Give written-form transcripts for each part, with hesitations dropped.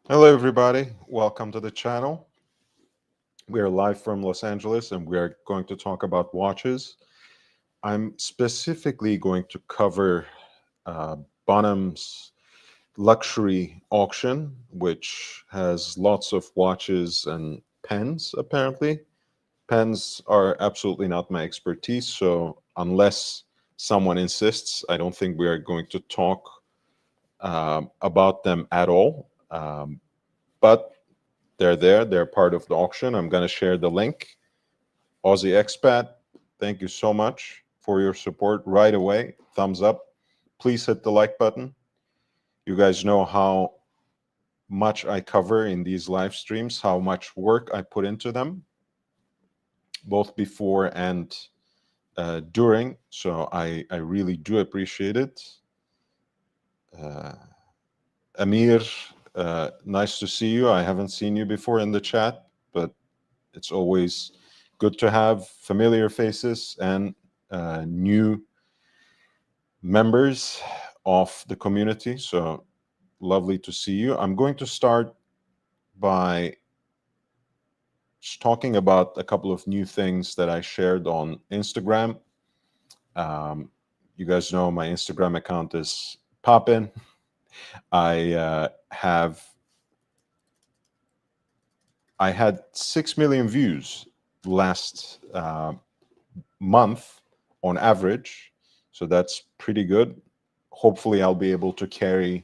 Hello, everybody. Welcome to the channel. We are live from Los Angeles and we are going to talk about watches. I'm specifically going to cover uh, Bonhams' luxury auction, which has lots of watches and pens, apparently. Pens are absolutely not my expertise, so unless someone insists, I don't think we are going to talk about them at all. But they're there. They're part of the auction. I'm going to share the link. Aussie Expat, thank you so much for your support right away. Thumbs up. Please hit the like button. You guys know how much I cover in these live streams, how much work I put into them, both before and during. So I really do appreciate it. Uh, Amir, nice to see you. I haven't seen you before in the chat, but it's always good to have familiar faces and new members of the community. So lovely to see you. I'm going to start by just talking about a couple of new things that I shared on Instagram. Um, you guys know my Instagram account is poppin. I I had 6 million views last month on average. So that's pretty good. Hopefully, I'll be able to carry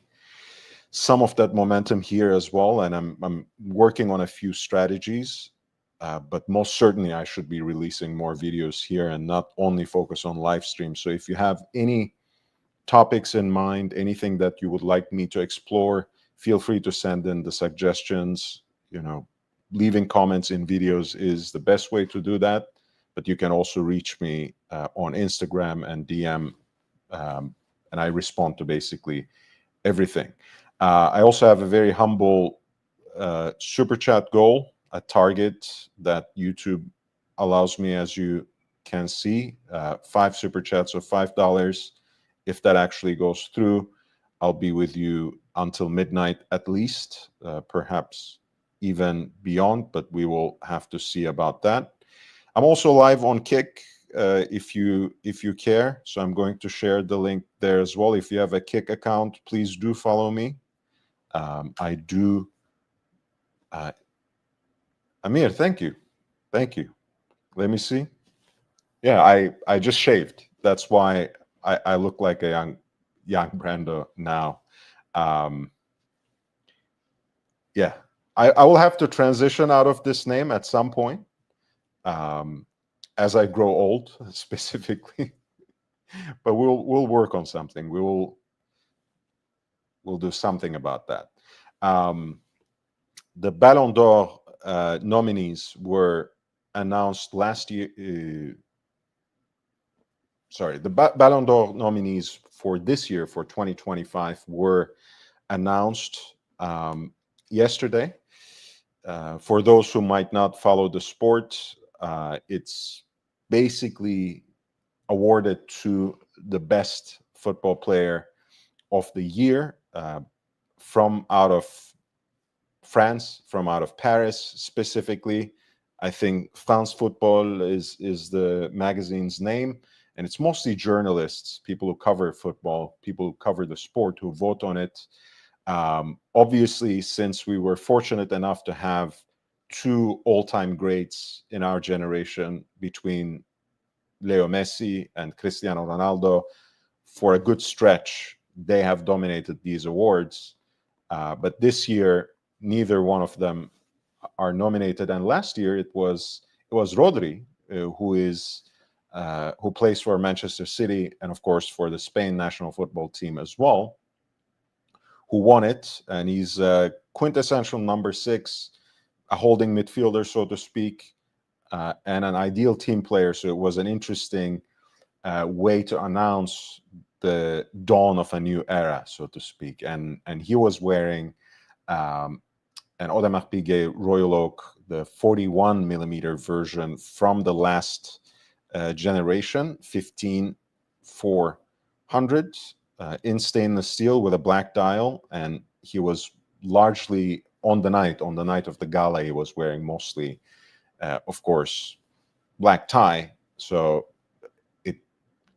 some of that momentum here as well. And I'm working on a few strategies, but most certainly I should be releasing more videos here and not only focus on live streams. So if you have any topics in mind, anything that you would like me to explore, feel free to send in the suggestions. Leaving comments in videos is the best way to do that, but you can also reach me on Instagram and DM, and I respond to basically everything. I also have a very humble super chat goal, a target that YouTube allows me, as you can see, 5 super chats of $5. If that actually goes through, I'll be with you until midnight at least, perhaps even beyond, but we will have to see about that. I'm also live on Kick, if you care. So I'm going to share the link there as well. If you have a Kick account, please do follow me. I do. Uh, Amir, thank you. Let me see. Yeah, I just shaved. That's why I look like a young Brando now. Um, yeah, I will have to transition out of this name at some point, um, as I grow old, specifically. But we'll work on something. We'll do something about that. Um, the Ballon d'Or nominees were announced last year. Sorry, the Ballon d'Or nominees for this year, for 2025, were announced yesterday. For those who might not follow the sport, it's basically awarded to the best football player of the year, from out of France, from out of Paris specifically. I think France Football is the magazine's name, and it's mostly journalists, people who cover football, people who cover the sport, who vote on it. Obviously, since we were fortunate enough to have two all-time greats in our generation between Leo Messi and Cristiano Ronaldo, for a good stretch, they have dominated these awards. But this year, neither one of them are nominated. And last year, it was Rodri, who plays for Manchester City and of course for the Spain national football team as well, who won it. And he's a quintessential number six, a holding midfielder, so to speak, and an ideal team player. So it was an interesting way to announce the dawn of a new era, so to speak. And he was wearing an Audemars Piguet Royal Oak, the 41 millimeter version from the last generation, 15400, in stainless steel with a black dial, and he was largely on the night of the gala, he was wearing mostly, of course, black tie. So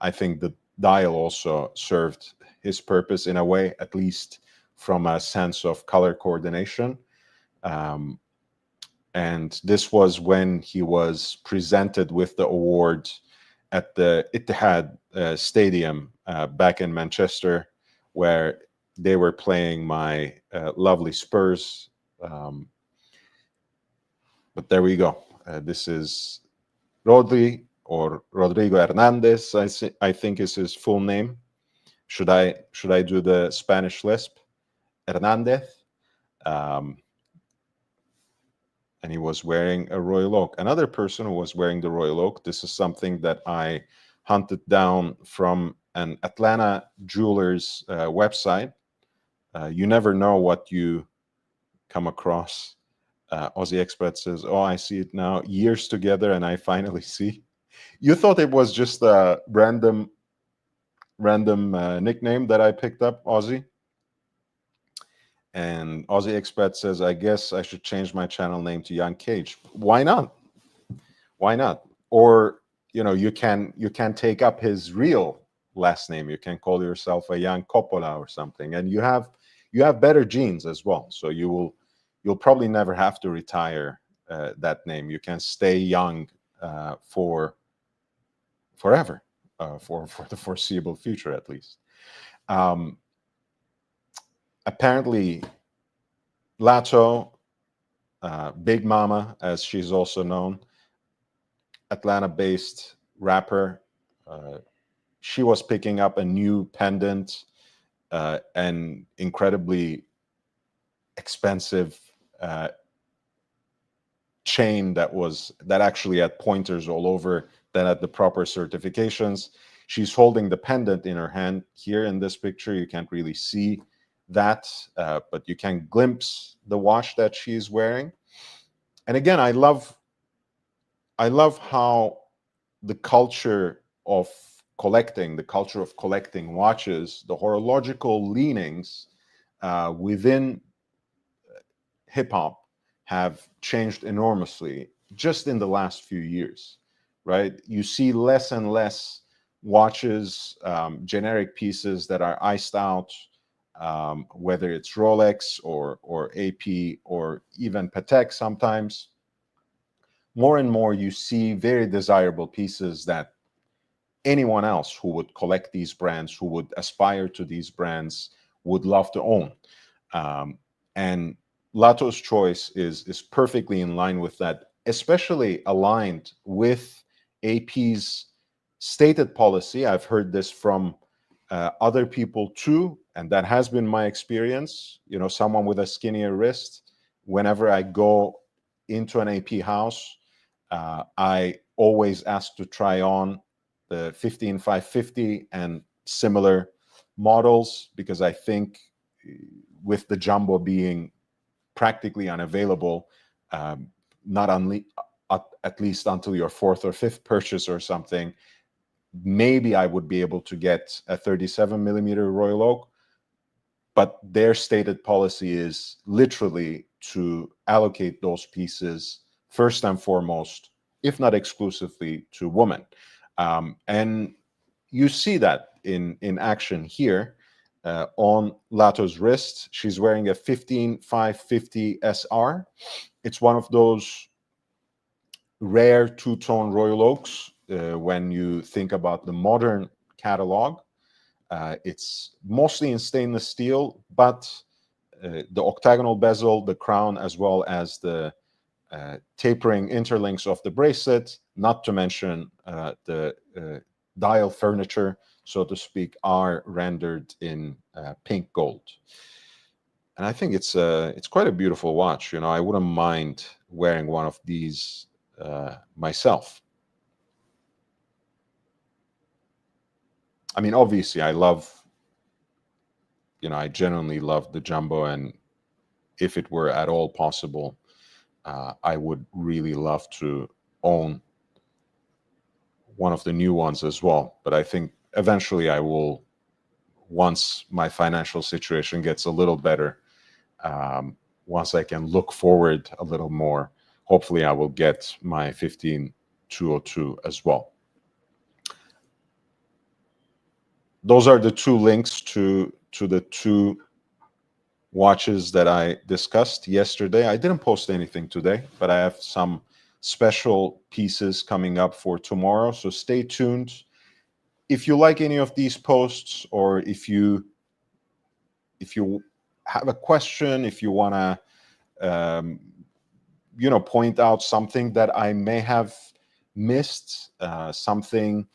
I think the dial also served his purpose in a way, at least from a sense of color coordination. And this was when he was presented with the award at the Etihad Stadium back in Manchester, where they were playing my lovely Spurs. But there we go. This is Rodri, or Rodrigo Hernandez, I think is his full name. Should I do the Spanish lisp? Hernandez. And he was wearing a Royal Oak. Another person who was wearing the Royal Oak, this is something that I hunted down from an Atlanta jeweler's website. You never know what you come across. Aussie Expert says, oh, I see it now. Years together and I finally see. You thought it was just a random nickname that I picked up, Aussie? And Aussie Expert says, I guess I should change my channel name to Young Cage. Why not? Why not? Or, you know, you can take up his real last name. You can call yourself a Young Coppola or something. And you have better genes as well. So you'll probably never have to retire that name. You can stay young for forever, for the foreseeable future at least. Apparently, Lato, Big Mama, as she's also known, Atlanta-based rapper, she was picking up a new pendant, an incredibly expensive chain that actually had pointers all over, that had the proper certifications. She's holding the pendant in her hand. Here in this picture, you can't really see that, but you can glimpse the watch that she's wearing. And again, I love how the culture of collecting watches, the horological leanings within hip hop have changed enormously just in the last few years, right? You see less and less watches, generic pieces that are iced out, whether it's Rolex or AP or even Patek sometimes. More and more you see very desirable pieces that anyone else who would collect these brands, who would aspire to these brands, would love to own. And Lato's choice is perfectly in line with that, especially aligned with AP's stated policy. I've heard this from other people too, and that has been my experience. You know, someone with a skinnier wrist, whenever I go into an AP house, I always ask to try on the 15550 and similar models, because I think with the jumbo being practically unavailable, not only at least until your fourth or fifth purchase or something, maybe I would be able to get a 37 millimeter Royal Oak. But their stated policy is literally to allocate those pieces first and foremost, if not exclusively, to women. And you see that in action here. On Lato's wrist, she's wearing a 15550 SR. It's one of those rare two-tone Royal Oaks when you think about the modern catalog. It's mostly in stainless steel, but the octagonal bezel, the crown, as well as the tapering interlinks of the bracelet, not to mention the dial furniture, so to speak, are rendered in pink gold. And I think it's quite a beautiful watch. You know, I wouldn't mind wearing one of these myself. I mean, obviously, I genuinely love the jumbo, and if it were at all possible, I would really love to own one of the new ones as well. But I think eventually I will, once my financial situation gets a little better, once I can look forward a little more, hopefully I will get my 15202 as well. Those are the two links to the two watches that I discussed yesterday. I didn't post anything today, but I have some special pieces coming up for tomorrow, so stay tuned. If you like any of these posts, or if you have a question, if you want to point out something that I may have missed, something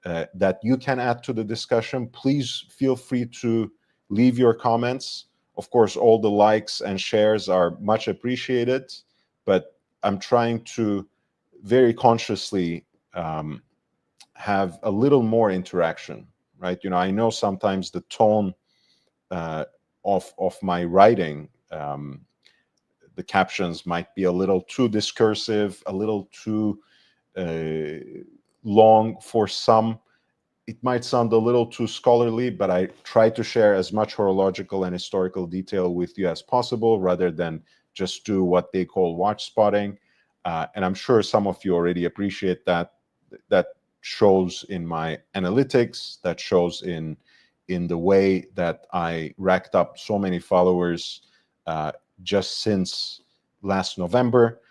that you can add to the discussion, please feel free to leave your comments. Of course, all the likes and shares are much appreciated, but I'm trying to very consciously have a little more interaction, right? I know sometimes the tone of my writing, the captions might be a little too discursive, a little too long for some. It might sound a little too scholarly, but I try to share as much horological and historical detail with you as possible, rather than just do what they call watch spotting. And I'm sure some of you already appreciate that. That shows in my analytics, that shows in the way that I racked up so many followers just since last November.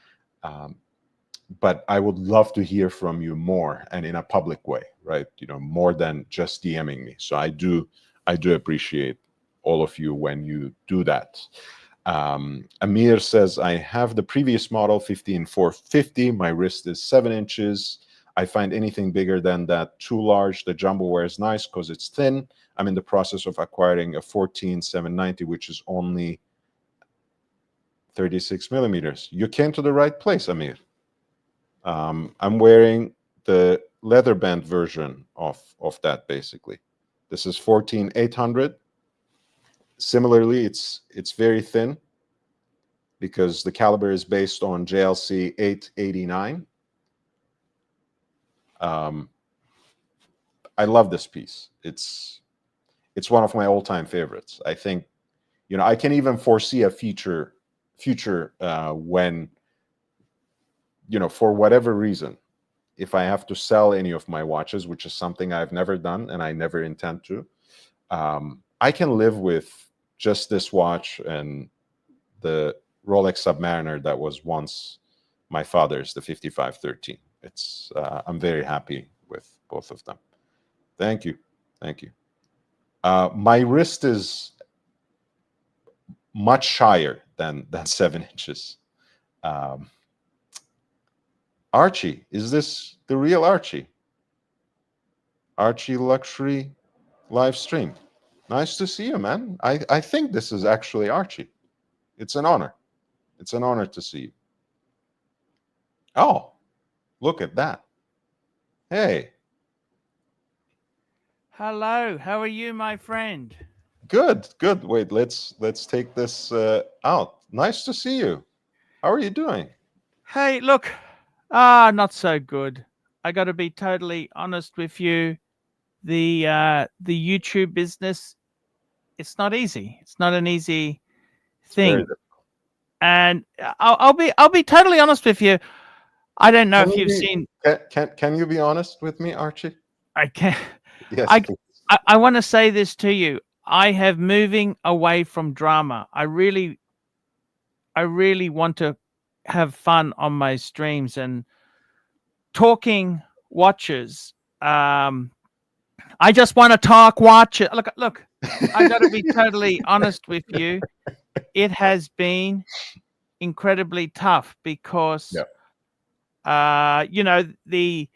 But I would love to hear from you more, and in a public way, right? More than just DMing me. So I do appreciate all of you when you do that. Amir says, I have the previous model 15450. My wrist is 7 inches. I find anything bigger than that too large. The jumbo wear is nice because it's thin. I'm in the process of acquiring a 14790, which is only 36 millimeters. You came to the right place, Amir. I'm wearing the leather band version of that, basically. This is 14800. Similarly, it's very thin because the caliber is based on JLC 889. I love this piece. It's one of my all-time favorites. I think, I can even foresee a future when, for whatever reason, if I have to sell any of my watches, which is something I've never done and I never intend to, I can live with just this watch and the Rolex Submariner that was once my father's, the 5513. I'm very happy with both of them. Thank you. My wrist is much shyer than 7 inches. Archie, is this the real Archie? Archie Luxury live stream. Nice to see you, man. I think this is actually Archie. It's an honor. It's an honor to see you. Oh, look at that. Hey. Hello. How are you, my friend? Good. Wait, let's take this out. Nice to see you. How are you doing? Hey, look. Not so good. I got to be totally honest with you. The YouTube business, it's not easy. It's not an easy thing. And I'll be totally honest with you. I don't know if you've seen. Can you be honest with me, Archie? I can. Yes, please. I want to say this to you. I have moving away from drama. I really want to have fun on my streams and talking watches. I just want to talk watches. Look. I got to be totally honest with you. It has been incredibly tough because, the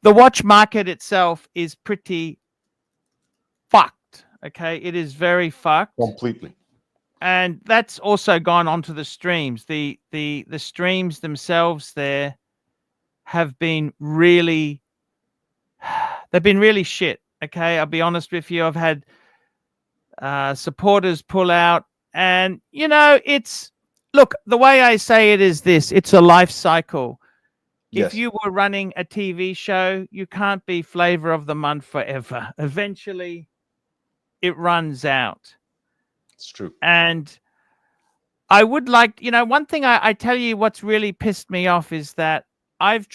watch market itself is pretty fucked. Okay, it is very fucked completely, and that's also gone onto the streams. The streams themselves there have been really, they've been really shit. Okay, I'll be honest with you. I've had supporters pull out, and it's the way I say it is this: it's a life cycle. Yes. If you were running a TV show, you can't be flavor of the month forever. Eventually, it runs out. It's true. And I would like, one thing I tell you what's really pissed me off is that I've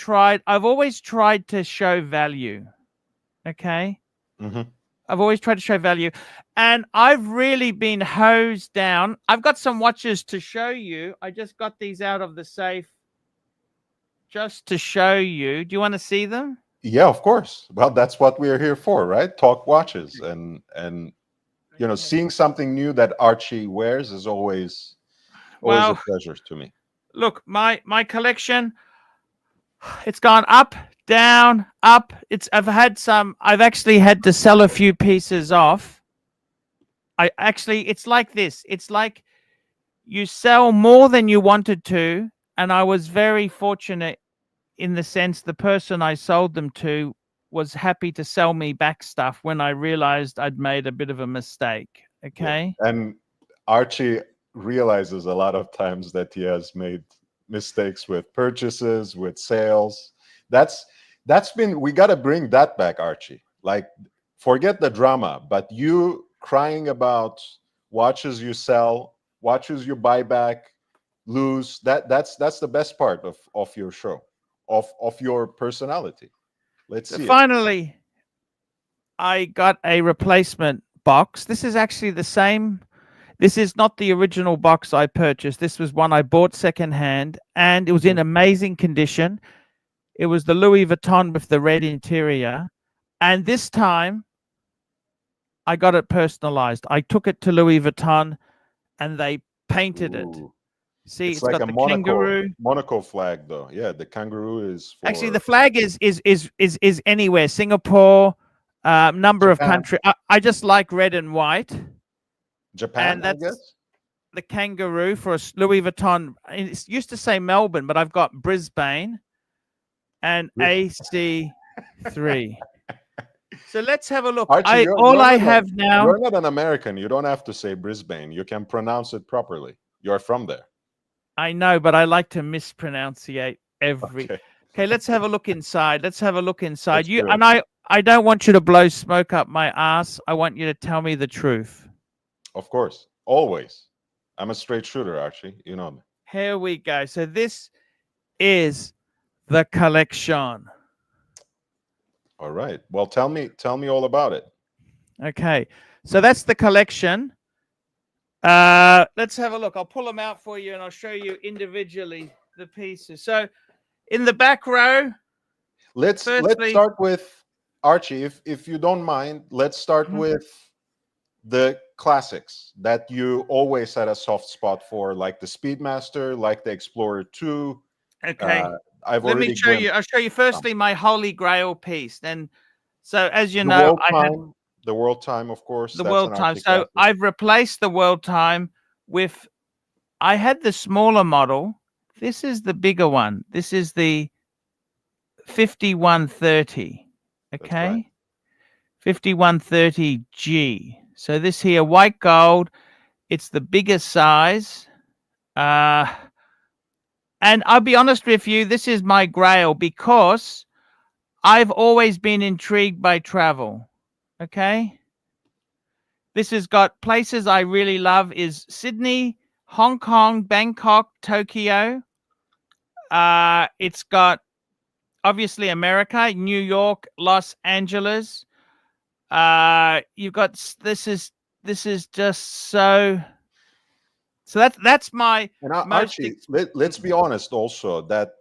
always tried to show value. Okay. Hmm. I've always tried to show value, and I've really been hosed down. I've got some watches to show you. I just got these out of the safe just to show you. Do you want to see them? Yeah, of course. Well, that's what we're here for, right? Talk watches, and Okay. seeing something new that Archie wears is always a Well, pleasure to me. look, my collection, it's gone up, down, up. I've actually had to sell a few pieces off. It's like this. It's like you sell more than you wanted to, and I was very fortunate in the sense the person I sold them to was happy to sell me back stuff when I realized I'd made a bit of a mistake. Yeah. Okay. And Archie realizes a lot of times that he has made mistakes with purchases, with sales. That's been we got to bring that back, Archie. Like, forget the drama, but you crying about watches you sell, watches you buy back, lose. That's the best part of your show, of your personality. Let's So see it. finally, I got a replacement box. This is actually the same. This is not the original box I purchased. This was one I bought secondhand, and it was in amazing condition. It was the Louis Vuitton with the red interior. And this time I got it personalized. I took it to Louis Vuitton and they painted it. Ooh. See, It's it's like got a the Monaco kangaroo. flag, though. Yeah, the kangaroo is Actually, for the flag is anywhere. Singapore, number of Japan. country. I just like red and white, Japan, and I that's guess. the kangaroo for a Louis Vuitton. It used to say Melbourne, but I've got Brisbane and AC3. So let's have a look. Archie, All I have now. you're not an American. You don't have to say Brisbane. You can pronounce it properly. You're from there. I know, but I like to mispronunciate every. Okay, Okay, let's have a look inside. Let's have a look inside. let's You do it. and I don't want you to blow smoke up my ass. I want you to tell me the truth. Of course, always. I'm a straight shooter, Archie. You know me. Here we go. So this is the collection. All right. Well, tell me all about it. Okay. So that's the collection. Let's have a look. I'll pull them out for you and I'll show you individually the pieces. So in the back row, Let's start with Archie, if you don't mind. Let's start with the classics that you always had a soft spot for, like the Speedmaster, like the Explorer 2. Okay. Let me show you. I'll show you firstly my holy grail piece. Then, so as you know, the World Time, of course. The World Time. So I've replaced the World Time with. I had the smaller model. This is the bigger one. This is the 5130. Okay. Right. 5130G. So this here, white gold. It's the biggest size. And I'll be honest with you, this is my grail because I've always been intrigued by travel. Okay. This has got places I really love is Sydney, Hong Kong, Bangkok, Tokyo. It's got obviously America, New York, Los Angeles. You've got this is just so that's my Archie, let's be honest also that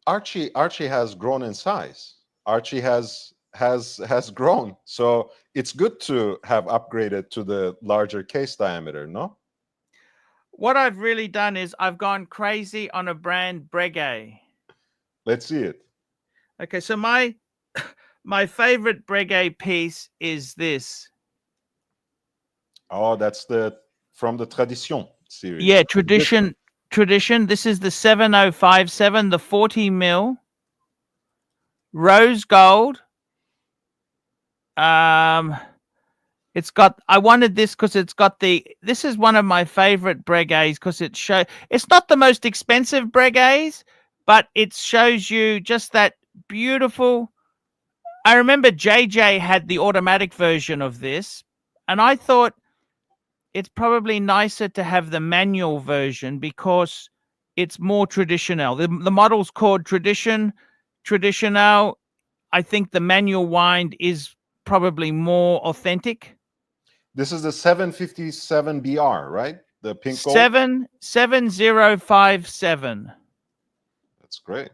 Archie has grown in size. Archie has grown, so it's good to have upgraded to the larger case diameter. No, what I've really done is I've gone crazy on a brand Breguet. Let's see it. Okay, so my favorite Breguet piece is this. Oh, that's from the Tradition series. Yeah, tradition. This is the 7057, the 40 mil rose gold. It's got. I wanted this because it's got the. This is one of my favorite Breguets because it's not the most expensive Breguets, but it shows you just that beautiful. I remember JJ had the automatic version of this, and I thought it's probably nicer to have the manual version because it's more traditional. The model's called Traditional. I think the manual wind is probably more authentic. This is the 757BR, right? The pink gold. 77057. That's great.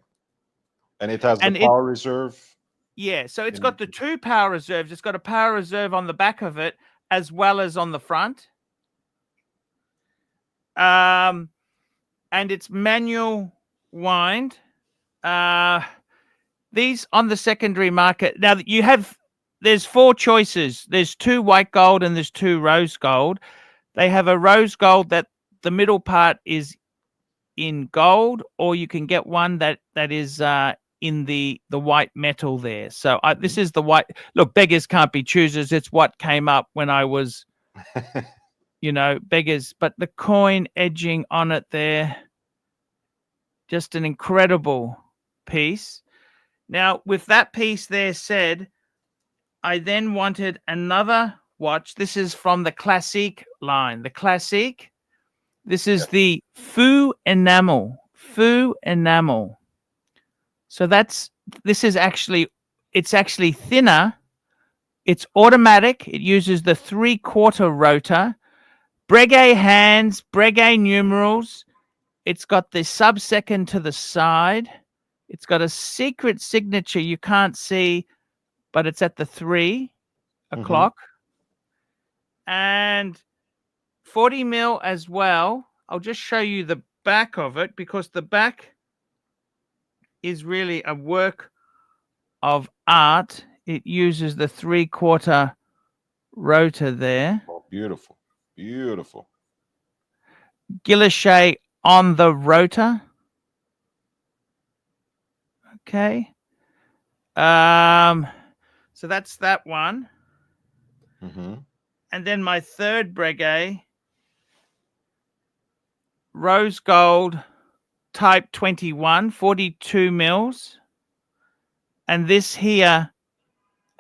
And it has And the power reserve. Yeah, so it's got the 2 power reserves. It's got a power reserve on the back of it as well as on the front. And it's manual wind. These on the secondary market. Now there's 4 choices. There's 2 white gold and there's 2 rose gold. They have a rose gold that the middle part is in gold, or you can get one that is in the white metal there. So this is the white. Look, beggars can't be choosers. It's what came up when I was, beggars. But the coin edging on it there, just an incredible piece. Now, with that piece there said, I then wanted another watch. This is from the Classique line. The Classique. This is the Faux Enamel. Faux Enamel. So it's actually thinner. It's automatic. It uses the 3/4 rotor. Breguet hands, Breguet numerals. It's got the sub-second to the side. It's got a secret signature you can't see, but it's at the 3 o'clock. And 40 mil as well. I'll just show you the back of it because the back is really a work of art. It uses the 3/4 rotor there. Oh, beautiful. Beautiful. Guilloche on the rotor. Okay. So that's that one. And then my third Breguet, rose gold, type 21, 42 mils. And this here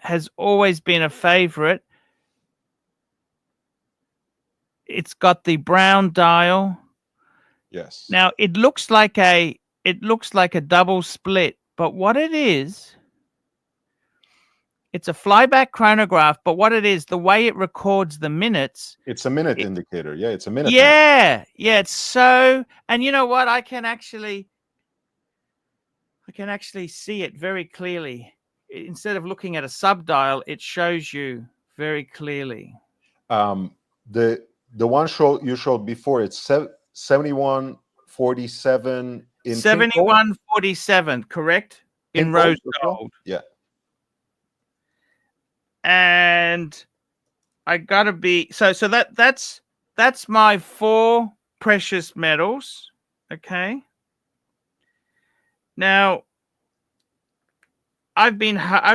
has always been a favorite. It's got the brown dial. Yes. Now it looks like a double split, but what it is, it's a flyback chronograph, but what it is, the way it records the minutes. It's a minute indicator. Yeah, it's a minute. Yeah, it's so. And you know what? I can actually see it very clearly. Instead of looking at a subdial, it shows you very clearly. The one you showed before, it's 7147 in 7147, correct? In rose gold. Yeah. And I gotta be so that's my 4 precious metals. Okay. Now I've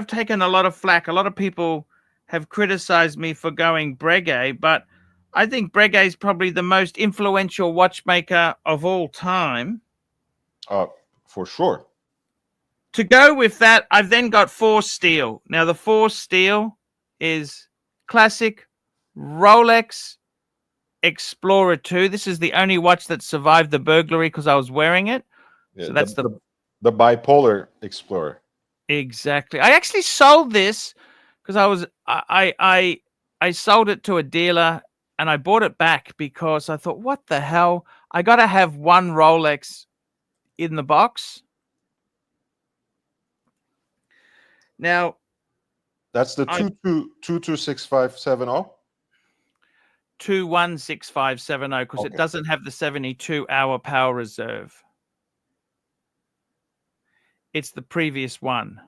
taken a lot of flack. A lot of people have criticized me for going Breguet, but I think Breguet is probably the most influential watchmaker of all time. For sure. To go with that, I've then got Force Steel. Now, the Force Steel is classic Rolex Explorer 2. This is the only watch that survived the burglary because I was wearing it. Yeah, so that's the bipolar Explorer. Exactly. I actually sold this because I sold it to a dealer and I bought it back because I thought, what the hell? I got to have one Rolex in the box. Now, that's the 2265770. 216570 because it doesn't have the 72-hour power reserve. It's the previous one.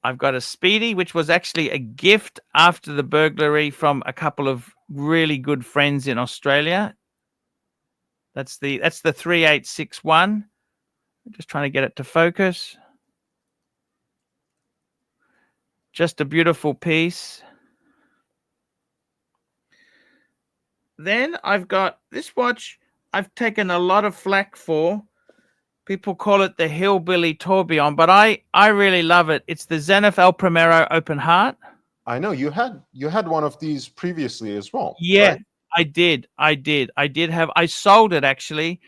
I've got a Speedy, which was actually a gift after the burglary from a couple of really good friends in Australia. That's the 3861. I'm just trying to get it to focus. Just a beautiful piece. Then I've got this watch I've taken a lot of flack for. People call it the Hillbilly Tourbillon, but I really love it. It's the Zenith El Primero Open Heart. I know you had one of these previously as well, Yeah, right? I did. I sold it actually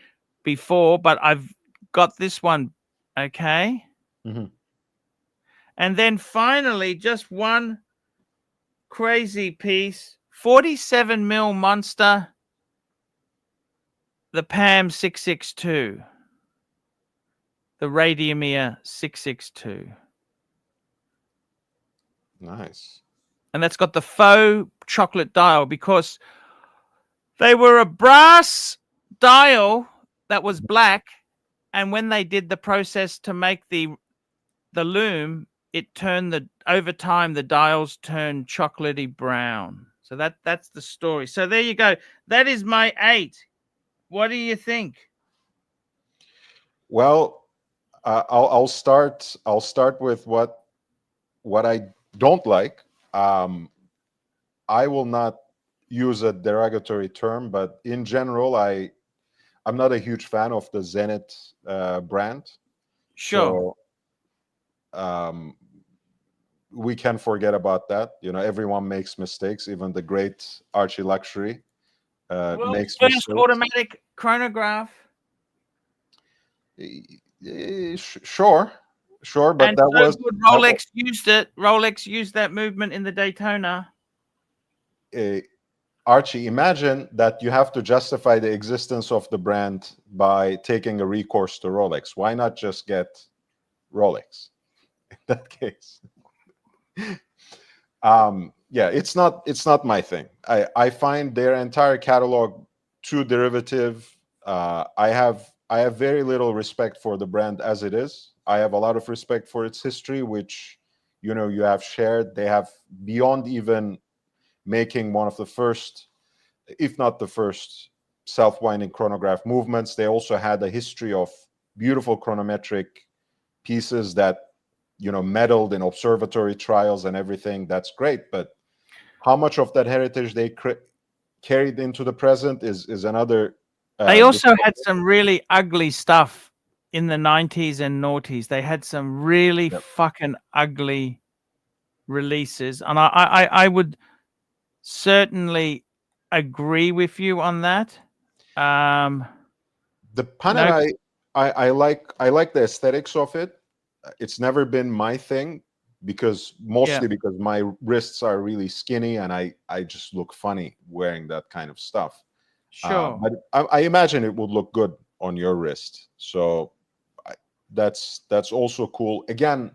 before, but I've got this one. Okay. Hmm. And then finally, just one crazy piece 47 mil Monster, the PAM 662, the Radiomir 662. Nice. And that's got the faux chocolate dial because they were a brass dial that was black. And when they did the process to make the loom, it turned over time the dials turned chocolatey brown. So that's the story. So there you go. That is my 8. What do you think? Well, I'll start. I'll start with what I don't like. I will not use a derogatory term, but in general, I'm not a huge fan of the Zenit brand. Sure. So um, we can forget about that. You know, everyone makes mistakes. Even the great Archie Luxury World's makes first mistakes. automatic chronograph. Sure, sure, but And that so was good that. Rolex used it. Rolex used that movement in the Daytona. Uh, Archie, imagine that you have to justify the existence of the brand by taking a recourse to Rolex. Why not just get Rolex in that case? Yeah, it's not my thing. I find their entire catalog too derivative. I have very little respect for the brand as it is. I have a lot of respect for its history, which you have shared. They have, beyond even making one of the first, if not the first, self-winding chronograph movements, they also had a history of beautiful chronometric pieces that meddled in observatory trials and everything. That's great, but how much of that heritage they carried into the present is another They also discussion. had some really ugly stuff in the 90s and noughties. They had some really Yep. fucking ugly releases. And I would certainly agree with you on that. The No, Panerai, I like the aesthetics of it. It's never been my thing because yeah, mostly because my wrists are really skinny and I just look funny wearing that kind of stuff. sure. But I imagine it would look good on your wrist. So I, that's also cool. Again,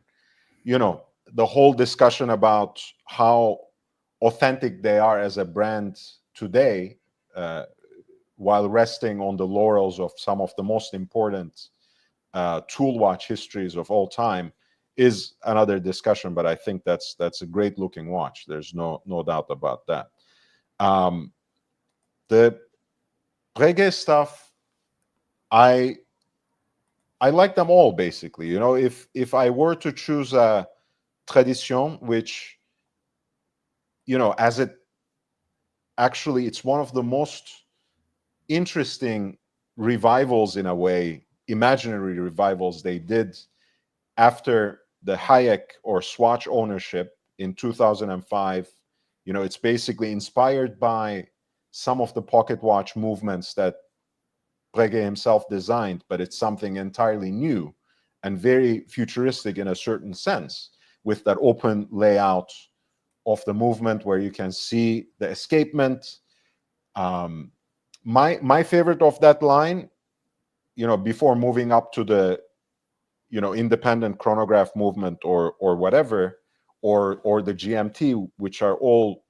the whole discussion about how authentic they are as a brand today, uh, while resting on the laurels of some of the most important tool watch histories of all time, is another discussion. But I think that's a great looking watch. There's no doubt about that. Um, the Breguet stuff, I I like them all basically. If I were to choose a tradition, which as it actually, it's one of the most interesting revivals in a way, imaginary revivals they did after the Hayek or Swatch ownership in 2005. It's basically inspired by some of the pocket watch movements that Breguet himself designed, but it's something entirely new and very futuristic in a certain sense, with that open layout of the movement where you can see the escapement. Um, my favorite of that line, before moving up to the independent chronograph movement or whatever, or the GMT, which are all,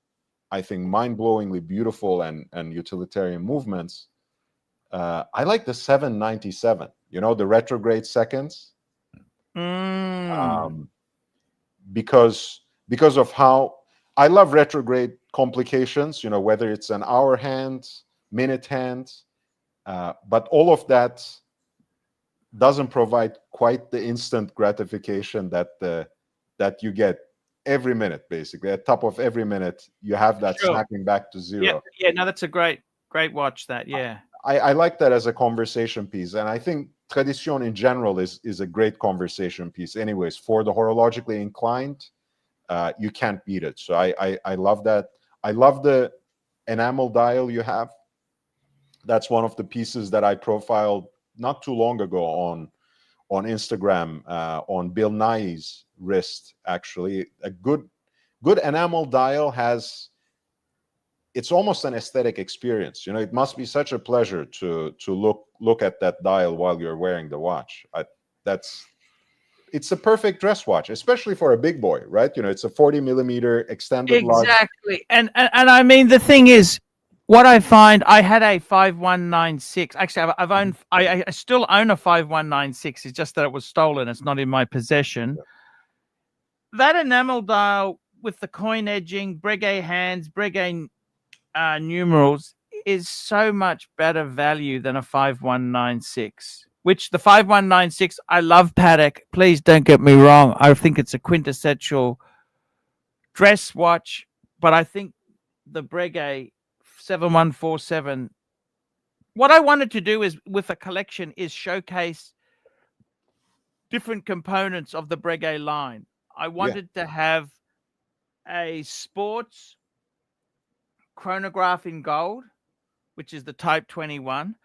I think, mind-blowingly beautiful and utilitarian movements. I like the 797, the retrograde seconds, Mm, um, because of how I love retrograde complications, whether it's an hour hand, minute hand, but all of that doesn't provide quite the instant gratification that you get every minute. Basically, at top of every minute, you have that sure. snapping back to Yeah, zero. yeah. No, that's a great watch. That, yeah. I like that as a conversation piece, and I think tradition in general is a great conversation piece, anyways, for the horologically inclined. you can't beat it. So I love that. I love the enamel dial you have. That's one of the pieces that I profiled not too long ago on Instagram, on Bill Nye's wrist. Actually, a good enamel dial has, it's almost an aesthetic experience. You know, it must be such a pleasure to look at that dial while you're wearing the watch. It's a perfect dress watch, especially for a big boy, right? You know, it's a 40 millimeter extended lug. Exactly. And I mean, the thing is, what I find, I had a 5196. Actually, I've owned, I still own a 5196. It's just that it was stolen. It's not in my possession. That enamel dial with the coin edging, Breguet hands, Breguet numerals is so much better value than a 5196. Which the 5196, I love Patek. Please don't get me wrong. I think it's a quintessential dress watch, but I think the Breguet 7147. What I wanted to do is with a collection is showcase different components of the Breguet line. I wanted to have a sports chronograph in gold, which is the Type 21.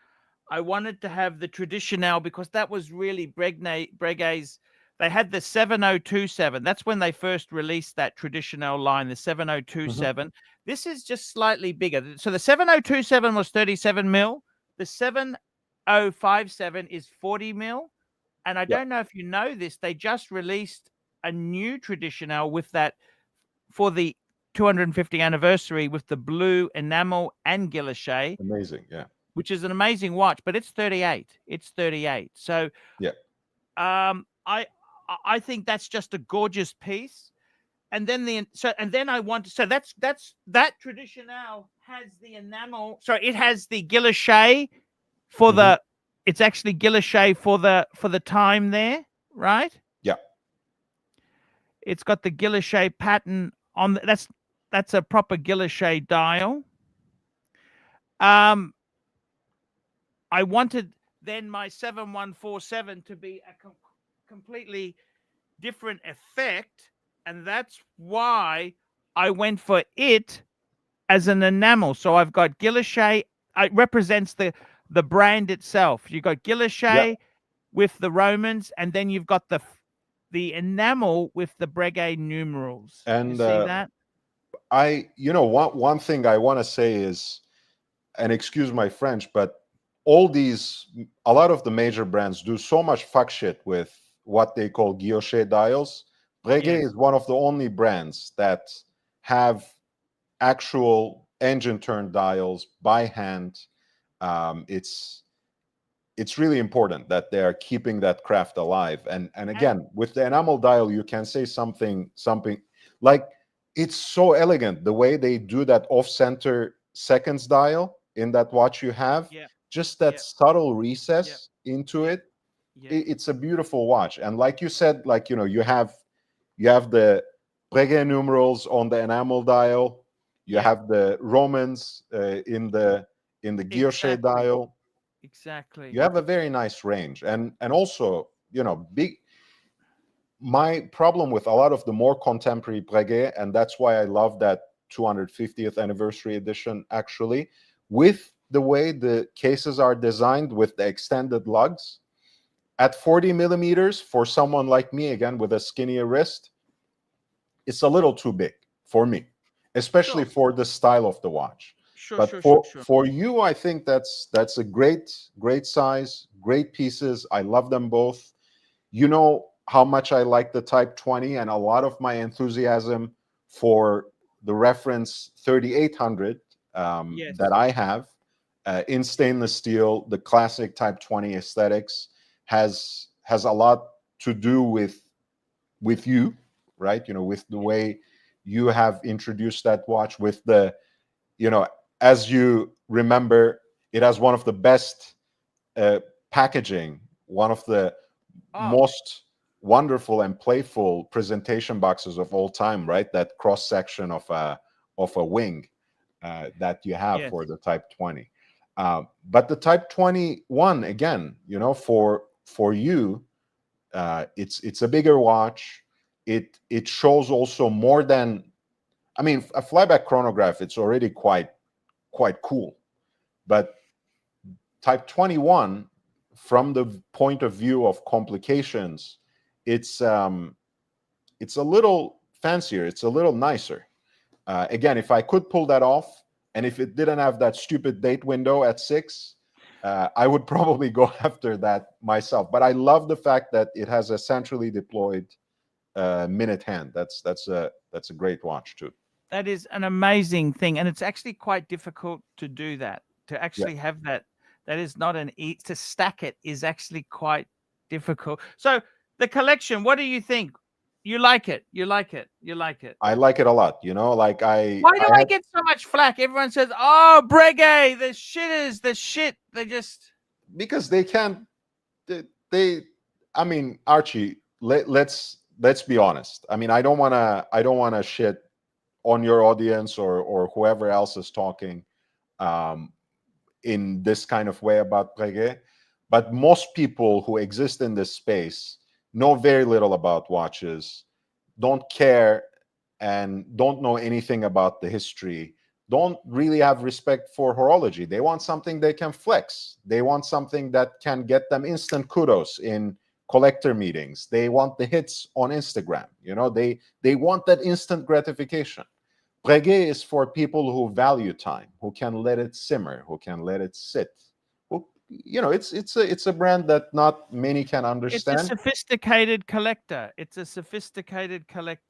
I wanted to have the Traditionnel because that was really Breguet's. They had the 7027. That's when they first released that Traditionnel line, the 7027. This is just slightly bigger. So the 7027 was 37 mil. The 7057 is 40 mil. And I don't know if you know this, they just released a new Traditionnel with that for the 250th anniversary with the blue enamel and guilloche. Amazing, yeah. Which is an amazing watch, but it's 38. It's 38. So I think that's just a gorgeous piece. And then that Traditionnel has the enamel. So it has the guilloche for the, it's actually guilloche for the time there, right? Yeah. It's got the guilloche pattern on that's a proper guilloche dial. I wanted then my 7147 to be a completely different effect, and that's why I went for it as an enamel. So I've got guilloche. It represents the brand itself. You got guilloche with the Romans, and then you've got the enamel with the Breguet numerals. And you see that? One thing I want to say is, and excuse my French, but a lot of the major brands do so much fuck shit with what they call guilloche dials. Breguet is one of the only brands that have actual engine turn dials by hand. It's really important that they are keeping that craft alive. And again, with the enamel dial, you can say something like, it's so elegant the way they do that off-center seconds dial in that watch you have. Just that subtle recess into it. It's a beautiful watch. And like you said, like, you have the Breguet numerals on the enamel dial. You have the Romans in the guilloche dial. Exactly. You have a very nice range. And also, my problem with a lot of the more contemporary Breguet, and that's why I love that 250th anniversary edition, actually, with the way the cases are designed with the extended lugs at 40 millimeters for someone like me, again, with a skinnier wrist, it's a little too big for me, especially for the style of the watch. For you, I think that's a great size, great pieces. I love them both. You know how much I like the Type 20, and a lot of my enthusiasm for the reference 3800 that I have in stainless steel, the classic Type 20 aesthetics has a lot to do with you, right? With the way you have introduced that watch, with the, as you remember, it has one of the best packaging, one of the most wonderful and playful presentation boxes of all time, right? That cross section of a wing that you have for the Type 20. But the Type 21, again, for you, it's a bigger watch. it shows also more than, I mean, a flyback chronograph, it's already quite cool, but Type 21, from the point of view of complications, it's a little fancier, it's a little nicer. Again, if I could pull that off, and if it didn't have that stupid date window at 6, I would probably go after that myself. But I love the fact that it has a centrally deployed minute hand. That's a great watch too. That is an amazing thing, and it's actually quite difficult to do that. To actually Yeah. have that, that is not an to stack it is actually quite difficult. So the collection, what do you think? You like it? You like it? You like it? I like it a lot. You know, like Why do I get so much flack? Everyone says, "Oh, Breguet, the shitters, the shit." They just because they can't. They I mean, Archie, let's be honest. I mean, I don't wanna shit on your audience or whoever else is talking in this kind of way about Breguet, but most people who exist in this space know very little about watches, don't care, and don't know anything about the history, don't really have respect for horology. They want something they can flex. They want something that can get them instant kudos in collector meetings. They want the hits on Instagram. You know, they want that instant gratification. Breguet is for people who value time, who can let it simmer, who can let it sit. Who, you know, it's a brand that not many can understand. It's a sophisticated collector. It's a sophisticated collector.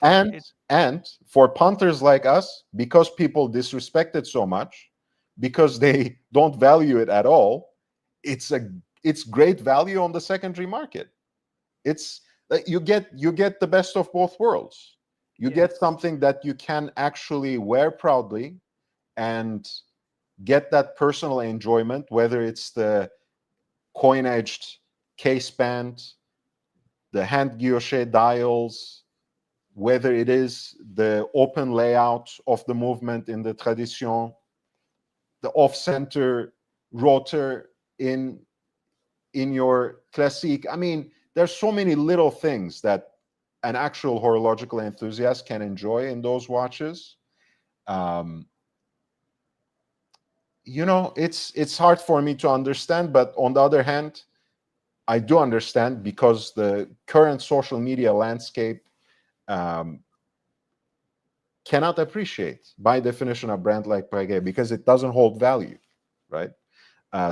And for punters like us, because people disrespect it so much, because they don't value it at all, it's great value on the secondary market. It's you get the best of both worlds. You get something that you can actually wear proudly and get that personal enjoyment, whether it's the coin-edged case band, the hand guilloche dials, whether it is the open layout of the movement in the Tradition, the off-center rotor in your Classique. I mean, there's so many little things that an actual horological enthusiast can enjoy in those watches. You know, it's hard for me to understand, but on the other hand, I do understand, because the current social media landscape cannot appreciate, by definition, a brand like Breguet, because it doesn't hold value, right?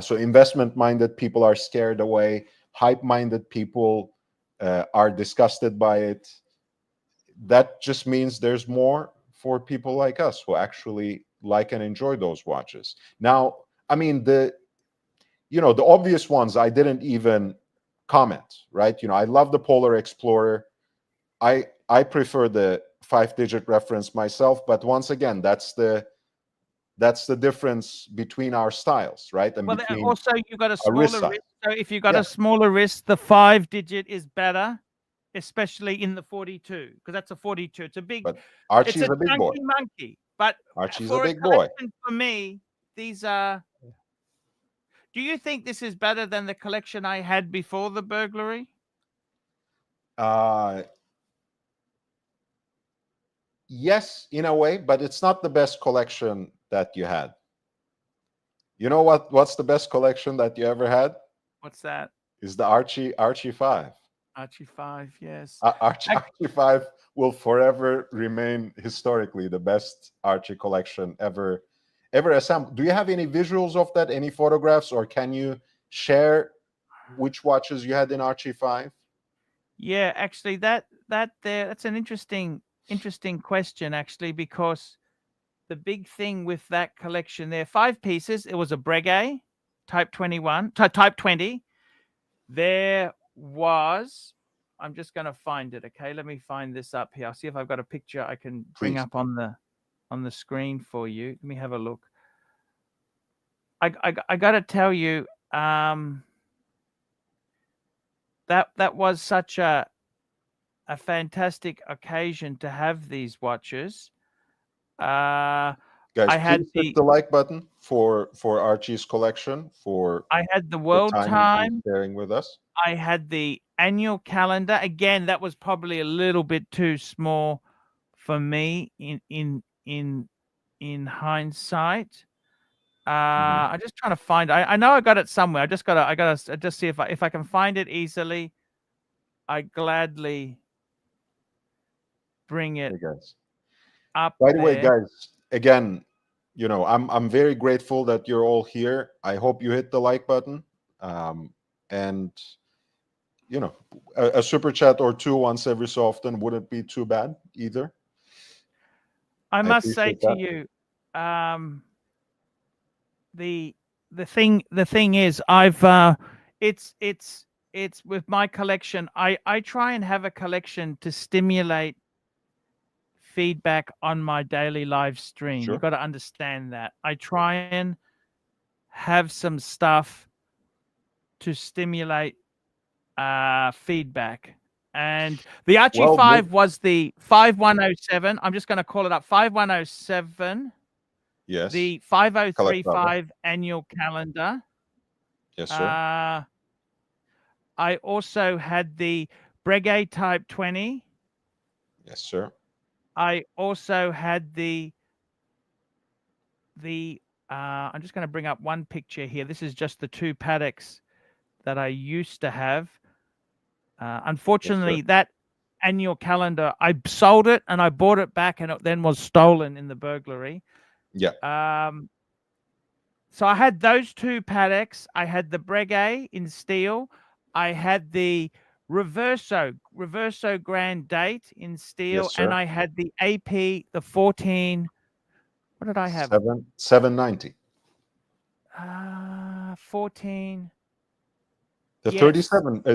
So investment-minded people are scared away. Hype-minded people are disgusted by it. That just means there's more for people like us who actually like and enjoy those watches. Now, I mean, the obvious ones I didn't even comment, right? You know, I love the Polar Explorer. I prefer the 5-digit reference myself, but once again, that's the difference between our styles, right? And well, between also you've got a wrist smaller size. wrist. So if you've got Yeah. a smaller wrist, the 5-digit is better, especially in the 42, because that's a 42. It's a big. But Archie's it's a big boy. chunky monkey. But Archie's for a big boy. collection, for me, these are. Do you think this is better than the collection I had before the burglary? Yes, in a way, but it's not the best collection that you had. You know what's the best collection that you ever had? What's that? Is the Archie 5. Archie 5, yes. Archie 5 will forever remain historically the best Archie collection ever assembled. Do you have any visuals of that, any photographs, or can you share which watches you had in Archie 5? Yeah, actually, that's an interesting question, actually, because the big thing with that collection there, 5 pieces, it was a Breguet Type 21, Type 20. There was, I'm just going to find it. Okay, let me find this up here. I'll see if I've got a picture I can bring Please. up on the screen for you. Let me have a look. I got to tell you, that was such a fantastic occasion to have these watches. Guys, I had please hit the like button for Archie's collection, for I had the the world time he's time. sharing with us. I had the annual calendar. Again, that was probably a little bit too small for me in hindsight. Mhm. I'm just trying to find. I know I got it somewhere. I gotta just see if I can find it easily. I gladly bring it Hey guys. up By the way, there. guys, again, I'm very grateful that you're all here. I hope you hit the like button, and you know, a super chat or two once every so often wouldn't be too bad either. I I must say appreciate to that. you, um, the the thing is, it's with my collection. I try and have a collection to stimulate feedback on my daily live stream. You Sure. got to understand that. I try and have some stuff to stimulate feedback. And the Archie Well, 5 was the 5107. I'm just going to call it up 5107, yes, the collectable. 5035 annual calendar. Yes, sir. Uh, I also had the Breguet Type 20. Yes, sir. I also had the I'm just going to bring up one picture here. This is just the two paddocks that I used to have. Yes, sir. Unfortunately, that annual calendar, I sold it and I bought it back, and it then was stolen in the burglary. Yeah. So I had those two paddocks. I had the Breguet in steel. I had the Reverso Grand Date in steel, Yes, and sir. I had the AP, the 14. What did I have? 790. 14. The Yes,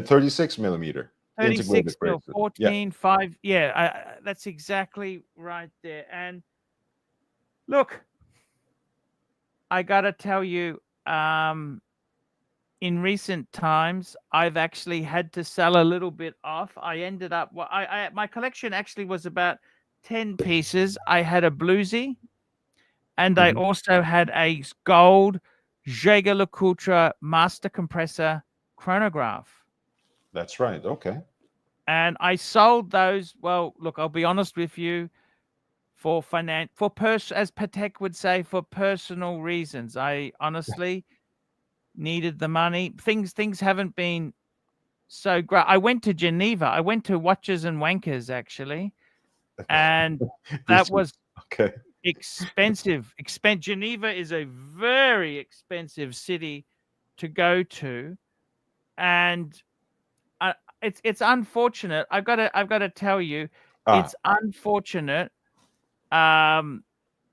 36 millimeter 36 integrated mil, bracelet. Yeah. 14, 5. Yeah, that's exactly right there. And look, I got to tell you, in recent times, I've actually had to sell a little bit off. I ended up, well, my collection actually was about 10 pieces. I had a bluesy, and I Mhm. also had a gold Jaeger LeCoultre master compressor chronograph. That's right. Okay. And I sold those. Well, look, I'll be honest with you, for as Patek would say, for personal reasons. I honestly needed the money. Things haven't been so great. I went to Geneva. I went to Watches and Wankers actually, and that This was okay. expensive. Geneva is a very expensive city to go to, and it's unfortunate. I've got to tell you, Ah, it's unfortunate. Um,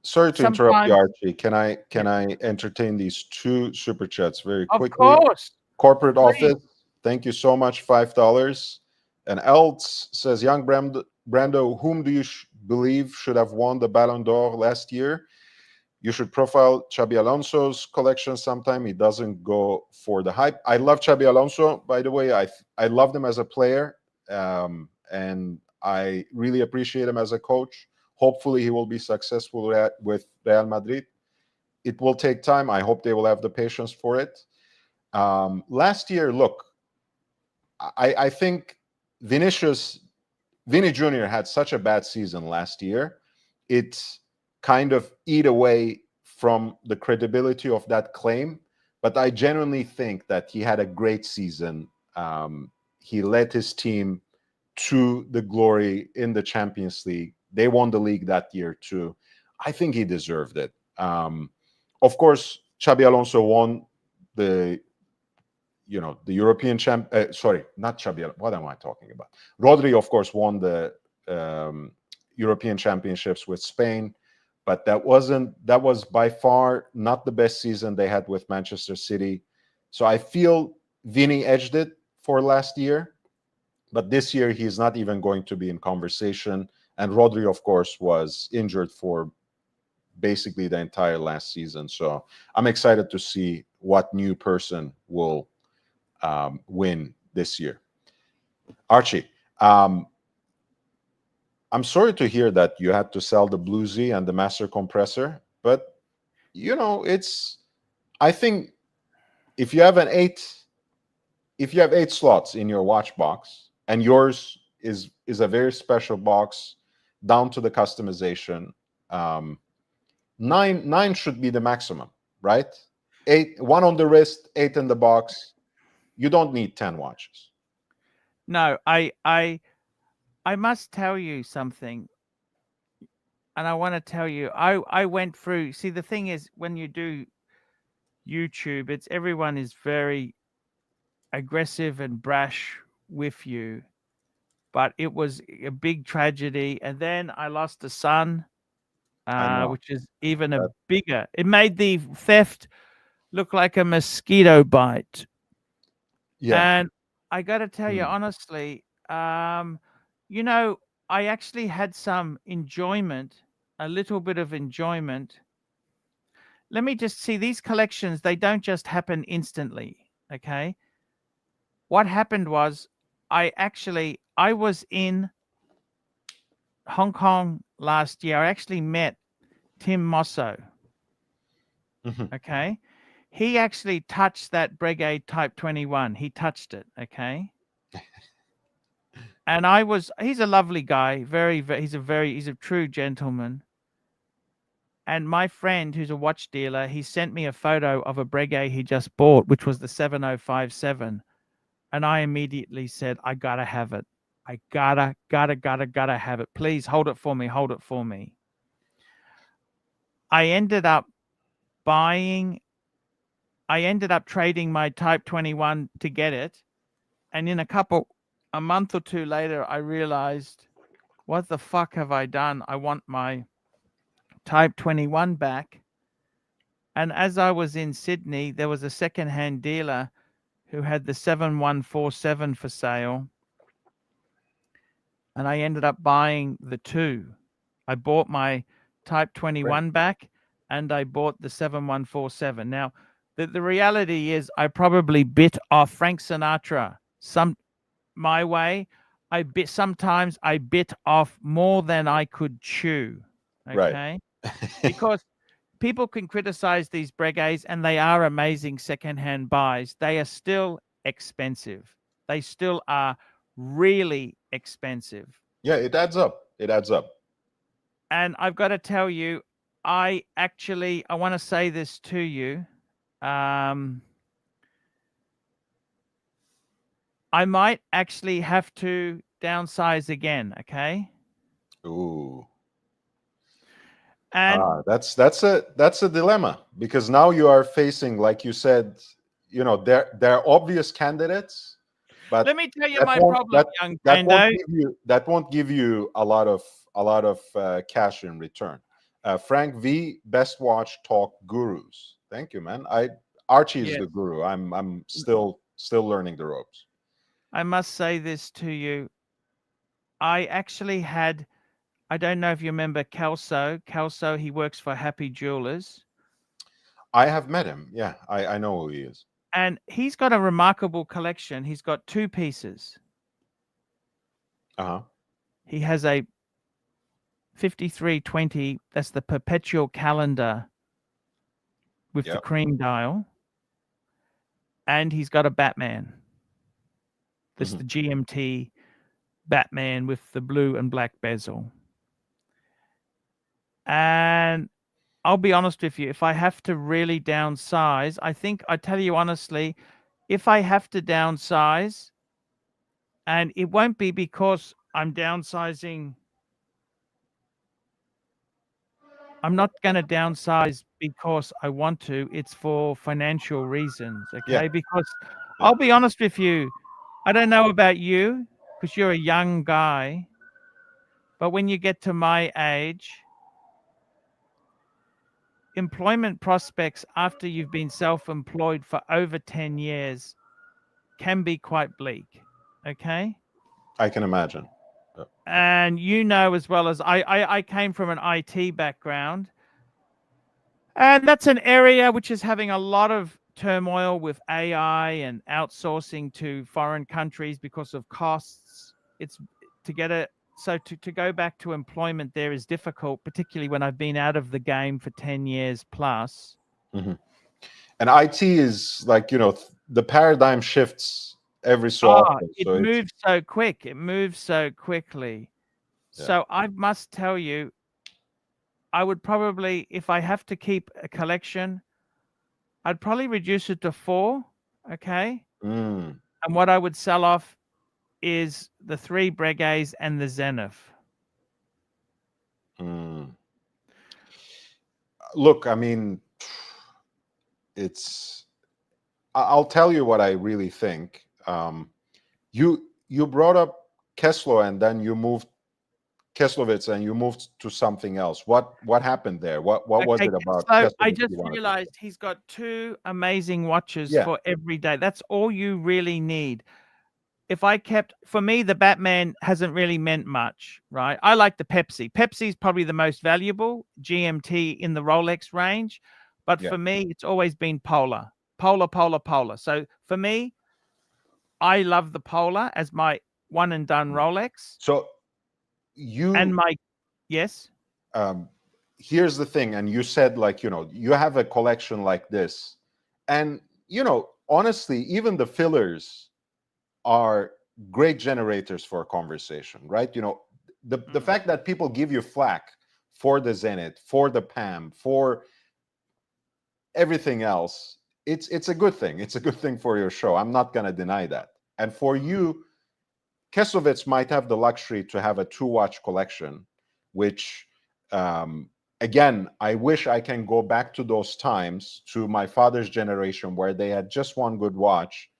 sorry to interrupt you, sometimes, Archie. Can I yeah, entertain these two super chats very of quickly? course, Corporate please. office, thank you so much, $5. And Elts says, young Brando, whom do you believe should have won the Ballon d'Or last year? You should profile Xabi Alonso's collection sometime. He doesn't go for the hype. I love Xabi Alonso, by the way. I loved him as a player, and I really appreciate him as a coach. Hopefully, he will be successful with Real Madrid. It will take time. I hope they will have the patience for it. Last year, look, I think Vinny Jr. had such a bad season last year. It kind of eat away from the credibility of that claim. But I genuinely think that he had a great season. He led his team to the glory in the Champions League. They won the league that year too. I think he deserved it. Of course, Xabi Alonso won the the European champ. Sorry, not Xabi. What am I talking about? Rodri, of course, won the European Championships with Spain, but that was by far not the best season they had with Manchester City. So I feel Vini edged it for last year, but this year he's not even going to be in conversation. And Rodri, of course, was injured for basically the entire last season. So I'm excited to see what new person will win this year. Archie, I'm sorry to hear that you had to sell the Bluesy and the Master Compressor. But it's, I think, if you have eight slots in your watch box, and yours is a very special box down to the customization, um, nine should be the maximum, right? Eight, one on the wrist, eight in the box. You don't need 10 watches. No, I must tell you something, and I want to tell you, I went through. See, the thing is, when you do YouTube, it's everyone is very aggressive and brash with you, but it was a big tragedy. And then I lost a son, I know which is even a that. bigger. It made the theft look like a mosquito bite. Yeah. And I got to tell you Hmm. honestly, you know, I actually had some enjoyment, a little bit of enjoyment. Let me just see these collections, they don't just happen instantly. Okay. What happened was I was in Hong Kong last year. I actually met Tim Mosso. Mhm. Okay. He actually touched that Breguet Type 21. He touched it. Okay. And he's a lovely guy. He's a true gentleman. And my friend, who's a watch dealer, he sent me a photo of a Breguet he just bought, which was the 7057. And I immediately said, I gotta have it. I gotta have it. Please hold it for me. Hold it for me. I ended up buying, I ended up trading my Type 21 to get it. And in a month or two later, I realized, what the fuck have I done? I want my Type 21 back. And as I was in Sydney, there was a secondhand dealer who had the 7147 for sale. And I ended up buying the two. I bought my Type 21 back, and I bought the 7147. Now, the reality is I probably bit off Frank Sinatra my way. Sometimes I bit off more than I could chew. Right. Okay. Because people can criticize these Breguets, and they are amazing secondhand buys. They are still expensive. They still are really expensive. Yeah, it adds up. It adds up. And I've got to tell you, I want to say this to you. I might actually have to downsize again. Okay. Ooh. And That's a dilemma, because now you are facing, like you said, there are obvious candidates, but let me tell you that my won't problem, that young that won't Brando. give you a lot of cash in return. Frank V, best watch talk gurus. Thank you, man. Archie is Yes. the guru. I'm still learning the ropes. I must say this to you. I actually had, I don't know if you remember Kelso. Kelso, he works for Happy Jewelers. I have met him. Yeah, I know who he is. And he's got a remarkable collection. He's got two pieces. Uh-huh. He has a 5320, that's the perpetual calendar with the Yeah. cream dial. And he's got a Batman. That's Hmm. the GMT Batman with the blue and black bezel. And I'll be honest with you, if I have to really downsize, I tell you honestly, if I have to downsize, and it won't be because I'm downsizing, I'm not going to downsize because I want to. It's for financial reasons, Yeah. okay? Because Yeah. I'll be honest with you, I don't know about you because you're a young guy, but when you get to my age, employment prospects after you've been self-employed for over 10 years can be quite bleak, okay? I can imagine. Yeah. And you know as well as I came from an IT background, and that's an area which is having a lot of turmoil with AI and outsourcing to foreign countries because of costs. It's to get so to go back to employment there is difficult, particularly when I've been out of the game for 10 years plus. And IT is like, the paradigm shifts every so often. It So moves so quick. It moves so quickly. Yeah. So I must tell you, I would probably, if I have to keep a collection, I'd probably reduce it to 4. Okay. And what I would sell off is the 3 Breguets and the Zenith. Look, I mean, I'll tell you what I really think. You brought up Kessler and then you moved Keslovitz and you moved to something else. What happened there? What was it about So Keslovitz I just you wanted to realized he's got 2 amazing watches Yeah. for every day. That's all you really need. If I kept, for me, the Batman hasn't really meant much, right? I like the Pepsi. Pepsi is probably the most valuable GMT in the Rolex range. But Yeah. for me, it's always been Polar. So for me, I love the Polar as my one and done Rolex. So you And my, yes. Here's the thing, and you said, like, you have a collection like this, and honestly, even the fillers are great generators for a conversation, right? The fact that people give you flack for the Zenith, for the PAM, for everything else, it's a good thing. It's a good thing for your show. I'm not going to deny that. And for you, Keslovitz might have the luxury to have a 2-watch collection, which again, I wish I can go back to those times, to my father's generation, where they had just one good watch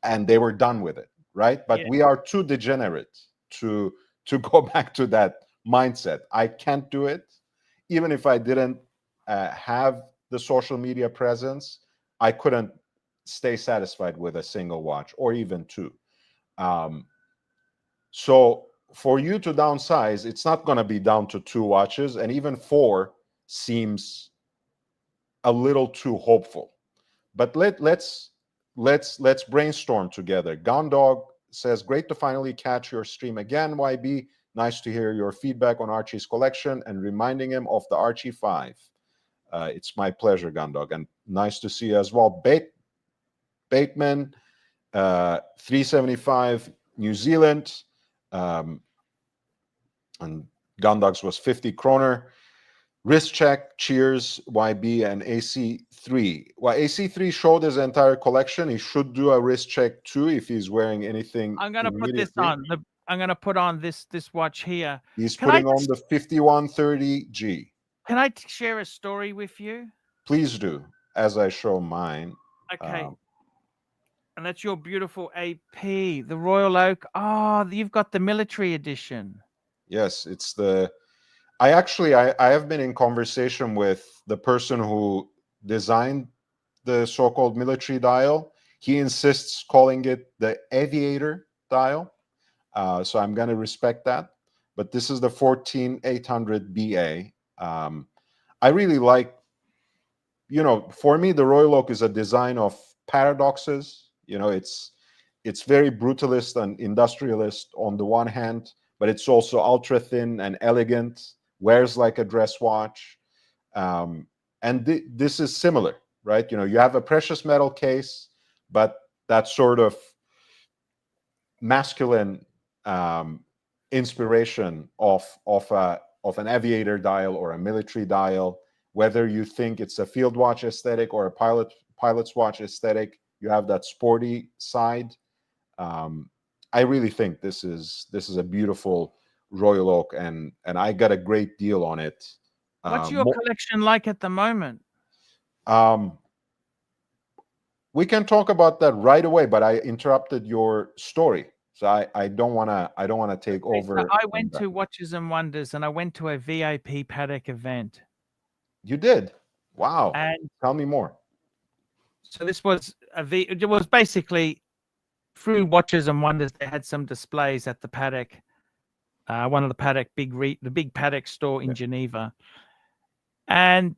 and they were done with it, right? But we are too degenerate to go back to that mindset. I can't do it. Even if I didn't have the social media presence, I couldn't stay satisfied with a single watch or even 2. So for you to downsize, it's not going to be down to 2 watches, and even 4 seems a little too hopeful. But let's brainstorm together. Gondog says, great to finally catch your stream again, YB. Nice to hear your feedback on Archie's collection and reminding him of the Archie 5. It's my pleasure, Gondog, and nice to see you as well. Bateman, 375 New Zealand, and Gondog's was 50 kroner. Wrist check, cheers, YB, and AC3. Well, AC3 showed his entire collection. He should do a wrist check too if he's wearing anything. I'm going to put this on. I'm going to put on this watch here. He's putting on the 5130G. Can I share a story with you? Please do, as I show mine. Okay. And that's your beautiful AP, the Royal Oak. Oh, you've got the military edition. Yes, it's the... I have been in conversation with the person who designed the so-called military dial. He insists calling it the aviator dial. So I'm going to respect that. But this is the 14800 BA. I really like, for me, the Royal Oak is a design of paradoxes. It's very brutalist and industrialist on the one hand, but it's also ultra thin and elegant, wears like a dress watch. And this is similar, right? You have a precious metal case, but that sort of masculine inspiration of an aviator dial or a military dial, whether you think it's a field watch aesthetic or a pilot's watch aesthetic, you have that sporty side. I really think this is a beautiful Royal Oak, and I got a great deal on it. What's your collection like at the moment? We can talk about that right away, but I interrupted your story, so I don't want to take over. So I went to Watches and Wonders, and I went to a VIP paddock event. You did? Wow! And tell me more. So this was it was basically through Watches and Wonders. They had some displays at the paddock, one of the paddock the big paddock store in Geneva, and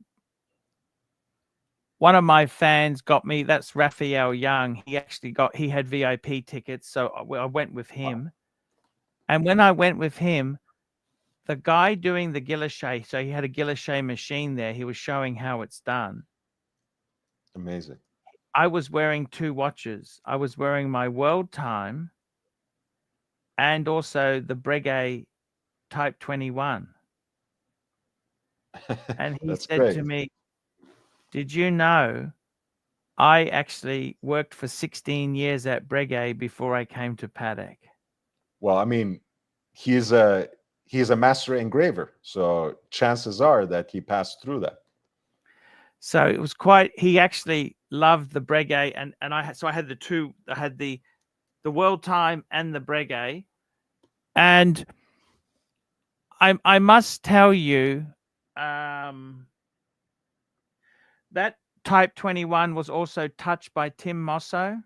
one of my fans got me. That's Raphael Young. He had VIP tickets, so I went with him. And when I went with him, the guy doing the guilloche, so he had a guilloche machine there. He was showing how it's done. Amazing. I was wearing 2 watches. I was wearing my world time and also the Breguet Type 21. And he That's said great. to me, "Did you know I actually worked for 16 years at Breguet before I came to Paddock?" Well, I mean, he's a master engraver, so chances are that he passed through that. So it was quite. He actually loved the Breguet, and I had the 2. I had the world time and the Breguet, and I must tell you, that Type 21 was also touched by Tim Mosso.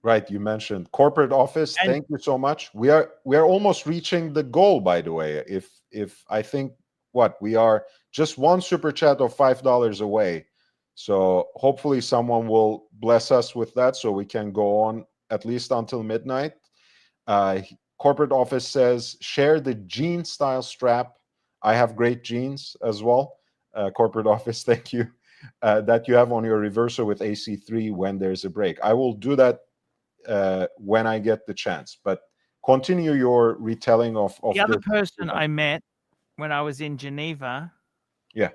Right, you mentioned corporate office. And Thank you so much. We are almost reaching the goal, by the way. If I think what we are just one super chat of $5 away. So hopefully someone will bless us with that so we can go on at least until midnight. Corporate office says share the jean style strap. I have great jeans as well. Corporate office, thank you. That you have on your reverser with AC3 when there's a break. I will do that when I get the chance. But continue your retelling of the other this. person I met when I was in Geneva, Yeah,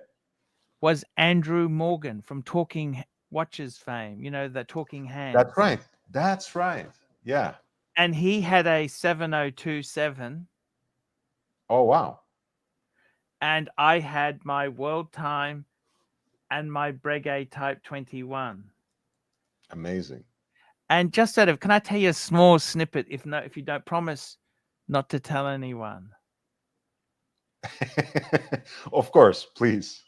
was Andrew Morgan from Talking Watches fame. You know, the Talking Hands. that's right. That's right. Yeah. And he had a 7027, Oh wow. and I had my world time and my Breguet Type 21. Amazing. And just out of, can I tell you a small snippet? If you don't promise not to tell anyone. Of course, please.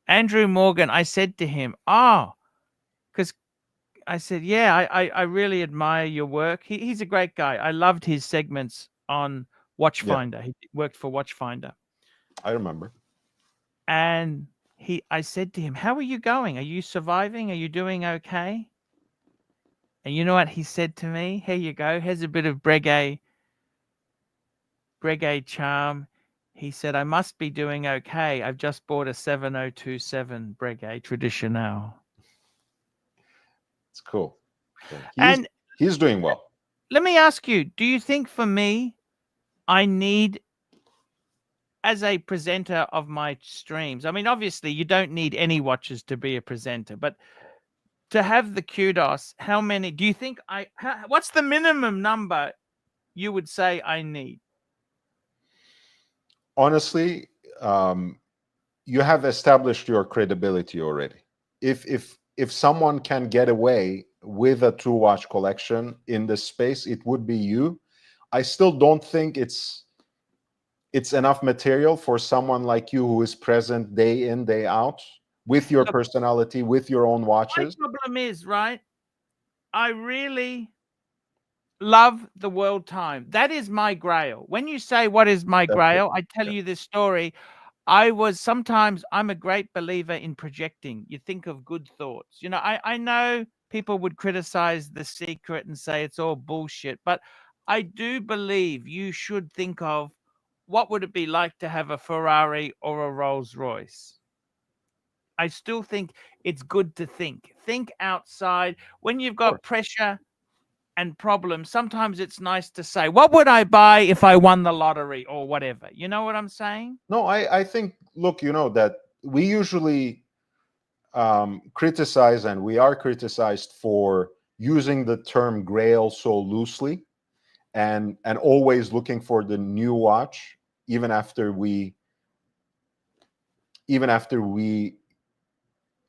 Andrew Morgan, I said to him, because I said, yeah, I really admire your work. He's a great guy. I loved his segments on Watchfinder. He worked for Watchfinder. I remember. And I said to him, how are you going? Are you surviving? Are you doing okay? And you know what he said to me? Here you go. Here's a bit of Breguet charm. He said, I must be doing okay. I've just bought a 7027 Breguet Traditionnel. It's cool. Yeah. He's doing well. Let me ask you, do you think for me, I need, as a presenter of my streams, I mean, obviously you don't need any watches to be a presenter, but to have the kudos, how many, do you think what's the minimum number you would say I need? Honestly, you have established your credibility already. If someone can get away with a 2-watch collection in this space, it would be you. I still don't think it's enough material for someone like you who is present day in, day out with your personality, with your own watches. My problem is, right, I really love the world time. That is my grail. When you say what is my grail, I tell you this story. I'm a great believer in projecting. You think of good thoughts. You know, I know people would criticize The Secret and say it's all bullshit, but I do believe you should think of what would it be like to have a Ferrari or a Rolls Royce. I still think it's good to think outside. When you've got pressure and problems, sometimes it's nice to say, what would I buy if I won the lottery or whatever? You know what I'm saying? No, I think, look, you know, that we usually criticize, and we are criticized for using the term grail so loosely and always looking for the new watch, even after we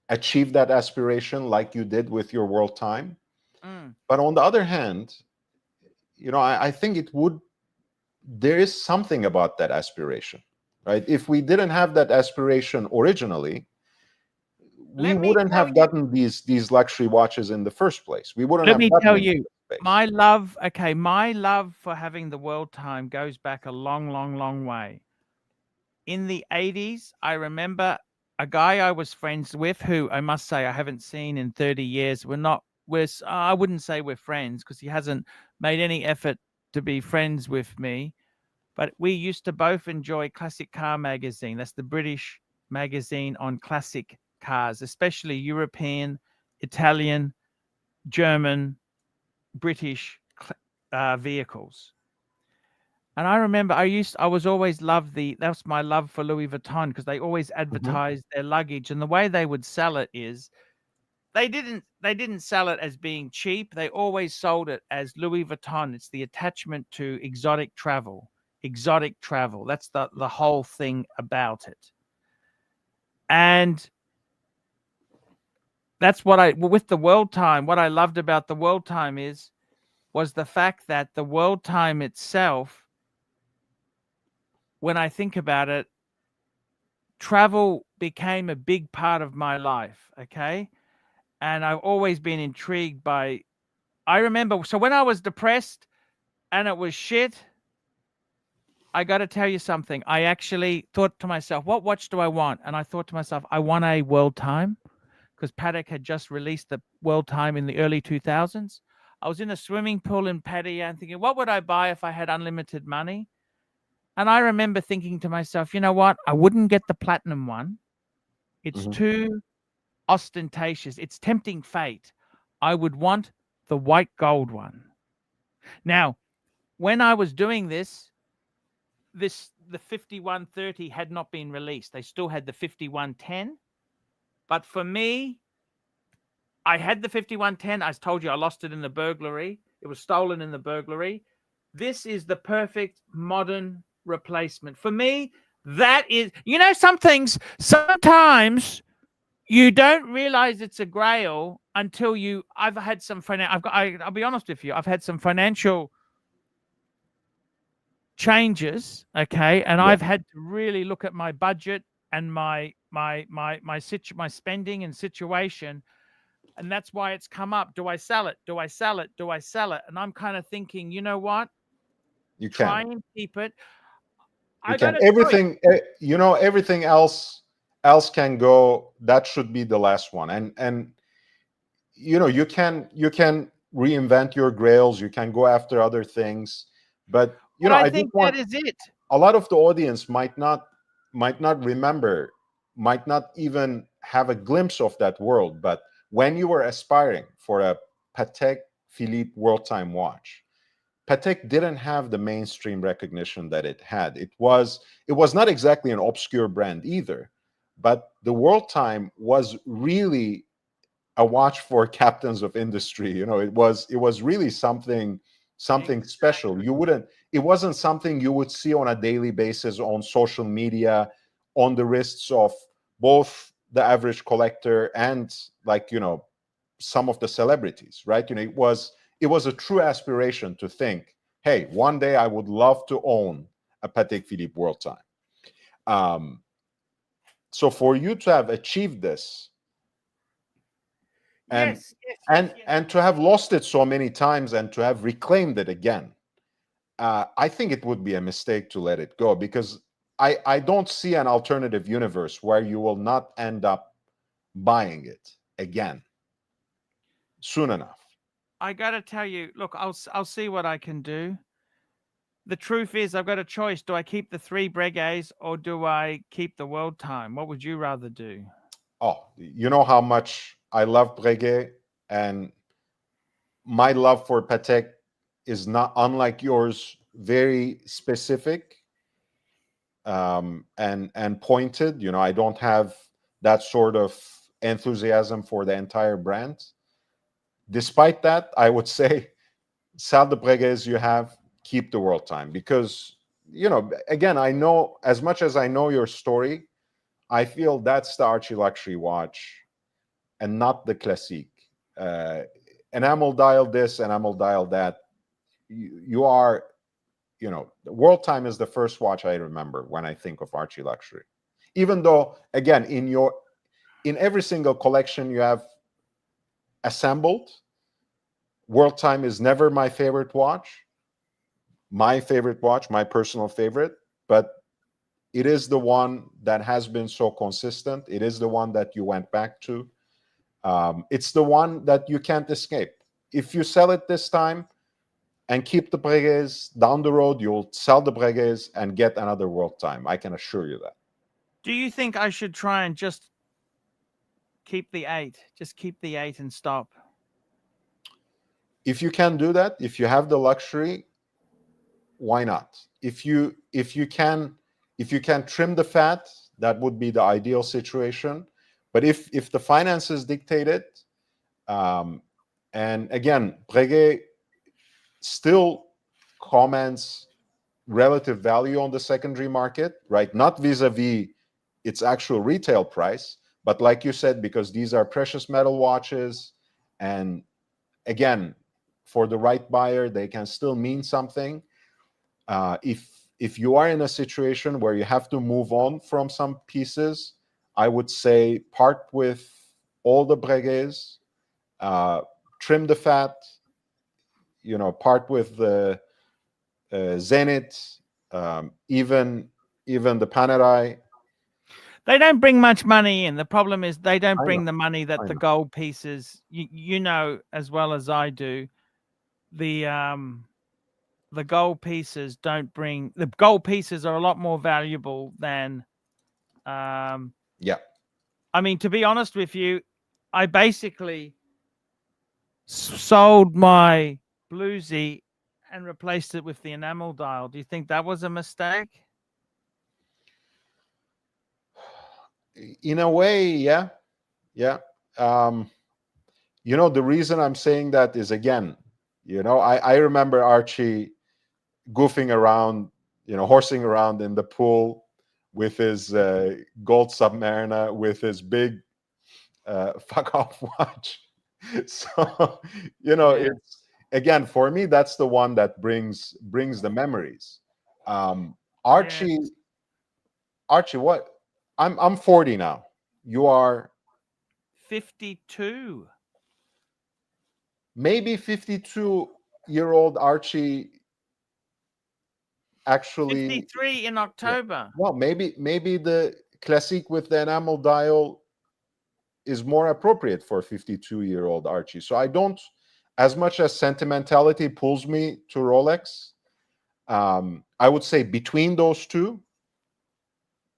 achieve that aspiration, like you did with your world time. But on the other hand, you know, I think there is something about that aspiration, right? If we didn't have that aspiration originally, we wouldn't have gotten these luxury watches in the first place. We wouldn't have. Let me tell you, my love for having the world time goes back a long, long, long way. In the 80s, I remember a guy I was friends with, who I must say I haven't seen in 30 years. I wouldn't say we're friends because he hasn't made any effort to be friends with me, but we used to both enjoy Classic Car Magazine. That's the British magazine on classic cars, especially European, Italian, German, British vehicles. And I remember I was always loved that's my love for Louis Vuitton, because they always advertised their luggage, and the way they would sell it is they didn't sell it as being cheap. They always sold it as Louis Vuitton. It's the attachment to exotic travel. Exotic travel. That's the whole thing about it. And that's with the World Time, what I loved about the World Time was the fact that the World Time itself, when I think about it, travel became a big part of my life. Okay. And I've always been intrigued by, I remember, so when I was depressed and it was shit, I got to tell you something. I actually thought to myself, what watch do I want? And I thought to myself, I want a World Time, because Patek had just released the World Time in the early 2000s. I was in a swimming pool in Pattaya and thinking, what would I buy if I had unlimited money? And I remember thinking to myself, you know what? I wouldn't get the platinum one. It's too ostentatious. It's tempting fate. I would want the white gold one. Now, when I was doing this, the 5130 had not been released. They still had the 5110. But for me, I had the 5110. I told you I lost it in the burglary. It was stolen in the burglary. This is the perfect modern replacement. For me, that is, some things, sometimes you don't realize it's a grail until I've had some I'll be honest with you, I've had some financial changes, okay, and I've had to really look at my budget and my spending and situation, and that's why it's come up. Do I sell it? Do I sell it? Do I sell it? And I'm kind of thinking, you know what? You Try can. and keep it. You can. Everything, everything else can go. That should be the last one. And you can reinvent your grails. You can go after other things, but I I think just want, that is it. a lot of the audience might not remember, might not even have a glimpse of that world. But when you were aspiring for a Patek Philippe World Time watch, Patek didn't have the mainstream recognition that it had. It was not exactly an obscure brand either, but the World Time was really a watch for captains of industry. It was really something special. It wasn't something you would see on a daily basis on social media, on the wrists of both the average collector and, like, some of the celebrities, right? It was a true aspiration to think, hey, one day I would love to own a Patek Philippe World Time. So for you to have achieved this, and to have lost it so many times and to have reclaimed it again, I think it would be a mistake to let it go, because I don't see an alternative universe where you will not end up buying it again soon enough. I got to tell you, look, I'll see what I can do. The truth is, I've got a choice. Do I keep the 3 Breguets or do I keep the World Time? What would you rather do? Oh, you know how much I love Breguet, and my love for Patek is not unlike yours, very specific, and pointed. I don't have that sort of enthusiasm for the entire brand. Despite that, I would say sell the Breguets you have, keep the World Time, because again, I know, as much as I know your story, I feel that's the Archie luxury watch and not the Classique. Enamel dial this, enamel dial that. You are, the World Time is the first watch I remember when I think of Archie luxury. Even though, again, in every single collection you have assembled, World Time is never my favorite watch. My personal favorite, but it is the one that has been so consistent. It is the one that you went back to. It's the one that you can't escape. If you sell it this time, and keep the Breguets. Down the road, you'll sell the Breguets and get another world time. I can assure you that. Do you think I should try and just keep the 8? Just keep the 8 and stop? If you can do that, if you have the luxury, why not? If you can trim the fat, that would be the ideal situation. But if the finances dictate it, and again, Breguet still commands relative value on the secondary market, right? Not vis-a-vis its actual retail price, but like you said, because these are precious metal watches, and again, for the right buyer, they can still mean something. If you are in a situation where you have to move on from some pieces, I would say part with all the Breguets, trim the fat, part with the Zenit, even the Panerai. They don't bring much money in. The problem is they don't I bring know, the money that I the know. gold pieces. You know as well as I do. The gold pieces don't bring. The gold pieces are a lot more valuable than. Yeah, I mean, to be honest with you, I basically sold my bluesy and replaced it with the enamel dial. Do you think that was a mistake? in a way, yeah, yeah. Um, the reason I'm saying that is, again, I remember Archie goofing around, horsing around in the pool with his gold Submariner, with his big fuck off watch. So, Yeah. it's, again, for me, that's the one that brings the memories. Archie, Yes. what? I'm 40 now. You are 52. maybe 52-year-old Archie actually. 53 in Yeah. October. Well, maybe the Classique with the enamel dial is more appropriate for 52-year-old Archie. So I don't, as much as sentimentality pulls me to Rolex, I would say between those two,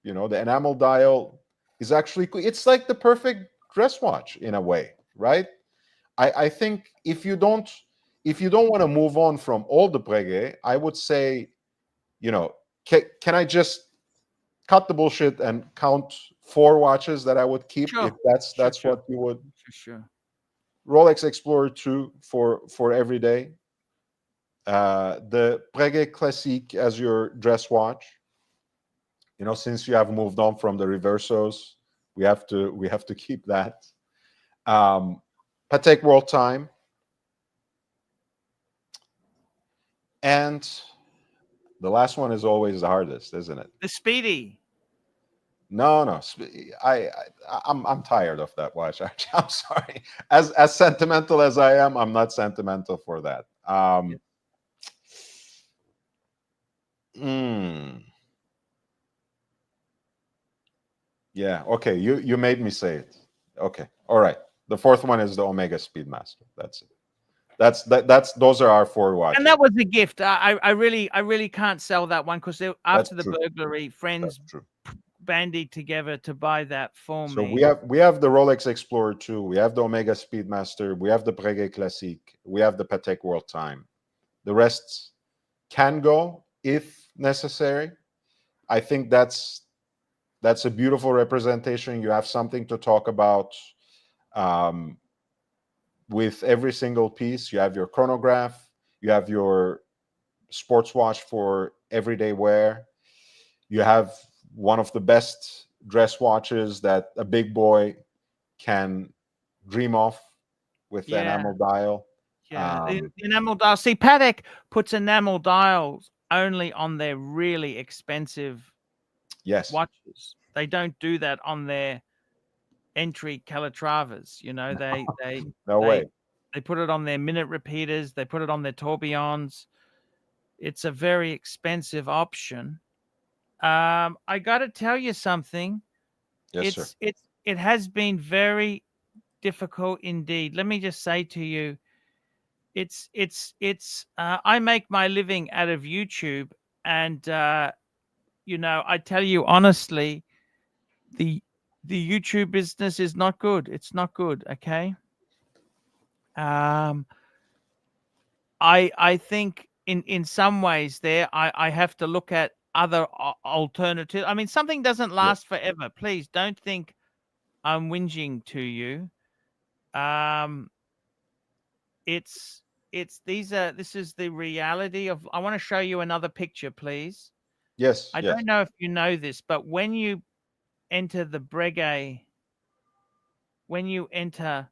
the enamel dial is actually, it's like the perfect dress watch in a way, right? I think if you don't want to move on from all the Breguet, I would say, can I just cut the bullshit and count 4 watches that I would keep, if Sure. Sure, that's sure. what you would. Sure. Rolex Explorer 2 for every day. The Breguet Classique as your dress watch. Since you have moved on from the Reversos, we have to keep that. Patek World Time, and the last one is always the hardest, isn't it? The Speedy. No. I'm tired of that watch. Actually, I'm sorry. As sentimental as I am, I'm not sentimental for that. Mm, yeah. Okay. You made me say it. Okay. All right. The fourth one is the Omega Speedmaster. That's it. That's those are our 4 watches. And that was a gift. I really can't sell that one because That's after the true. burglary, That's friends true. bandied together to buy that for So me. we have the Rolex Explorer 2, we have the Omega Speedmaster, we have the Breguet Classique, we have the Patek World Time. The rest can go if necessary. I think that's a beautiful representation. You have something to talk about um, with every single piece. You have your chronograph, you have your sports watch for everyday wear, you have one of the best dress watches that a big boy can dream of with the Yeah. enamel dial. Yeah. The enamel dial. See, Patek puts enamel dials only on their really expensive Yes. watches. They don't do that on their entry Calatravas. No way. They put it on their minute repeaters. They put it on their tourbillons. It's a very expensive option. I got to tell you something. Yes, sir. It has been very difficult indeed. Let me just say to you, I make my living out of YouTube, and I tell you honestly, the YouTube business is not good. It's not good. Okay. Um, I think in some ways there I have to look at other alternatives. I mean, something doesn't Yeah. last forever. Please don't think I'm whinging to you. Um, it's this is the reality of. I want to show you another picture, please. Yes. I Yes. don't know if you know this, but enter the Breguet, when you enter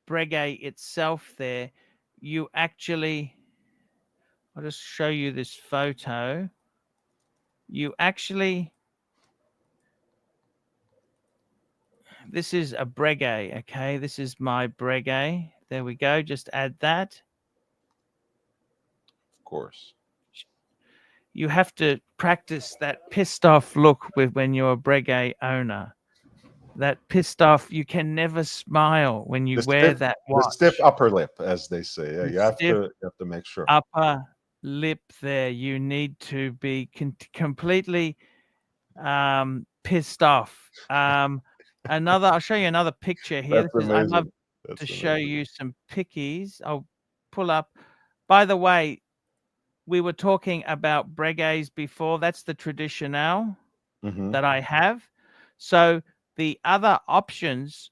Breguet itself there, you actually, I'll just show you this photo. You actually, this is a Breguet, okay? This is my Breguet. There we go. Just add that. Of course. You have to practice that pissed off look when you're a Breguet owner. That pissed off, you can never smile when you wear that The stiff watch. upper lip, as they say. Yeah, The you have stiff to make sure. upper lip there. You need to be completely pissed off. I'll show you another picture here. That's This is, I love amazing. to That's show amazing. you some pickies. I'll pull up. By the way, we were talking about Breguets before. That's the Traditional Hmm. that I have. So the other options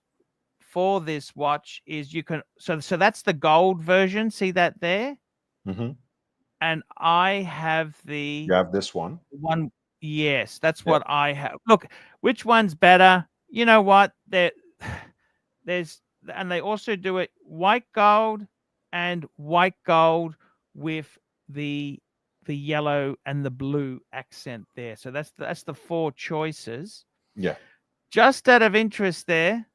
for this watch is you can, so that's the gold version. See that there? Hmm. And I have You have this one. one. Yes, that's Yeah. what I have. Look, which one's better? You know what? There's, and they also do it white gold and white gold with the yellow and the blue accent there. So that's the four choices. Yeah. Just out of interest there,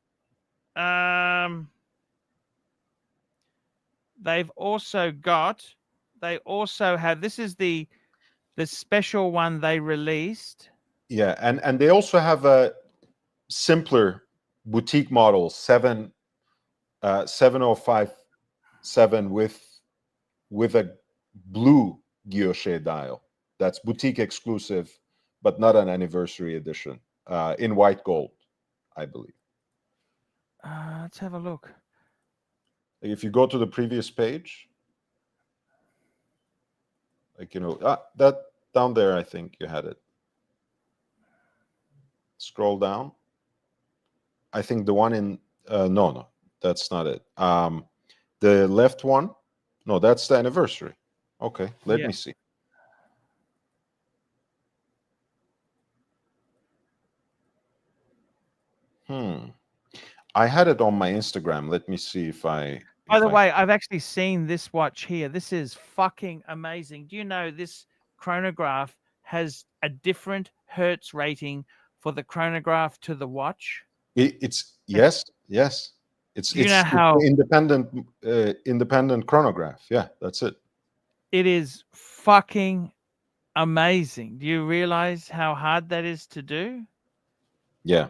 um, they've also got, they also have, this is the special one they released. Yeah. And they also have a simpler boutique model 7057 with a blue guilloche dial. That's boutique exclusive, but not an anniversary edition. In white gold, I believe. Let's have a look. If you go to the previous page, that down there, I think you had it. Scroll down. I think the one in no, that's not it. The left one, no, that's the anniversary. Okay, let Yeah. me see. I had it on my Instagram. Let me see if I. By the way, I've actually seen this watch here. This is fucking amazing. Do you know this chronograph has a different hertz rating for the chronograph to the watch? It's yes. Do you know It's how independent chronograph. Yeah, that's it. it is fucking amazing? Do you realize how hard that is to do? Yeah.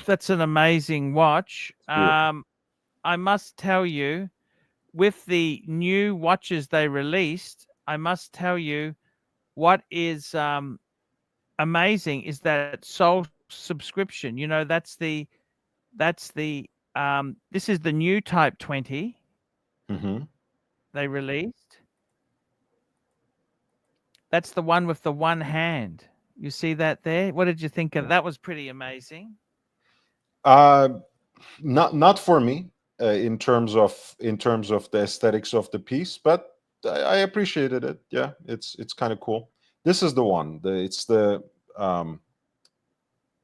That's an amazing watch. Beautiful. I must tell you, with the new watches they released, I must tell you what is amazing is that sole subscription. This is the new Type 20 Hmm. they released. That's the one with the one hand. You see that there? What did you think of that? Was pretty amazing. Not for me in terms of the aesthetics of the piece, but I appreciated it. Yeah, it's kind of cool. This is the one. It's the.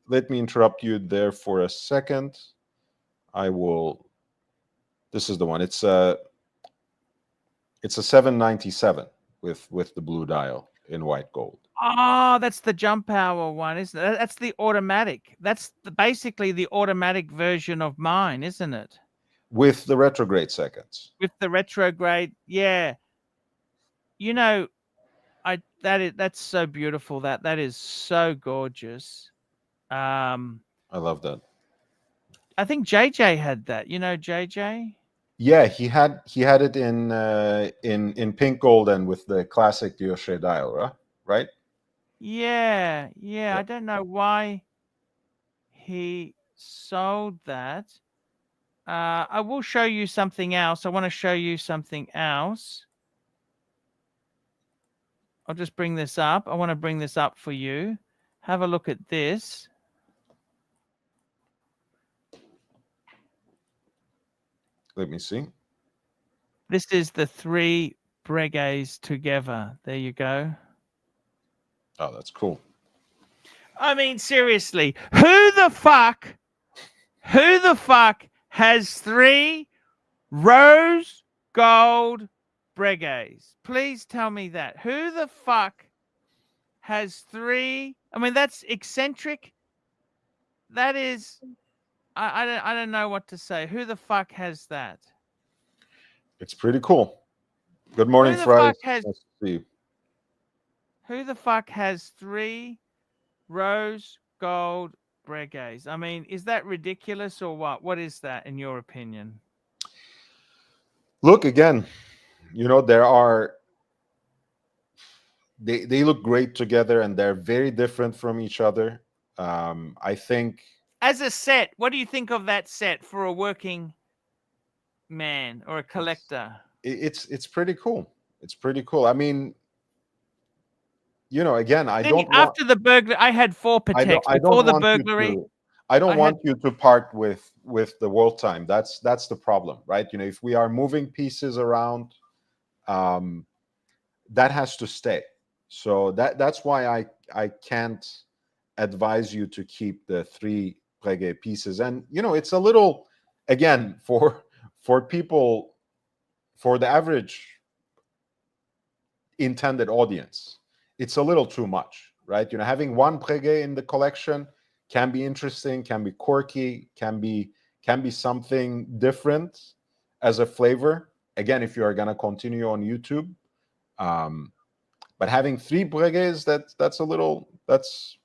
Let me interrupt you there for a second. I will. This is the one. It's a 797 with the blue dial in white gold. Oh, that's the jump power one, isn't it? That's the automatic. That's basically the automatic version of mine, isn't it? With the retrograde seconds. With the retrograde, yeah. You know, that's so beautiful. That is so gorgeous. I love that. I think JJ had that. You know JJ? Yeah, he had it in pink gold and with the classic Dioshe dial, right? Yeah, yeah. Yeah. I don't know why he sold that. I will show you something else. I want to show you something else. I'll just bring this up. I want to bring this up for you. Have a look at this. Let me see. This is the 3 Breguets together. There you go. Oh, that's cool. I mean, seriously, who the fuck has 3 rose gold Breguets? Please tell me that. Who the fuck has 3? I mean, that's eccentric. That is, I don't know what to say. Who the fuck has that? It's pretty cool. Good morning, Who the Fries. fuck has Nice to see you. Who the fuck has 3 rose gold Breguets? I mean, is that ridiculous or what? What is that in your opinion? Look again. There are they look great together, and they're very different from each other. I think As a set, what do you think of that set for a working man or a collector? it's pretty cool. It's pretty cool. I mean, again, Then after the burglary, I had 4 Pateks. I Before don't the want you burglary, to I don't I had want you to part with the world time. That's the problem, right? If we are moving pieces around, that has to stay. So that's why I can't advise you to keep the 3 Breguet pieces. And it's a little, again, for people, for the average intended audience, it's a little too much, right? Having 1 Breguet in the collection can be interesting, can be quirky, can be something different as a flavor. Again, if you are going to continue on YouTube, but having 3 Breguets, that's a little, that's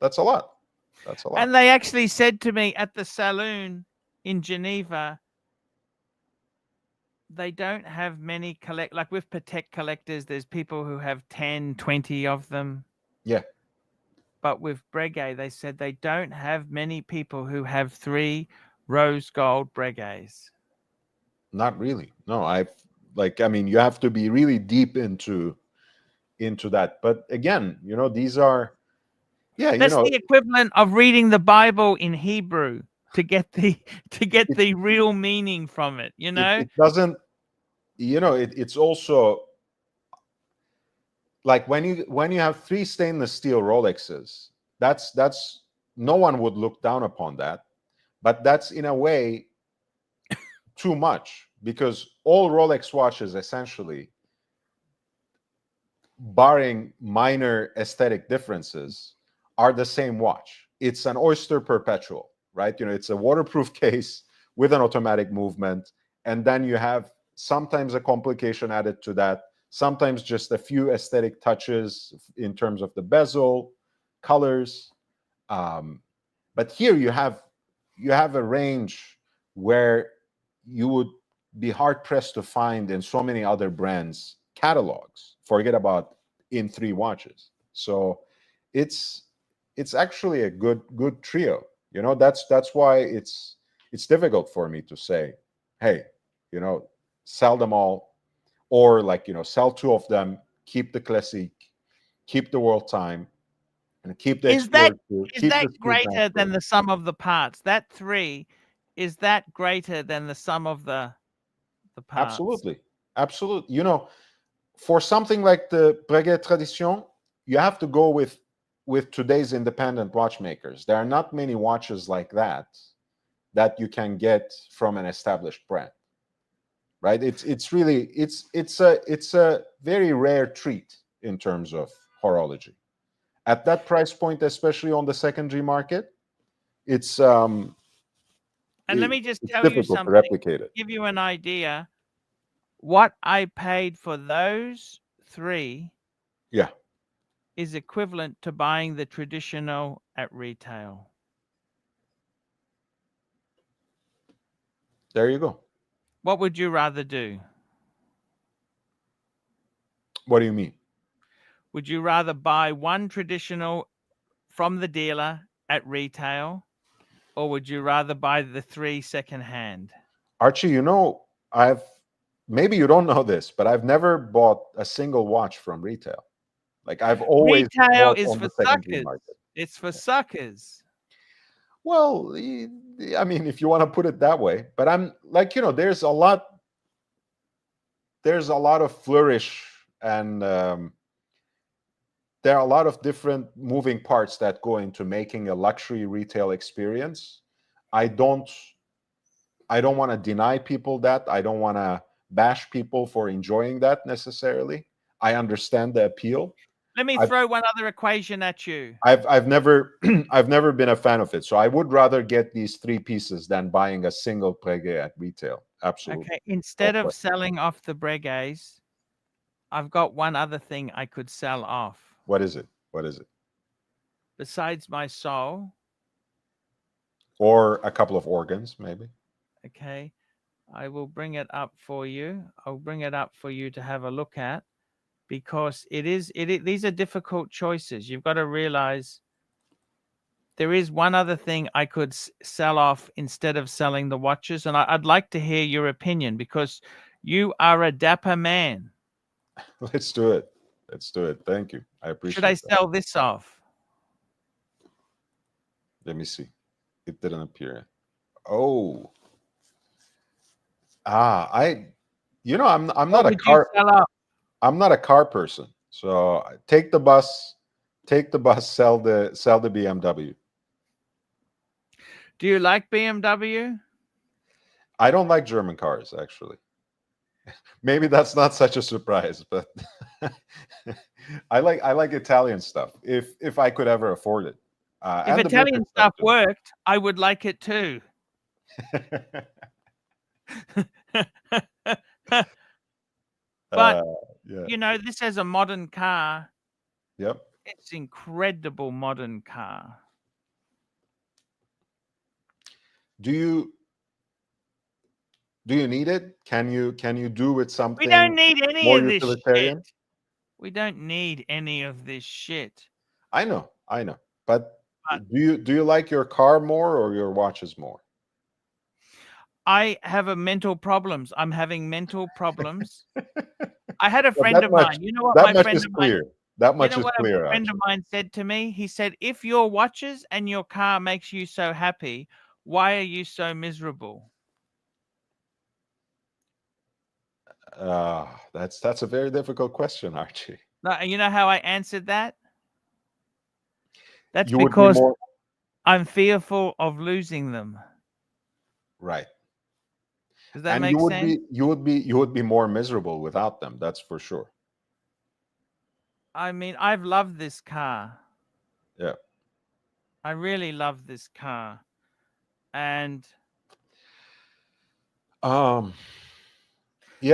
a lot. That's a lot. And they actually said to me at the saloon in Geneva, they don't have many like with Patek collectors, there's people who have 10, 20 of them. Yeah. But with Breguet, they said they don't have many people who have 3 rose gold Breguets. Not really. No, I mean, you have to be really deep into that. But again, these are, yeah, That's the equivalent of reading the Bible in Hebrew to get the real meaning from it, it doesn't, it's also like when you have 3 stainless steel Rolexes, that's no one would look down upon that, but that's in a way too much, because all Rolex watches, essentially, barring minor aesthetic differences, are the same watch. It's an Oyster Perpetual, right? It's a waterproof case with an automatic movement, and then you have sometimes a complication added to that, sometimes just a few aesthetic touches in terms of the bezel, colors. But here you have a range where you would be hard pressed to find in so many other brands catalogs. Forget about in 3 watches. So it's actually a good trio. That's why it's difficult for me to say, hey, sell them all, or sell 2 of them, keep the classic, keep the world time, and keep the Is that Explorer 2, keep the greater than Speedmaster. the sum of the parts? That 3, is that greater than the sum of the parts? Absolutely. For something like the Breguet Tradition, you have to go with today's independent watchmakers. There are not many watches like that you can get from an established brand, right? It's really it's a very rare treat in terms of horology. At that price point, especially on the secondary market, it's And let me just tell you difficult to something, replicate it. give you an idea. What I paid for those 3 Yeah. is equivalent to buying the traditional at retail. There you go. What would you rather do? What do you mean? Would you rather buy one traditional from the dealer at retail, or would you rather buy the 3 secondhand? Archie, I've maybe you don't know this, but I've never bought a single watch from retail. Like I've always Retail bought is on for the secondary suckers. market. It's for suckers. Well, I mean, if you want to put it that way, but I'm like, there's a lot of flourish, and there are a lot of different moving parts that go into making a luxury retail experience. I don't want to deny people that. I don't want to bash people for enjoying that necessarily. I understand the appeal. Let me I've throw one other equation at you. I've never I've never been a fan of it. So I would rather get these 3 pieces than buying a single Breguet at retail. Absolutely. Okay, instead of selling off the Breguets, I've got one other thing I could sell off. What is it? What is it? Besides my soul. Or a couple of organs, maybe. Okay, I will bring it up for you. I'll bring it up for you to have a look at, because these are difficult choices. You've got to realize there is one other thing I could sell off instead of selling the watches, and I'd like to hear your opinion, because you are a dapper man. Let's do it. Let's do it. Thank you. I appreciate Should I that. sell this off? Let me see. It didn't appear. Oh. I'm not a car. I'm not a car person. So take the bus, sell the BMW. Do you like BMW? I don't like German cars, actually. Maybe that's not such a surprise, but I like Italian stuff if I could ever afford it. If Italian stuff worked, I would like it too. But yeah. this is a modern car. Yep. It's incredible modern car. Do you need it? Can you do with something? We don't need any of this utilitarian? shit. We don't need any of this shit. I know. But do you like your car more or your watches more? I have mental problems. I'm having mental problems. I had a friend of mine. You know what my friend of mine? That much is what clear. A friend of mine said to me? He said, "If your watches and your car makes you so happy, why are you so miserable?" That's a very difficult question, Archie. Now, you know how I answered that? That's You because I'm fearful of losing them. Right. Does that make sense? You would be more miserable without them. That's for sure. I mean, I've loved this car. Yeah. I really love this car. And yeah,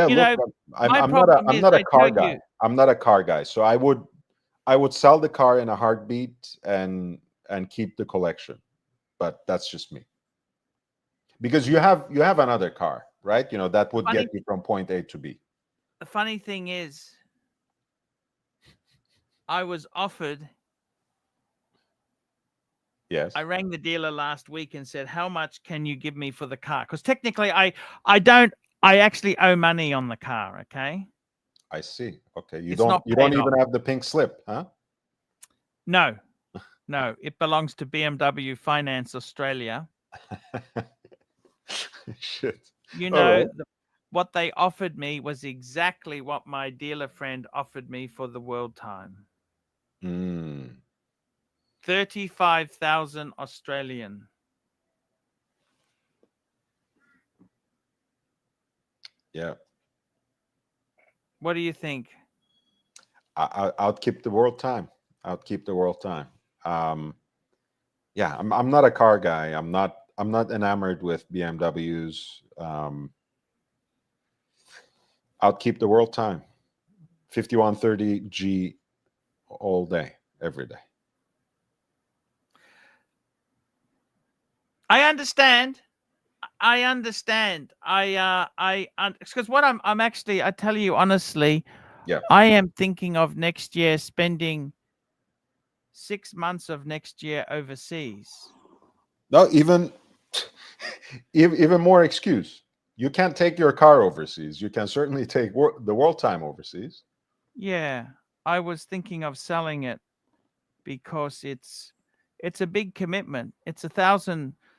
look, I'm not a car guy. I'm not a car guy. So I would sell the car in a heartbeat and keep the collection. But that's just me. Because you have another car, right? That would get you from point A to B. The funny thing is, I was offered. Yes. I rang the dealer last week and said, "How much can you give me for the car?" Because technically, I actually owe money on the car. Okay. I see. Okay. You don't even have the pink slip, huh? No, it belongs to BMW Finance Australia. Shit. What they offered me was exactly what my dealer friend offered me for the world time. 35,000 Australian. Yeah. What do you think? I'll keep the world time. Yeah, I'm not a car guy. I'm not enamored with BMWs. I'll keep the world time. 5130G all day, every day. I understand. I understand. Because what I'm actually, I tell you honestly, Yeah. I am thinking of next year spending 6 months of next year overseas. No, even more excuse. You can't take your car overseas. You can certainly take the world time overseas. Yeah, I was thinking of selling it because it's a big commitment. It's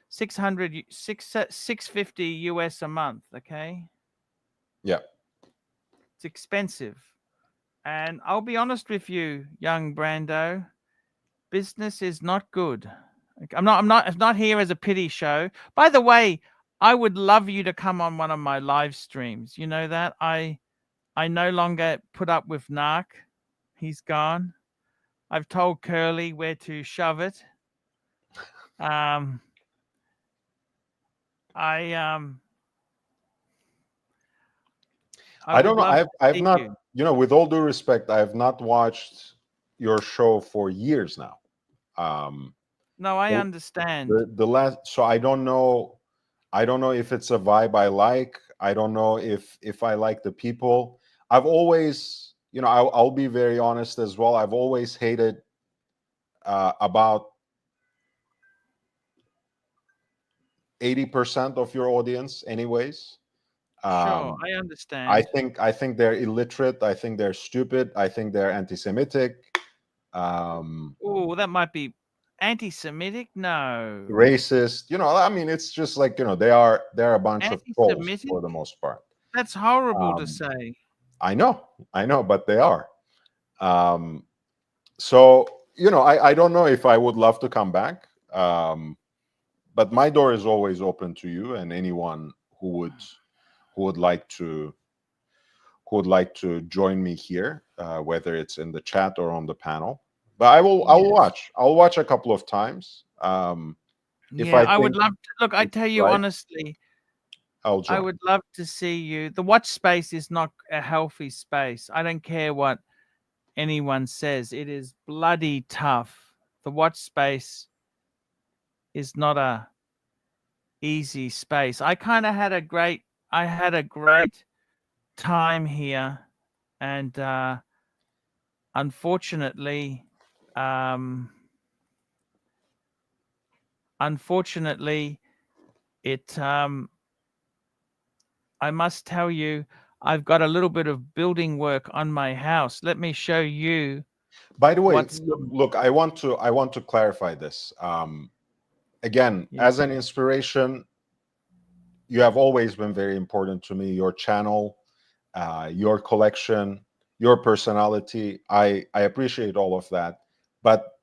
650 US a month. Okay, Yeah. it's expensive, and I'll be honest with you, young Brando, business is not good. Like, I'm not here as a pity show. By the way, I would love you to come on one of my live streams. You know that I no longer put up with Narc. He's gone. I've told Curly where to shove it. Um, I um, I I would don't know. love to I've see not, you. with all due respect, I have not watched your show for years now. Um, No, I the, understand. the last, so I don't know. I don't know if it's a vibe I like. I don't know if I like the people. I've always, I'll be very honest as well. I've always hated about 80% of your audience, anyways. Sure, Um, I I understand. think I think they're illiterate. I think they're stupid. I think they're anti-Semitic, Oh, that might be anti-Semitic. No, racist. I mean, it's just like they're a bunch of trolls anti-Semitic. for the most part. That's horrible to Um, say. I know, but they are. Um, so I don't know if I would love to come back, but my door is always open to you and anyone who would like to join me here, whether it's in the chat or on the panel. But I'll Yes. watch. I'll watch a couple of times. If Yeah, I I would think love to. Look, I it's tell you right, honestly, I'll I join. would love to see you. The watch space is not a healthy space. I don't care what anyone says. It is bloody tough. The watch space is not a easy space. I had a great time here, and unfortunately, um, unfortunately, it I must tell you, I've got a little bit of building work on my house. Let me show you By the way, what's look, I want to clarify this. Again, yeah, as an inspiration, you have always been very important to me. Your channel, your collection, your personality. I appreciate all of that. But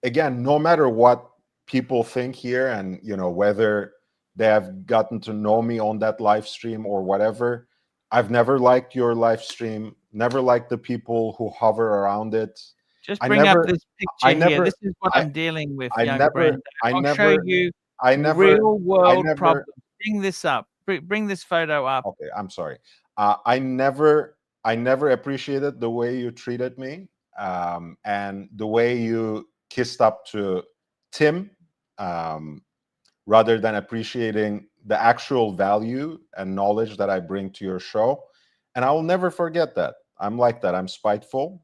again, no matter what people think here, and whether they have gotten to know me on that live stream or whatever, I've never liked your live stream. Never liked the people who hover around it. just I bring up never, this I picture here. never, This is what I, I'm dealing with, I young never, Brando. I I'll show never, you I never, real I world never. problems. Bring this up. Bring this photo up. Okay, I'm sorry. I never appreciated the way you treated me, and the way you kissed up to Tim, um, rather than appreciating the actual value and knowledge that I bring to your show. And I will never forget that. I'm like that. I'm spiteful.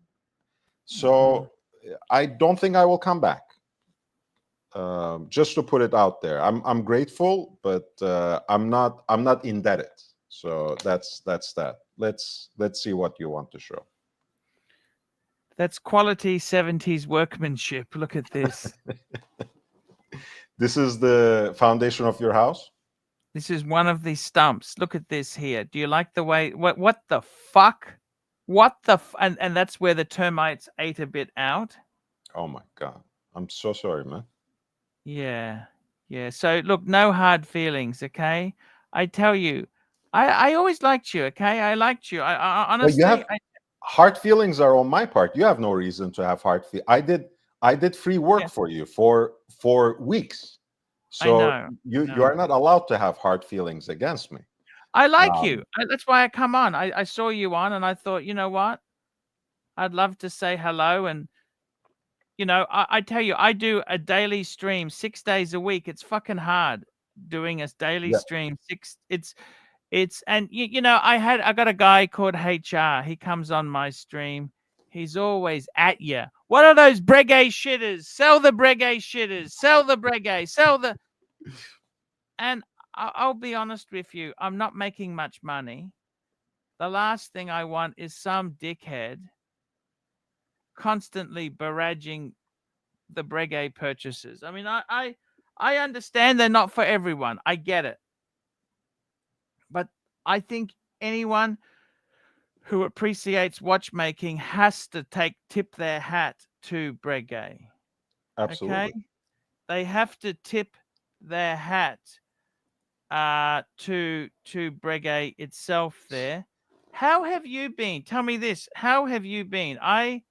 Mhm. So I don't think I will come back. Just to put it out there, I'm grateful, but I'm not indebted. So that's that. Let's see what you want to show. That's quality 70s workmanship. Look at this. This is the foundation of your house. This is one of the stumps. Look at this here. Do you like the way what the fuck? And that's where the termites ate a bit out. Oh my god, I'm so sorry, man. Yeah. Yeah. So look, no hard feelings, okay? I tell you, I always liked you, okay? I liked you. I Well, you honestly have hard feelings are on my part. You have no reason to have hard feel. I did free yeah, work for you for weeks. I So know. I you know. are not allowed to have hard feelings against me. I like Um, you. That's why I come on. I saw you on and I thought, you know what? I'd love to say hello. And I tell you, I do a daily stream 6 days a week. It's fucking hard. doing a daily Yeah. stream. It's and you know, I got a guy called HR. He comes on my stream. He's always at you. What are those Breguet shitters? Sell the Breguet shitters. Sell the Breguet. Sell the. And I'll be honest with you. I'm not making much money. The last thing I want is some dickhead constantly barraging the Breguet purchases. I mean, I understand they're not for everyone. I get it. But I think anyone who appreciates watchmaking has to tip their hat to Breguet. Absolutely. Okay? They have to tip their hat to Breguet itself there. How have you been? Tell me this. How have you been? I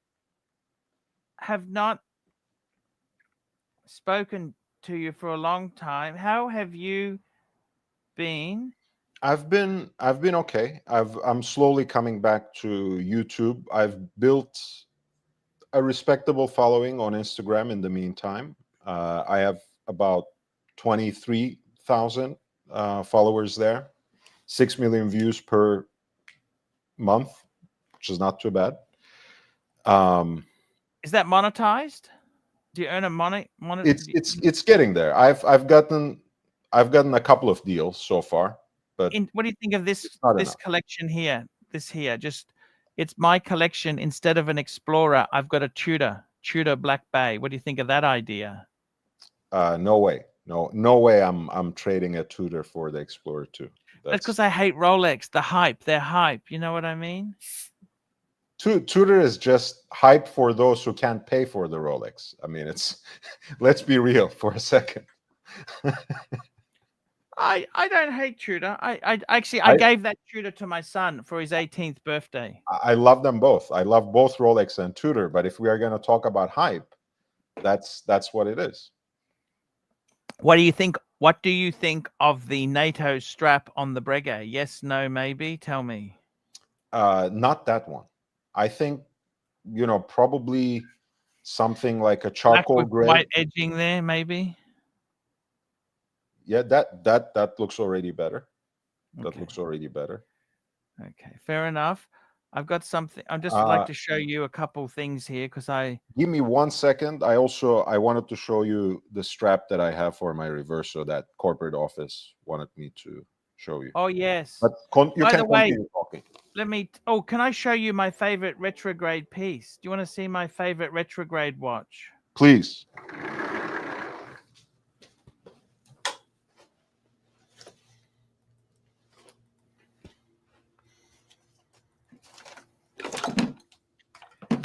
have not spoken to you for a long time. How have you been? I've been okay. I'm slowly coming back to YouTube. I've built a respectable following on Instagram in the meantime. I have about 23,000 followers there, 6 million views per month, which is not too bad. Is that monetized? Do you earn a money? It's getting there. I've gotten a couple of deals so far, but What do you think of this it's not enough. collection here? This here, just it's my collection. Instead of an Explorer, I've got a Tudor Black Bay. What do you think of that idea? No way. No way I'm trading a Tudor for the Explorer 2. That's because I hate Rolex. The hype. They're hype. You know what I mean? Tudor is just hype for those who can't pay for the Rolex. I mean, it's let's be real for a second. I don't hate Tudor. I gave that Tudor to my son for his 18th birthday. I love them both. I love both Rolex and Tudor. But if we are going to talk about hype, that's what it is. What do you think? What do you think of the NATO strap on the Breguet? Yes, no, maybe. Tell me. Not that one. I think probably something like a Black charcoal with gray. white edging there, maybe. Yeah, that looks already better. That Okay. looks already better. Okay, fair enough. I've got something. I'd just like to show you a couple things here because give me 1 second. I wanted to show you the strap that I have for my Reverso that corporate office wanted me to show you. Oh yes. But you By can the way, continue talking. let me. Oh, can I show you my favorite retrograde piece? Do you want to see my favorite retrograde watch? Please.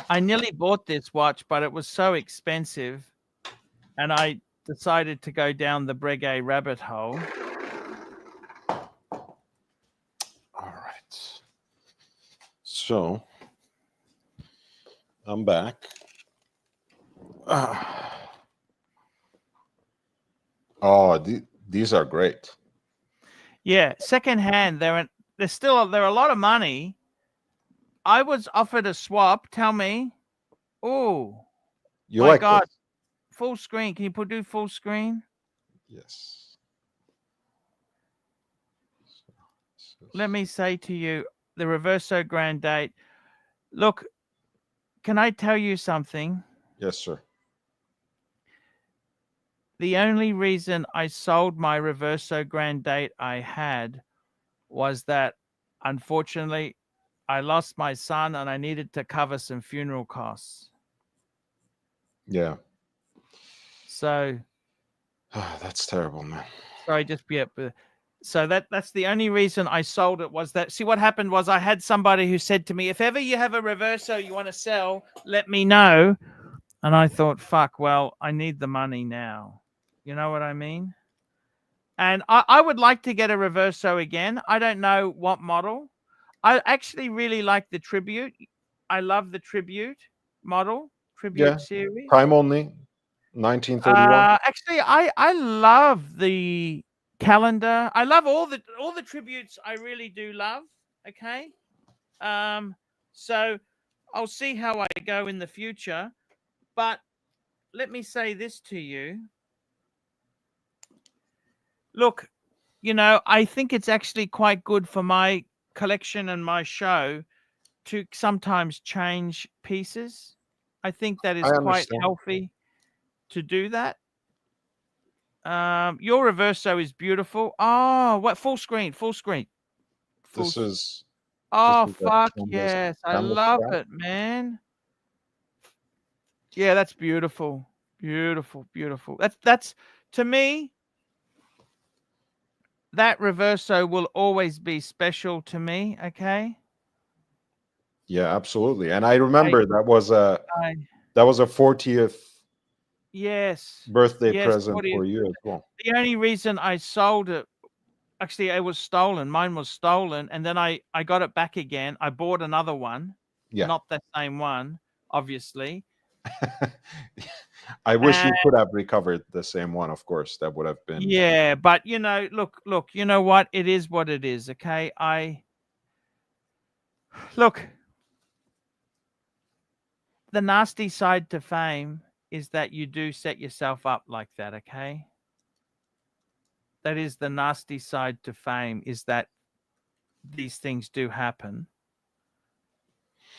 I nearly bought this watch, but it was so expensive, and I decided to go down the Breguet rabbit hole. All right. So I'm back. Oh, these are great. Yeah, secondhand. They're a lot of money. I was offered a swap. Tell me. Oh, You my like God. this? Full screen. Can you do full screen? Yes. Let me say to you, the Reverso Grand Date. Look, can I tell you something? Yes, sir. The only reason I sold my Reverso Grand Date I had was that, unfortunately, I lost my son and I needed to cover some funeral costs. Yeah. So that's terrible, man. sorry, so that's the only reason I sold it was that. See, what happened was I had somebody who said to me, if ever you have a Reverso you want to sell, let me know. And I thought, fuck, well, I need the money now. You know what I mean? And I would like to get a Reverso again. I don't know what model. I actually really like the Tribute. I love the Tribute model, Tribute series. Time only, 1931. Actually, I love the calendar. I love all the tributes. I really do love. Okay, so I'll see how I go in the future. But let me say this to you. Look, I think it's actually quite good for my collection and my show to sometimes change pieces. I think that I is quite understand. healthy to do that. Your reverso is beautiful. Oh, what full screen? Full screen. Full. This is this Oh, is a fuck canvas yes. I canvas love strap. it, man. Yeah, that's beautiful. Beautiful, beautiful. That's to me, that reverso will always be special to me, okay? Yeah, absolutely. And I I remember I that was a 40th yes. birthday Yes, present what do you for you as well. the only reason I sold it actually it was stolen. Mine was stolen and then I got it back again. I bought another one, Yeah. not the same one, obviously. I wish And you could have recovered the same one, of course. That would have been yeah, but look, you know what? It is what it is, okay? Look, the nasty side to fame is that you do set yourself up like that, okay? That is the nasty side to fame is that these things do happen.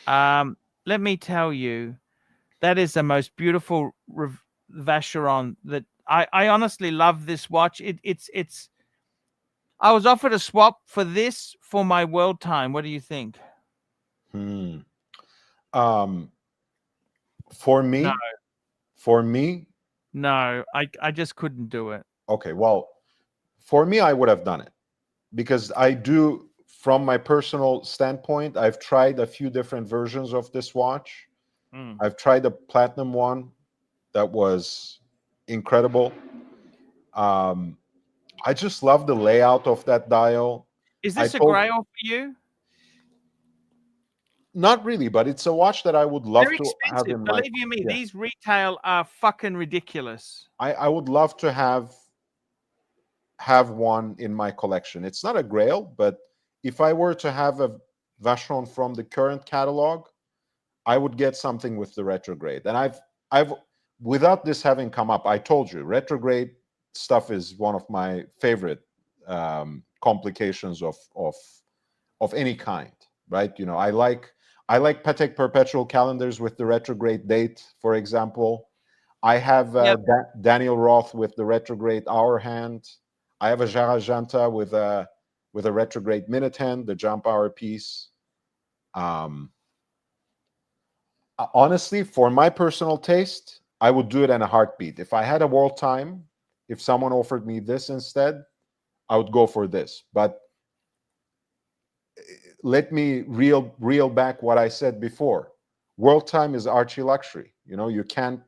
Let me tell you, that is the most beautiful Vacheron that I honestly love this watch. It's I was offered a swap for this for my world time. What do you think? hmm. Um for No, me, for me, no, I just couldn't do it. okay, well, for me I would have done it because I do from my personal standpoint, I've tried a few different versions of this watch. Mm. I've tried the platinum one that was incredible. Um, I just love the layout of that dial. Is I this a told grail for you? not really, but it's a watch that I would They're love to have expensive. in my Believe you me, yeah. these retail are fucking ridiculous. I would love to have one in my collection. It's not a grail, but if I were to have a Vacheron from the current catalog, I would get something with the retrograde. And I've without this having come up, I told you retrograde stuff is one of my favorite complications of any kind, right? You know, I like Patek perpetual calendars with the retrograde date, for example. I have Yep. Daniel Roth with the retrograde hour hand. I have a Jarajanta with a retrograde minute hand, the jump hour piece. Um, Honestly, for my personal taste, I would do it in a heartbeat. If I had a world time, if someone offered me this instead, I would go for this. But let me reel back what I said before. World time is archie luxury. You know, you can't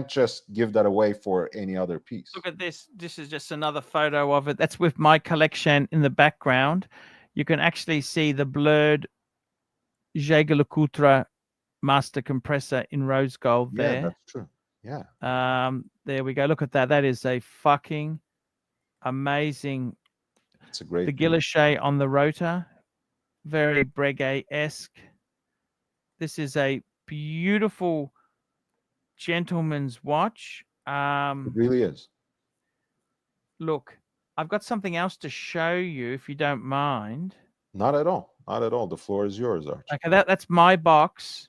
just give that away for any other piece. Look at this. This is just another photo of it. That's with my collection in the background. You can actually see the blurred Jaeger-LeCoultre master compressor in rose gold Yeah, there. that's true. Yeah, There we go. Look at that. That is a fucking amazing. it's a The great piece. guilloche on the rotor, very Breguet-esque. This is a beautiful gentleman's watch. It really is. Look, I've got something else to show you if you don't mind. Not at all. Not at all. The floor is yours, Archie. Okay, that's my box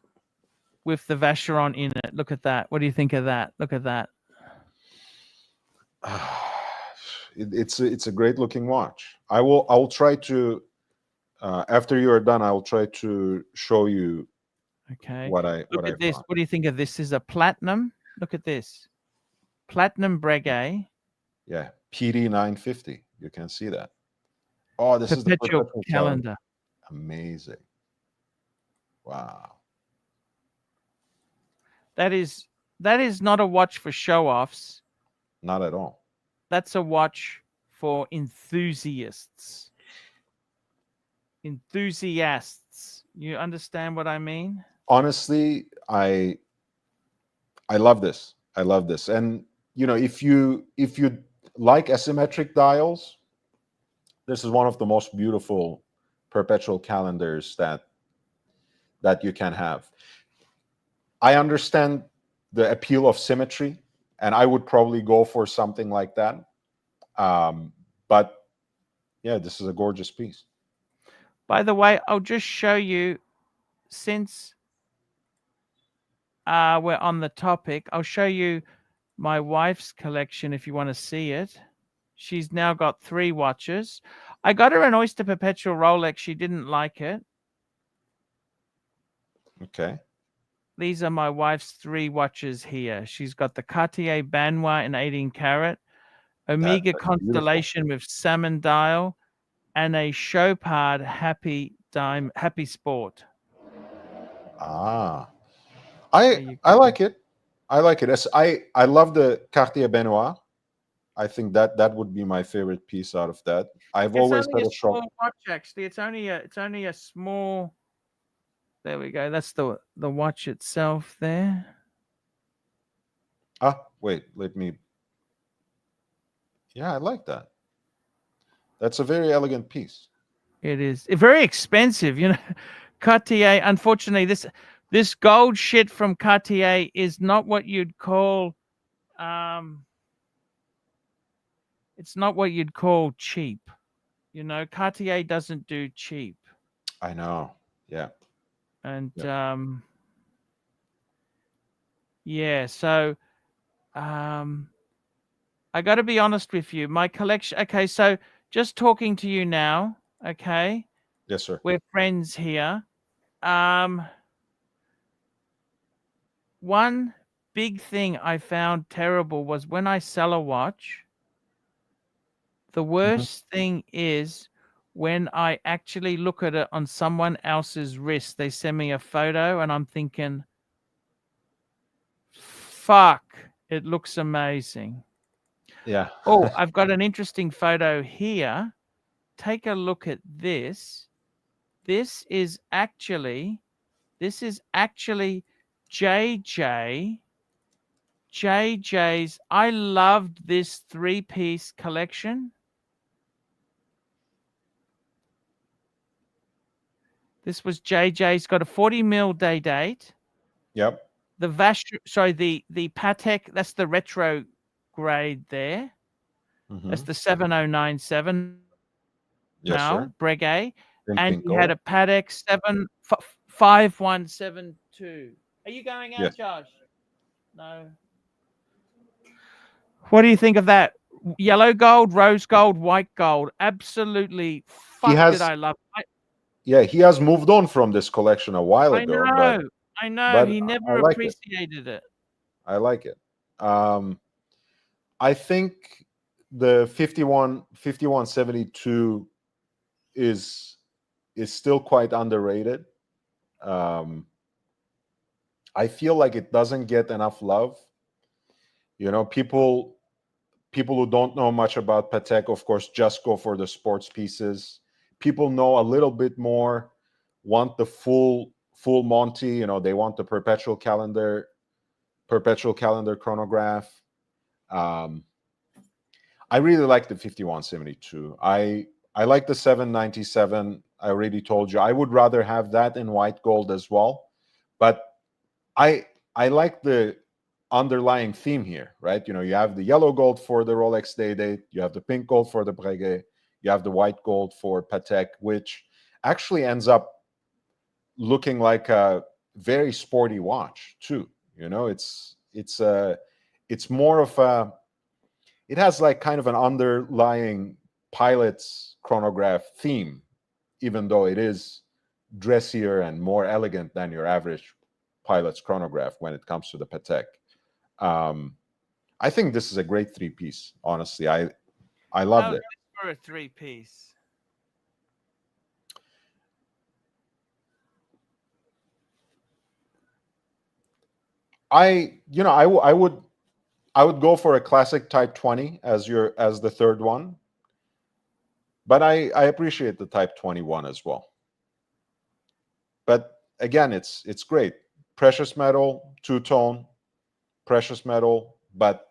with the Vacheron in it. Look at that. What do you think of that? Look at that. It's a great looking watch. I will try to after you are done. I will try to show you Okay. what I Look what I at this. found. What do you think of this? This is a platinum. Look at this. Platinum Breguet Yeah, PD 950. You can see that. Oh, this is the perpetual perpetual calendar. calendar. Amazing. Wow. That is not a watch for show offs. Not at all. That's a watch for enthusiasts. Enthusiasts. You understand what I mean? Honestly, I love this. I love this. And you know, if you like asymmetric dials, this is one of the most beautiful perpetual calendars that you can have. I understand the appeal of symmetry, and I would probably go for something like that. But yeah, this is a gorgeous piece. By the way, I'll just show you, since we're on the topic, I'll show you my wife's collection if you want to see it. She's now got 3 watches. I got her an Oyster Perpetual Rolex. She didn't like it. Okay. These are my wife's 3 watches here. She's got the Cartier Banois in 18 karat, Omega That's beautiful. Constellation with salmon dial, and a Chopard Happy Sport. Ah, There I you I go. like it. I like it. I love the Cartier Benoit. I think that would be my favorite piece out of that. I've It's always only had a a shop. small watch, actually. It's only a small. There we go. That's the watch itself there. Ah, wait, let me. Yeah, I like that. That's a very elegant piece. It is very expensive, you know. Cartier. Unfortunately, this gold shit from Cartier is not what you'd call. It's not what you'd call cheap. You know, Cartier doesn't do cheap, I know. Yeah. and Yeah. yeah. So I got to be honest with you. My collection. Okay, so just talking to you now. Okay, Yes, sir. we're friends here. One big thing I found terrible was when I sell a watch. The Mhm. worst thing is when I actually look at it on someone else's wrist. They send me a photo, and I'm thinking, "Fuck, it looks amazing." Yeah. Oh, I've got an interesting photo here. Take a look at this. This is actually JJ. JJ's. I loved this 3-piece collection. This was JJ's. Got a 40 mil day date. Yep. The the Patek. That's the retro grade there. That's Hmm. the 7097 Yes, sir. now, Breguet. In And he had Pinko. a Patek 5172. Are you going out, Yes. Josh? No. What do you think of that? Yellow gold, rose gold, white gold. Absolutely. He Fuck, did has. I love it. Yeah, he has moved on from this collection a while I ago, know. I know. but He I never like it. appreciated it. I like it. I think the 5172 is still quite underrated. Um, I feel like it doesn't get enough love. You know, people who don't know much about Patek, of course, just go for the sports pieces. People know a little bit more, want the full Monty. You know, they want the perpetual calendar chronograph. Um, I really like the 5172. I like the 797. I already told you. I would rather have that in white gold as well. But I like the underlying theme here, right? You know, you have the yellow gold for the Rolex Day Date, you have the pink gold for the Breguet, you have the white gold for Patek, which actually ends up looking like a very sporty watch too. You know, it's more of a, it has like kind of an underlying pilot's chronograph theme, even though it is dressier and more elegant than your average pilot's chronograph when it comes to the Patek. I think this is a great 3-piece. Honestly, I How loved nice it. for a 3-piece. I would go for a classic Type 20 as the third one, but I appreciate the Type 21 as well. But again, it's great. Precious metal, two-tone, precious metal, but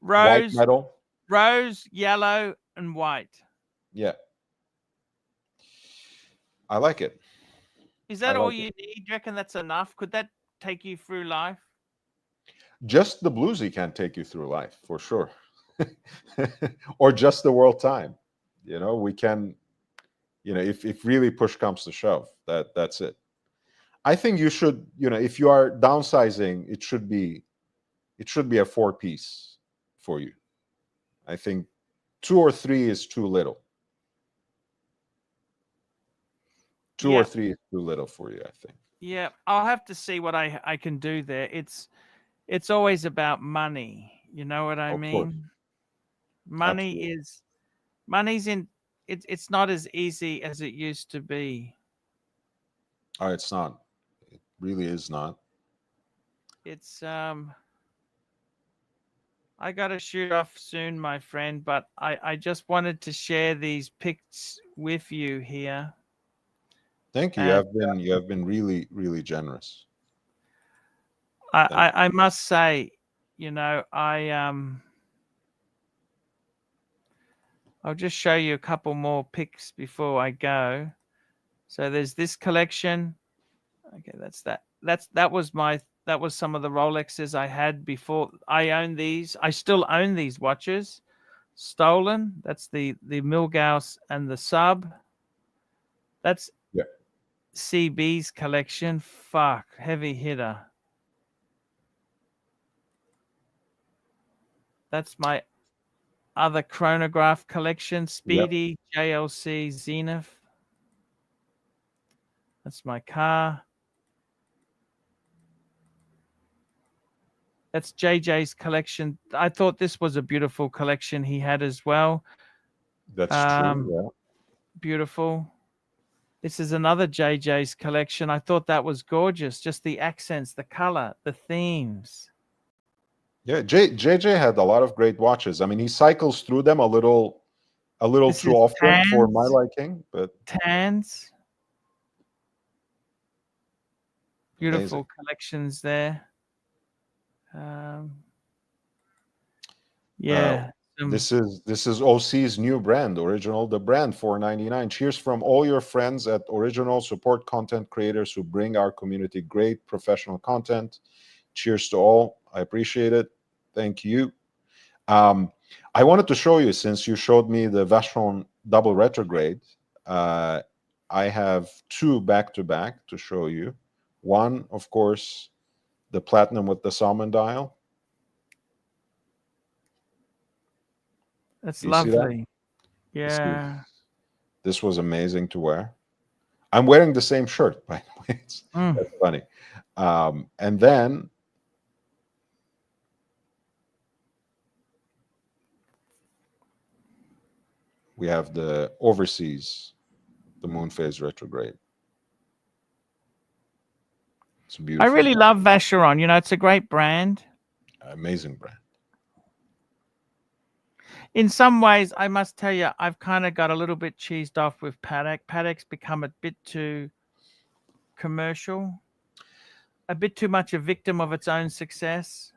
white Rose, metal. yellow, and white. Yeah, I like it. Is I that all like it. you need? Do you reckon that's enough? Could that take you through life? Just the bluesy can take you through life for sure. or just the world time. We can, if really push comes to shove, that's it. I think you should, if you are downsizing, it should be a 4-piece for you. I think 2 or 3 is too little. 2 or Yeah, 3 is too little for you, I think. yeah. I'll have to see what I can do there. It's always about money. You know what I Of course. mean? Money Absolutely. is money's in it's not as easy as it used to be. Oh, it's not. It really is not. It's I got to shoot off soon, my friend, but I just wanted to share these pics with you here. Thank you. You And have been really, really generous. I, Thank I, I must say, I'll just show you a couple more pics before I go. So there's this collection. Okay, that's that. That was some of the Rolexes I had before. I own these. I still own these watches. Stolen. That's the Milgauss and the Sub. That's you. Yeah. CB's collection. Fuck, heavy hitter. That's my other chronograph collection. Yep. Speedy, JLC, Zenith. That's my car. That's JJ's collection. I thought this was a beautiful collection he had as well. That's true. Yeah. Beautiful. This is another JJ's collection. I thought that was gorgeous. Just the accents, the color, the themes. Yeah. JJ had a lot of great watches. I mean, he cycles through them a little This too is often for my Tans. liking, but Tans. Beautiful amazing. collections there. Um, Uh, yeah. this is OC's new brand, Original, the brand, $4.99. Cheers from all your friends at Original. Support content creators who bring our community great professional content. Cheers to all. I appreciate it. Thank you. I wanted to show you, since you showed me the Vacheron double retrograde, I have 2 back-to-back to show you. One, of course, the platinum with the salmon dial. That's Do you see that? lovely. Yeah. This was amazing to wear. I'm wearing the same shirt, by the way. That's funny. And then we have the overseas, the moon phase retrograde. It's a I beautiful, really love Vacheron. It's a great brand. amazing brand. In some ways, I must tell you, I've kind of got a little bit cheesed off with Patek. Patek's become a bit too commercial, a bit too much a victim of its own success.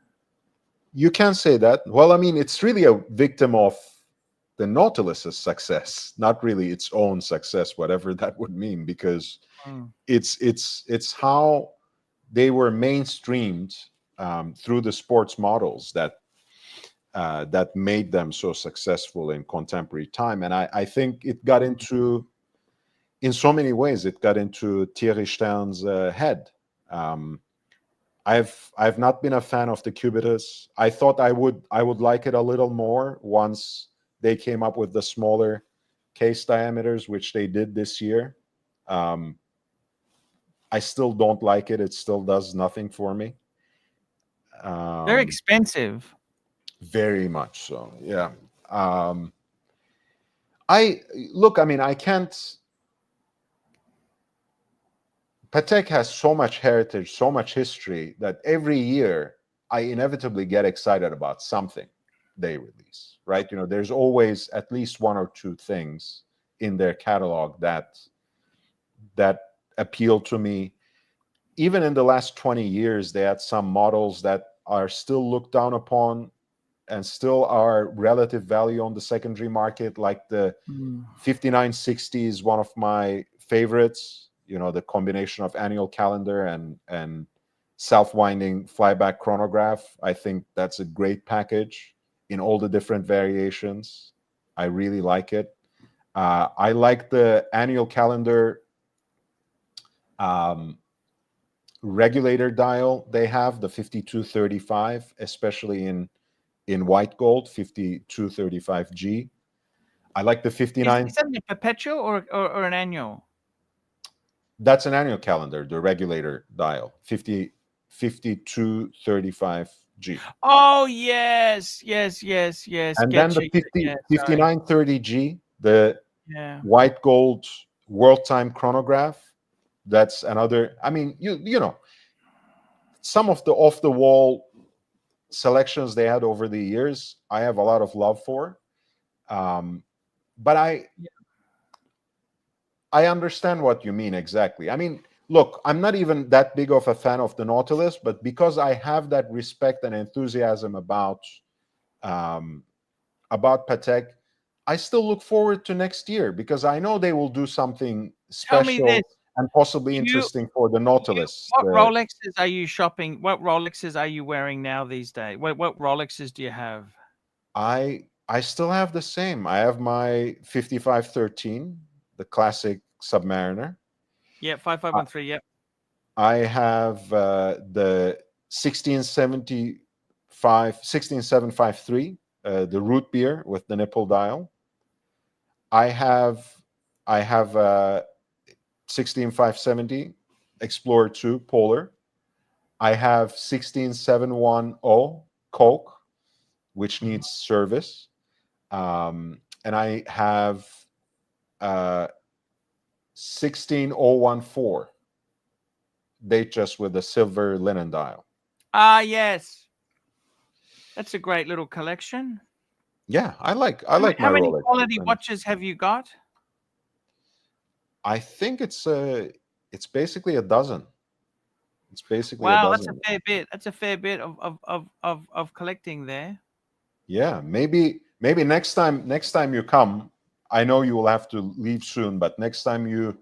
You can say that. Well, I mean, it's really a victim of the Nautilus's success, not really its own success, whatever that would mean, because it's how they were mainstreamed through the sports models that made them so successful in contemporary time. And I think it got into, in so many ways, it got into Thierry Stern's head. I've not been a fan of the Cubitus. I thought I would like it a little more once they came up with the smaller case diameters, which they did this year. I still don't like it. It still does nothing for me. They're expensive. Very much so. Yeah. I mean, I can't. Patek has so much heritage, so much history, that every year I inevitably get excited about something they release, right? There's always at least 1 or 2 things in their catalog that appeal to me. Even in the last 20 years, they had some models that are still looked down upon and still are relative value on the secondary market, like the 5960 is one of my favorites. The combination of annual calendar and self-winding flyback chronograph. I think that's a great package. in all the different variations. I really like it. I like the annual calendar regulator dial they have, the 5235, especially in white gold, 5235G. I like the 59. Is that a perpetual or an annual? That's an annual calendar, the regulator dial, 5235G. Oh, yes. And then the 5930G, the Yeah. white gold world time chronograph. That's another. I mean, you know, some of the off the wall selections they had over the years, I have a lot of love for. But I understand what you mean exactly. I mean, look, I'm not even that big of a fan of the Nautilus, but because I have that respect and enthusiasm about Patek, I still look forward to next year because I know they will do something Tell me this. special and possibly interesting for the Nautilus. What Rolexes are you shopping? What Rolexes are you wearing now these days? What Rolexes do you have? I still have the same. I have my 5513, the classic Submariner. Yeah, 5513. Yep. I have the 16753, the root beer with the nipple dial. I have 16570 Explorer 2 Polar. I have 16710 Coke, which needs service. And I have 16014 Datejust with a silver linen dial. Ah, yes. That's a great little collection. Yeah, I like my How many Rolex. quality watches have you got? I think it's basically a dozen. It's basically a Wow, that's dozen. a fair bit. That's a fair bit of collecting there. Yeah, maybe next time you come, I know you will have to leave soon, but next time you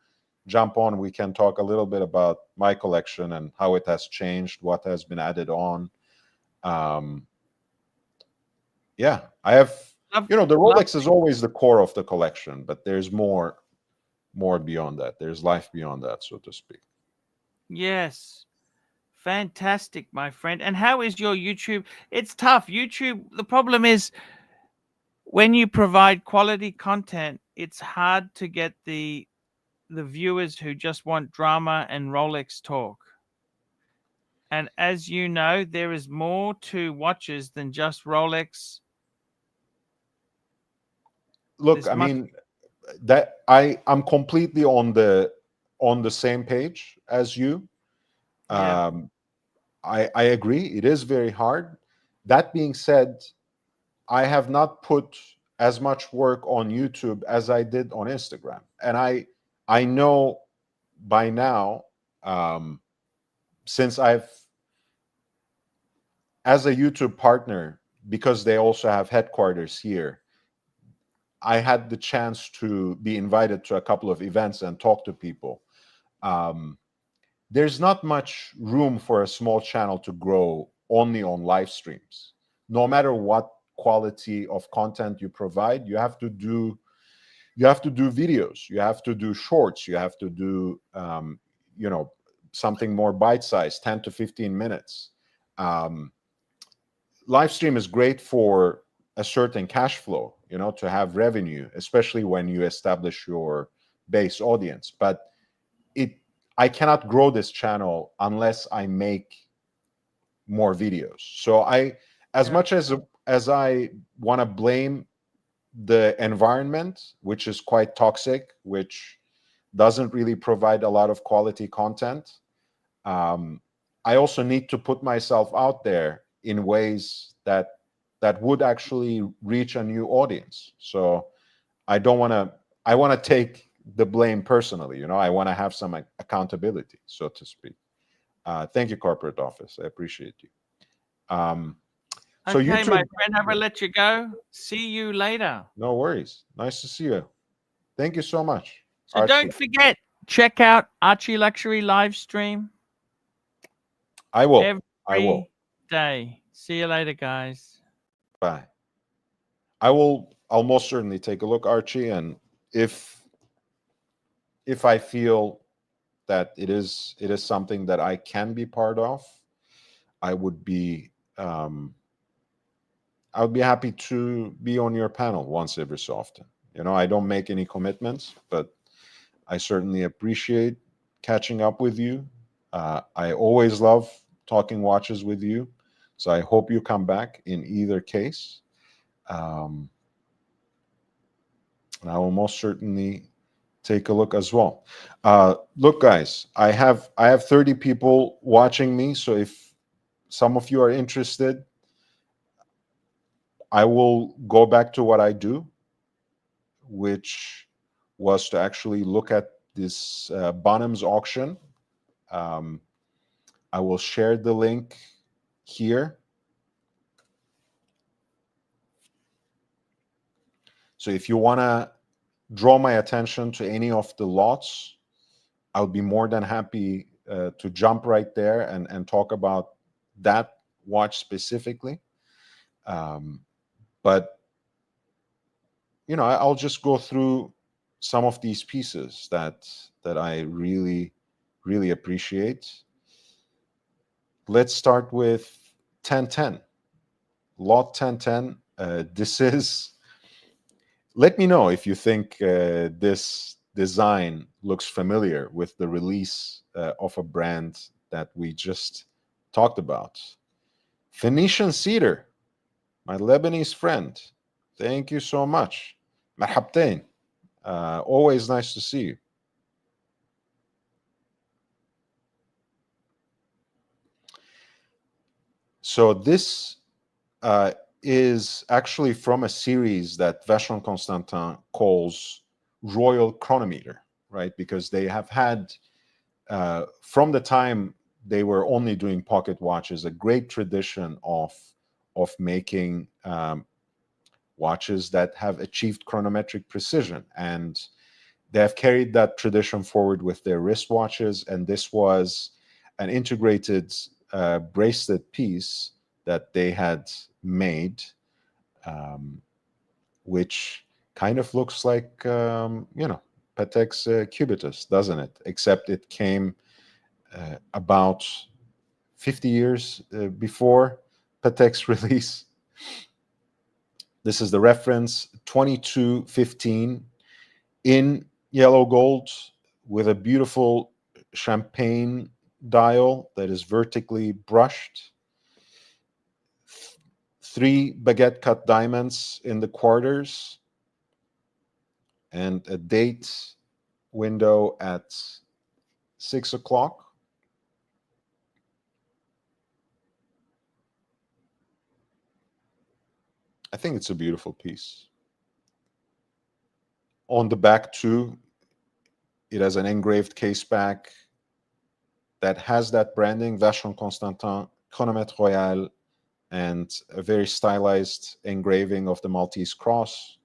jump on, we can talk a little bit about my collection and how it has changed, what has been added on. Yeah, I have. The Rolex is always the core of the collection, but there's more beyond that. There's life beyond that, so to speak. Yes. Fantastic, my friend. And how is your YouTube? It's tough. YouTube, the problem is when you provide quality content, it's hard to get the viewers who just want drama and Rolex talk. And as you know, there is more to watches than just Rolex. Look, I mean, that I'm completely on the same page as you. Yeah. I agree. It is very hard. That being said, I have not put as much work on YouTube as I did on Instagram, and I know by now, since I've, as a YouTube partner, because they also have headquarters here, I had the chance to be invited to a couple of events and talk to people. There's not much room for a small channel to grow only on live streams. No matter what quality of content you provide, you have to do videos, you have to do shorts, you have to do something more bite-sized, 10 to 15 minutes. Live stream is great for a certain cash flow, to have revenue, especially when you establish your base audience. But I cannot grow this channel unless I make more videos. So as much as I want to blame the environment, which is quite toxic, which doesn't really provide a lot of quality content, I also need to put myself out there in ways that would actually reach a new audience. So I want to take the blame personally. I want to have some accountability, so to speak. Thank you, corporate office. I appreciate you. So okay, YouTube, my friend, I will let you go. See you later. No worries. Nice to see you. Thank you so much. So Archie. don't forget, check out Archie Luxury live stream. I will. Every day. See you later, guys. Bye. I'll most certainly take a look, Archie, and if I feel that it is something that I can be part of, I would be happy to be on your panel once every so often. I don't make any commitments, but I certainly appreciate catching up with you. I always love talking watches with you, so I hope you come back in either case. And I will most certainly take a look as well. Look, guys, I have 30 people watching me, so if some of you are interested, I will go back to what I do, which was to actually look at this Bonhams auction. I will share the link here. So if you want to draw my attention to any of the lots, I'll be more than happy to jump right there and talk about that watch specifically. But I'll just go through some of these pieces that I really, really appreciate. Let's start with 1010. Lot 1010. This is. Let me know if you think this design looks familiar with the release of a brand that we just talked about. Phoenician Cedar, my Lebanese friend. Thank you so much. Marhabtain. Always nice to see you. So this is actually from a series that Vacheron Constantin calls Royal Chronometer, right? Because they have had, from the time they were only doing pocket watches, a great tradition of making watches that have achieved chronometric precision. And they have carried that tradition forward with their wristwatches. And this was an integrated bracelet piece that they had made, which kind of looks like, Patek's Cubitus, doesn't it? Except it came about 50 years before Patek's release. This is the reference, 2215 in yellow gold with a beautiful champagne dial that is vertically brushed. 3 baguette cut diamonds in the quarters, and a date window at 6 o'clock. I think it's a beautiful piece. On the back too, it has an engraved case back that has that branding, Vacheron Constantin, Chronomètre Royal, and a very stylized engraving of the Maltese cross.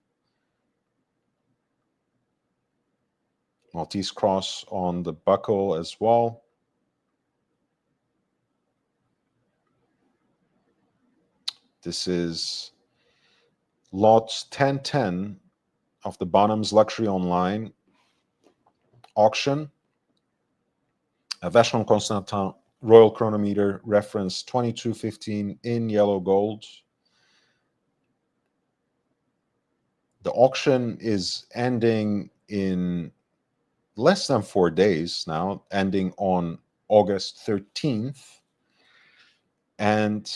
Maltese cross on the buckle as well. This is lot 1010 of the Bonhams Luxury Online auction. A Vacheron Constantin Royal Chronometer, reference 2215 in yellow gold. The auction is ending in less than 4 days now, ending on August 13th. And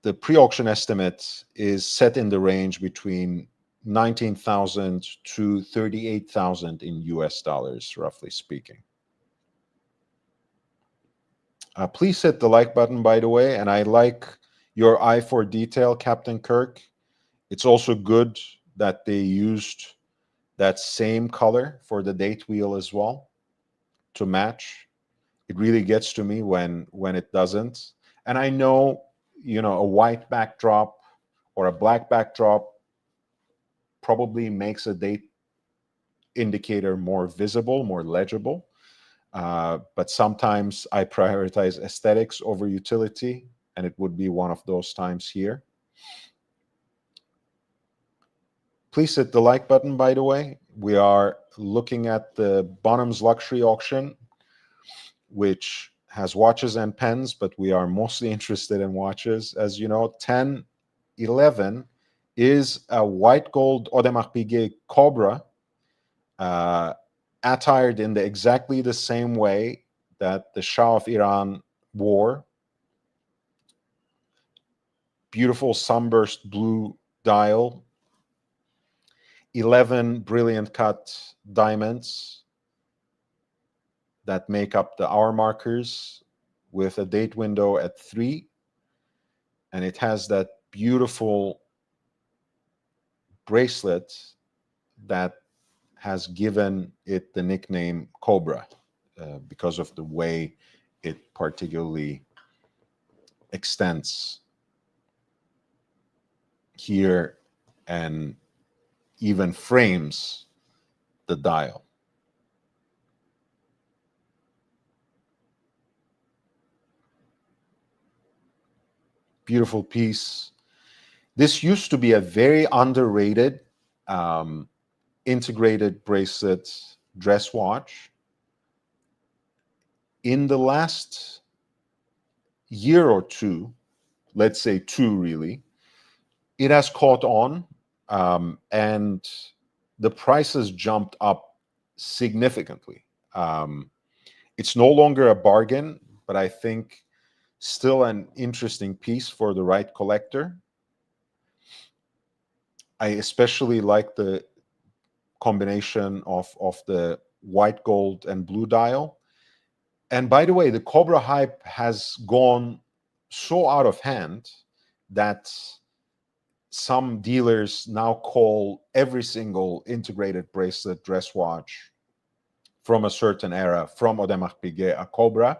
the pre-auction estimate is set in the range between 19,000 to 38,000 in US dollars, roughly speaking. Please hit the like button, by the way, and I like your eye for detail, Captain Kirk. It's also good that they used that same color for the date wheel as well to match. It really gets to me when it doesn't. And I know, a white backdrop or a black backdrop probably makes a date indicator more visible, more legible. But sometimes I prioritize aesthetics over utility, and it would be one of those times here. Please hit the like button, by the way. We are looking at the Bonhams luxury auction, which has watches and pens, but we are mostly interested in watches. As you know, 1011 is a white gold Audemars Piguet Cobra, attired in exactly the same way that the Shah of Iran wore. Beautiful sunburst blue dial, 11 brilliant cut diamonds that make up the hour markers with a date window at 3. And it has that beautiful bracelet that has given it the nickname Cobra, because of the way it particularly extends here and even frames the dial. Beautiful piece. This used to be a very underrated integrated bracelet dress watch. In the last year or two, let's say 2 really, it has caught on, and the prices jumped up significantly. It's no longer a bargain, but I think still an interesting piece for the right collector. I especially like the combination of the white gold and blue dial. And by the way, the Cobra hype has gone so out of hand that some dealers now call every single integrated bracelet dress watch from a certain era from Audemars Piguet a Cobra.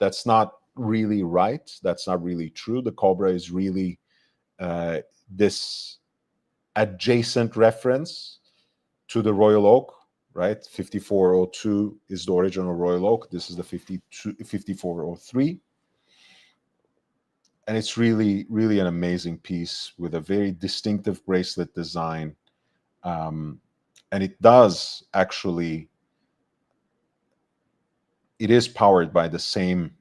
That's not really right. That's not really true. The Cobra is really this adjacent reference to the Royal Oak, right? 5402 is the original Royal Oak. This is the 5403. And it's really, really an amazing piece with a very distinctive bracelet design. And it does actually, it is powered by the same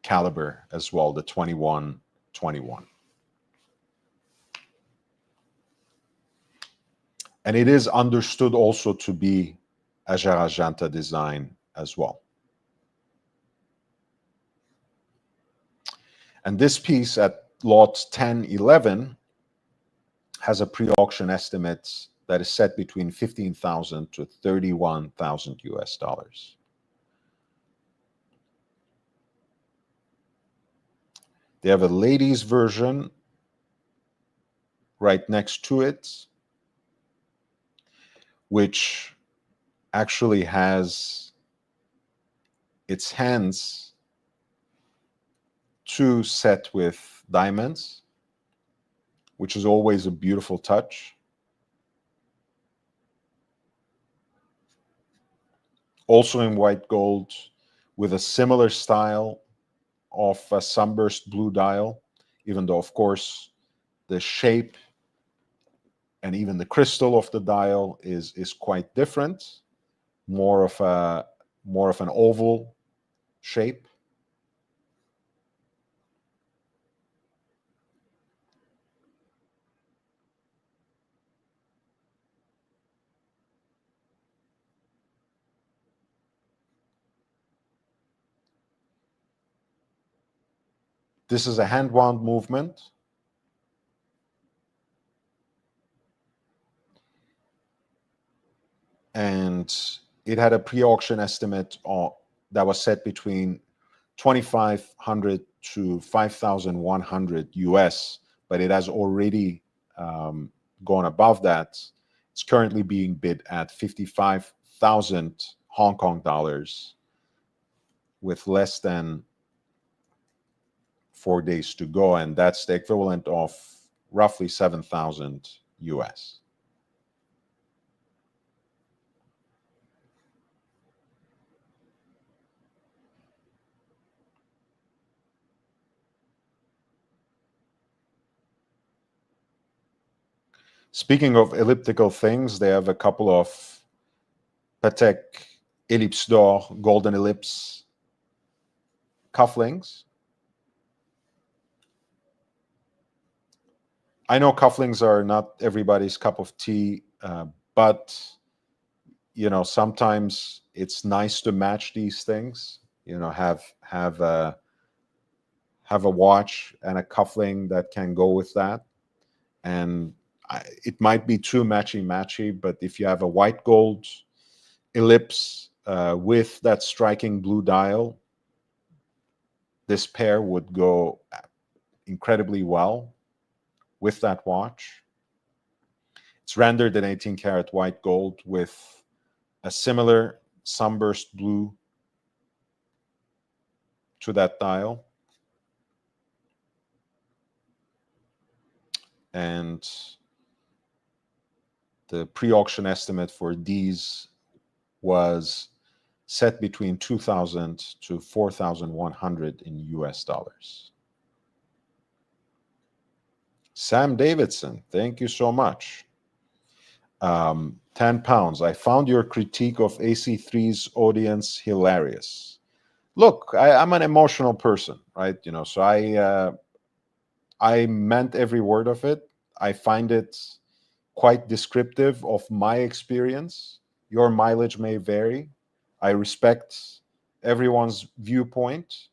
caliber as well, the 2121. And it is understood also to be a Jarajanta design as well. And this piece at lot 1011 has a pre-auction estimate that is set between 15,000 to 31,000 US dollars. They have a ladies version right next to it, which actually has its hands two set with diamonds, which is always a beautiful touch. Also in white gold with a similar style of a sunburst blue dial, even though, of course, the shape and even the crystal of the dial is quite different, more of an oval shape. This is a hand wound movement. And it had a pre-auction estimate that was set between 2,500 to 5,100 US, but it has already gone above that. It's currently being bid at 55,000 Hong Kong dollars with less than 4 days to go, and that's the equivalent of roughly 7,000 US. Speaking of elliptical things, they have a couple of Patek Ellipse d'Or Golden Ellipse cufflinks. I know cufflinks are not everybody's cup of tea, but sometimes it's nice to match these things. Have a watch and a cuffling that can go with that. And it might be too matchy, but if you have a white gold ellipse with that striking blue dial, this pair would go incredibly well with that watch. It's rendered in 18 karat white gold with a similar sunburst blue to that dial. And the pre-auction estimate for these was set between 2,000 to 4,100 in US dollars. Sam Davidson, thank you so much. 10 pounds. I found your critique of AC3's audience hilarious. Look, I'm an emotional person, right? So I meant every word of it. I find it quite descriptive of my experience. Your mileage may vary. I respect everyone's viewpoint,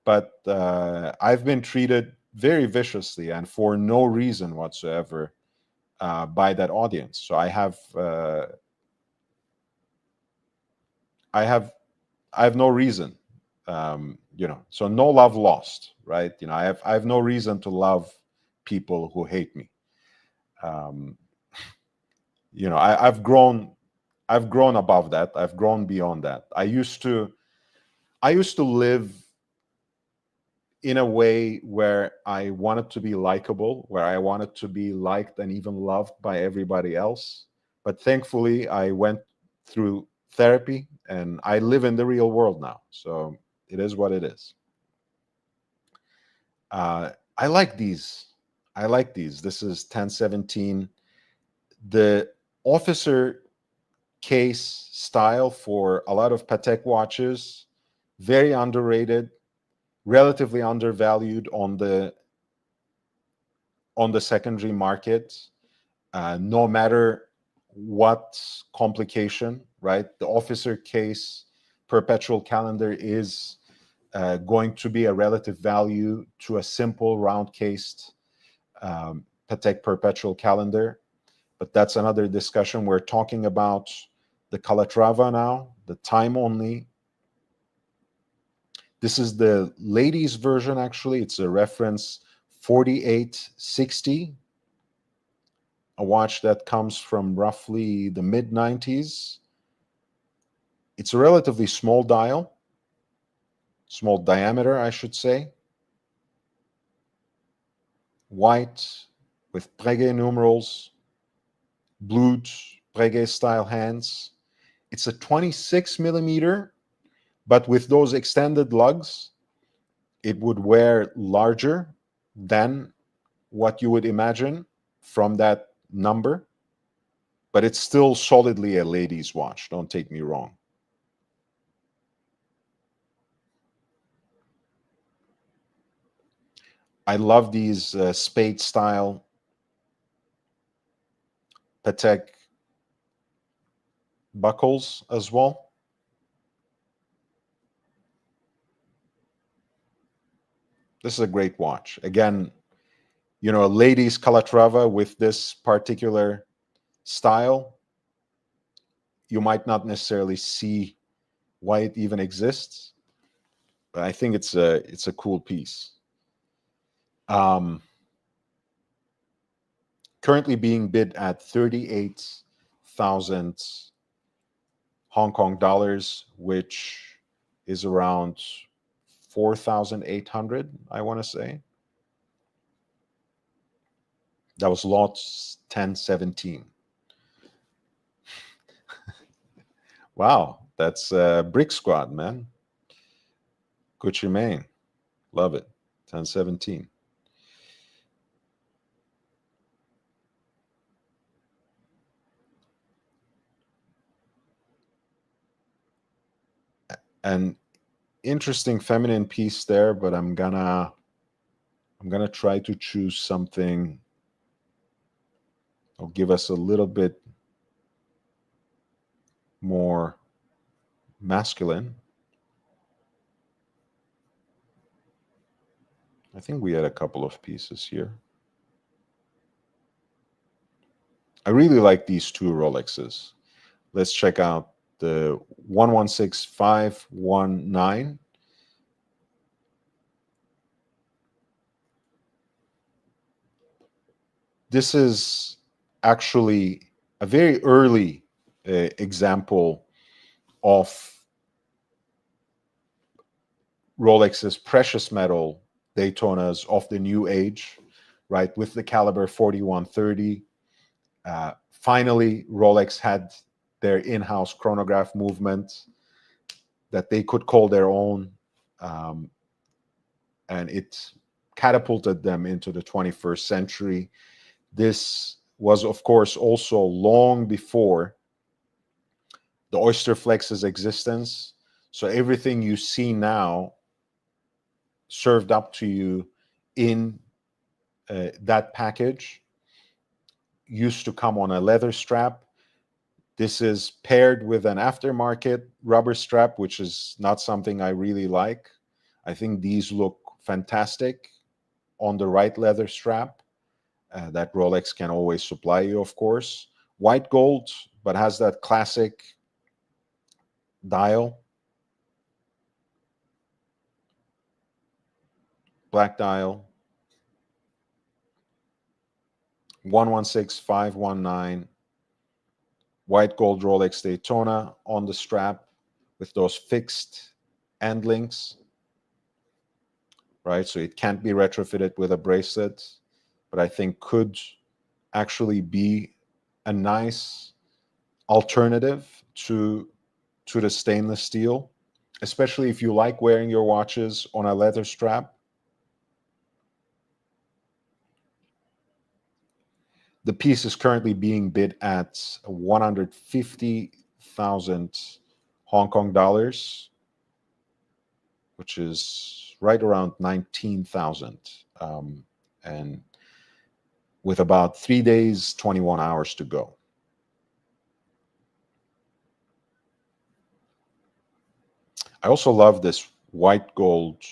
but I've been treated very viciously and for no reason whatsoever by that audience. So I have no reason, so no love lost, right? I have no reason to love people who hate me. I've grown above that. I've grown beyond that. I used to live in a way where I wanted to be likable, where I wanted to be liked and even loved by everybody else. But thankfully, I went through therapy and I live in the real world now. So it is what it is. I like these. This is 1017. The officer case style for a lot of Patek watches, very underrated, relatively undervalued on the secondary market. No matter what complication, right? The officer case perpetual calendar is going to be a relative value to a simple round cased Patek perpetual calendar. But that's another discussion. We're talking about the Calatrava now, the time only. This is the ladies version, actually. It's a reference 4860, a watch that comes from roughly the mid-90s. It's a relatively small dial, small diameter, I should say. White with Breguet numerals, blued Breguet style hands. It's a 26 millimeter, but with those extended lugs, it would wear larger than what you would imagine from that number, but it's still solidly a ladies' watch. Don't take me wrong. I love these spade style Patek buckles as well. This is a great watch. Again, a ladies' Calatrava with this particular style, you might not necessarily see why it even exists, but I think it's a cool piece. Currently being bid at 38,000 Hong Kong dollars, which is around 4,800, I want to say. That was lot 1017. Wow, that's Brick Squad, man. Gucci Mane. Love it. 1017. An interesting feminine piece there, but I'm gonna try to choose something. I'll give us a little bit more masculine. I think we had a couple of pieces here. I really like these two Rolexes. Let's check out the 116519. This is actually a very early example of Rolex's precious metal Daytonas of the new age, right? With the caliber 4130. Finally, Rolex had their in-house chronograph movement that they could call their own, and it catapulted them into the 21st century. This was, of course, also long before the Oyster Flex's existence. So everything you see now served up to you in that package used to come on a leather strap. This is paired with an aftermarket rubber strap, which is not something I really like. I think these look fantastic on the right leather strap that Rolex can always supply you, of course. White gold, but has that classic dial. Black dial. 116519. White gold Rolex Daytona on the strap with those fixed end links, right? So it can't be retrofitted with a bracelet, but I think could actually be a nice alternative to the stainless steel, especially if you like wearing your watches on a leather strap. The piece is currently being bid at 150,000 Hong Kong dollars, which is right around 19,000, and with about 3 days, 21 hours to go. I also love this white gold.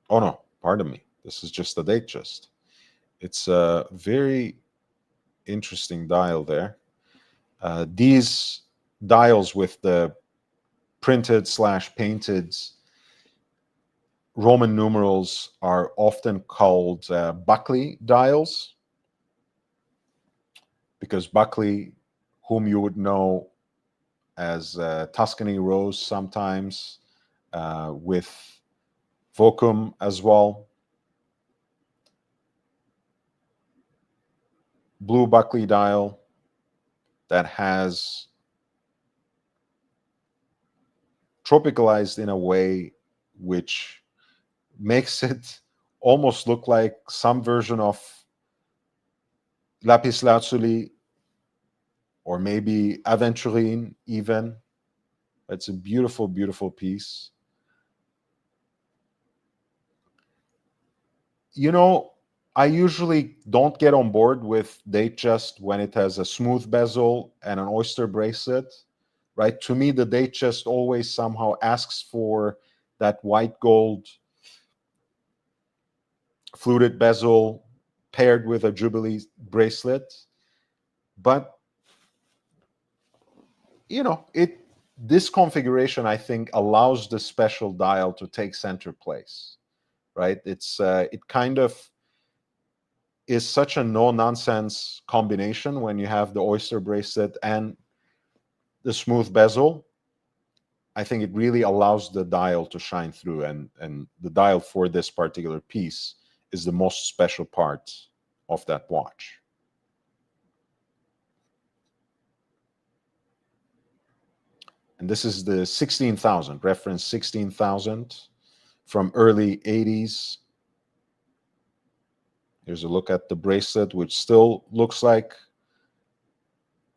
Oh no, pardon me. This is just the Datejust. It's a very interesting dial there. These dials with the printed/painted Roman numerals are often called Buckley dials, because Buckley, whom you would know as Tuscany Rose sometimes, with Vocum as well. Blue Buckley dial that has tropicalized in a way which makes it almost look like some version of lapis lazuli or maybe aventurine even. It's a beautiful, beautiful piece. You know, I usually don't get on board with Datejust when it has a smooth bezel and an oyster bracelet, right? To me, the Datejust always somehow asks for that white gold fluted bezel paired with a Jubilee bracelet. But, you know, this configuration, I think, allows the special dial to take center place, right? It kind of is such a no-nonsense combination when you have the oyster bracelet and the smooth bezel. I think it really allows the dial to shine through, and the dial for this particular piece is the most special part of that watch. And this is the 16,000, reference 16,000 from early 80s. Here's a look at the bracelet, which still looks like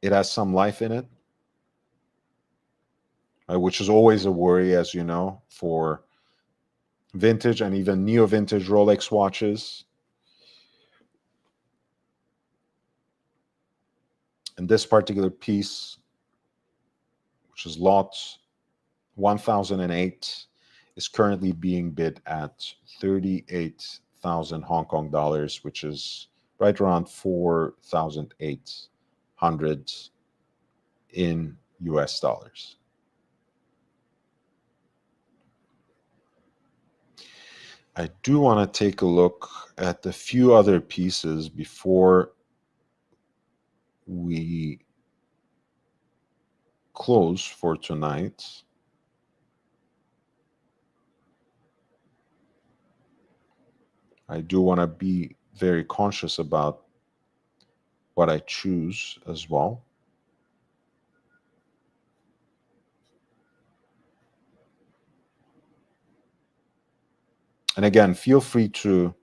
it has some life in it. which is always a worry, as you know, for vintage and even neo-vintage Rolex watches. And this particular piece, which is lot 1008, is currently being bid at 38,000 Hong Kong dollars, which is right around 4,800 in US dollars. I do want to take a look at a few other pieces before we close for tonight. I do want to be very conscious about what I choose as well. And again, feel free to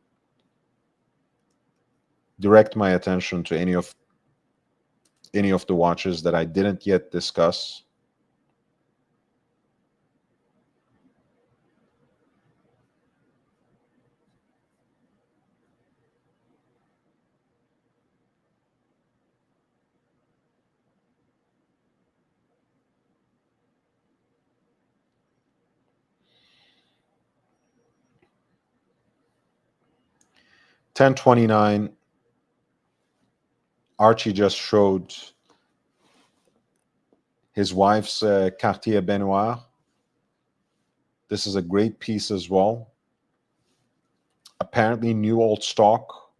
direct my attention to any of the watches that I didn't yet discuss. $10.29. Archie just showed his wife's Cartier Benoit. This is a great piece as well. Apparently new old stock.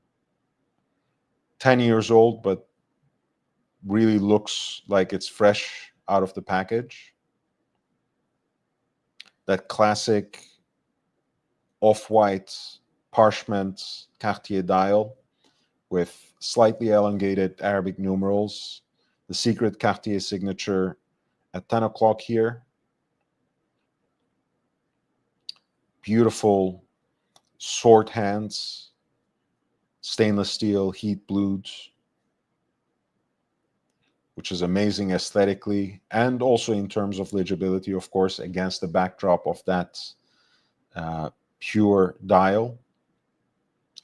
10 years old, but really looks like it's fresh out of the package. That classic off-white parchment Cartier dial with slightly elongated Arabic numerals. The secret Cartier signature at 10 o'clock here. Beautiful sword hands, stainless steel, heat blued, which is amazing aesthetically and also in terms of legibility, of course, against the backdrop of that pure dial.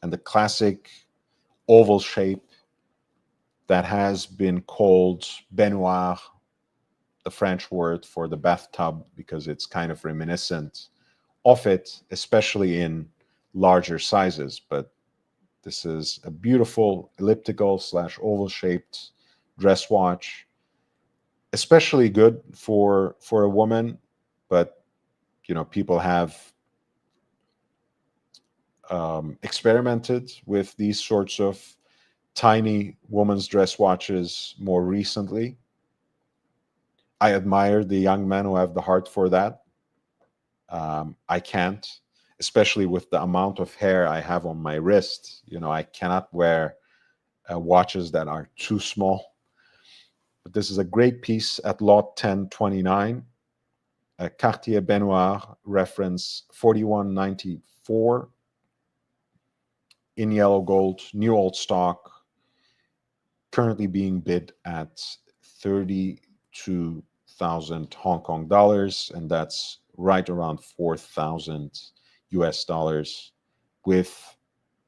And the classic oval shape that has been called baignoire, the French word for the bathtub, because it's kind of reminiscent of it, especially in larger sizes. But this is a beautiful elliptical / oval shaped dress watch, especially good for a woman. But you know, people have experimented with these sorts of tiny women's dress watches more recently. I admire the young men who have the heart for that. I can't, especially with the amount of hair I have on my wrist. You know, I cannot wear watches that are too small. But this is a great piece at lot 1029. A Cartier Benoit, reference 4194, in yellow gold, new old stock, currently being bid at 32,000 Hong Kong dollars, and that's right around 4,000 US dollars, with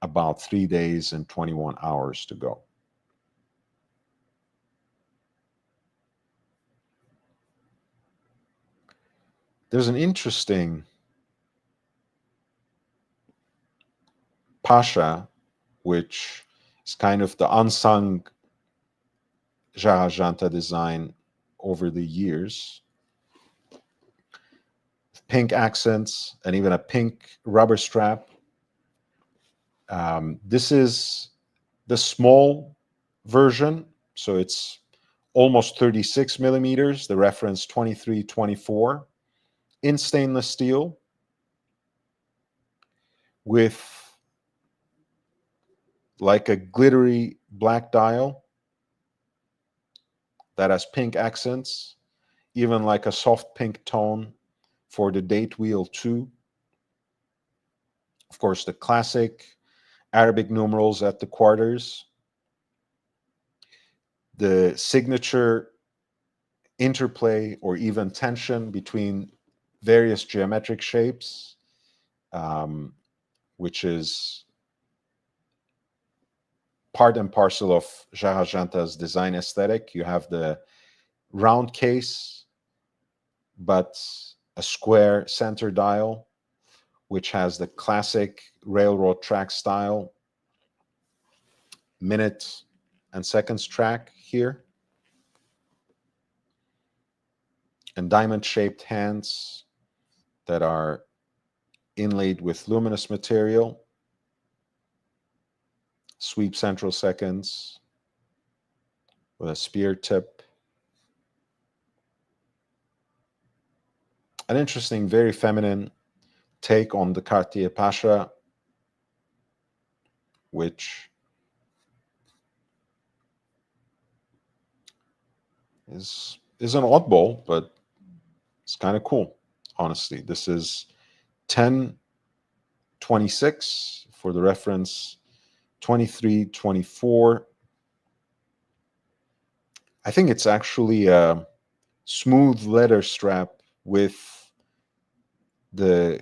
about 3 days and 21 hours to go. There's an interesting Pasha, which is kind of the unsung Jarajanta design over the years. Pink accents and even a pink rubber strap. This is the small version, so it's almost 36 millimeters, the reference 2324, in stainless steel, with like a glittery black dial that has pink accents, even like a soft pink tone for the date wheel too. Of course, the classic Arabic numerals at the quarters. The signature interplay or even tension between various geometric shapes, which is part and parcel of Jarajantha's design aesthetic. You have the round case, but a square center dial, which has the classic railroad track style minute and seconds track here, and diamond-shaped hands that are inlaid with luminous material, sweep central seconds with a spear tip. An interesting, very feminine take on the Cartier Pasha, which is an oddball, but it's kind of cool, honestly. This is 1026 for the reference, 2324. I think it's actually a smooth leather strap with the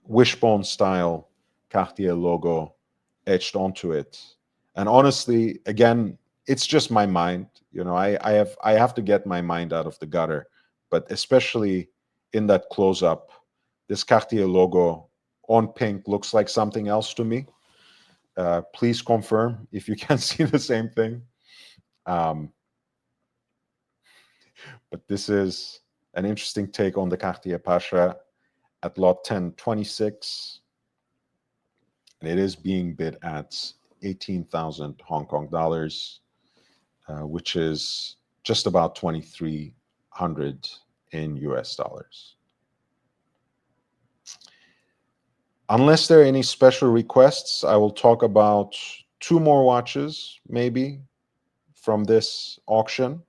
wishbone style Cartier logo etched onto it. And honestly, again, it's just my mind. You know, I have to get my mind out of the gutter. But especially in that close-up, this Cartier logo on pink looks like something else to me. Please confirm if you can see the same thing. But this is an interesting take on the Cartier Pasha at lot 1026. And it is being bid at 18,000 Hong Kong dollars, which is just about 2,300 in US dollars. Unless there are any special requests, I will talk about two more watches, maybe, from this auction.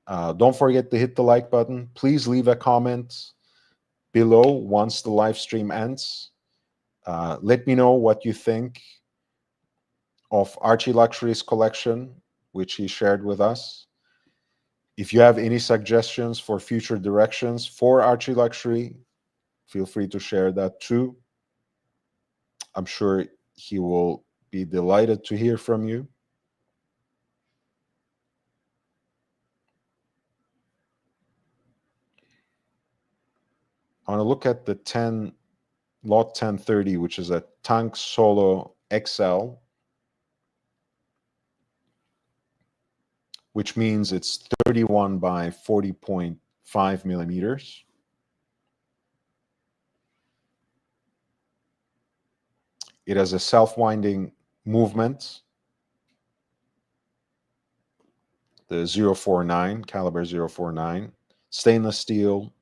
Don't forget to hit the like button. Please leave a comment below once the live stream ends. Let me know what you think of Archie Luxury's collection, which he shared with us. If you have any suggestions for future directions for Archie Luxury, feel free to share that too. I'm sure he will be delighted to hear from you. I want to look at the lot 1030, which is a Tank Solo XL, which means it's 31 by 40.5 millimeters. It has a self-winding movement, the 049, caliber 049, stainless steel,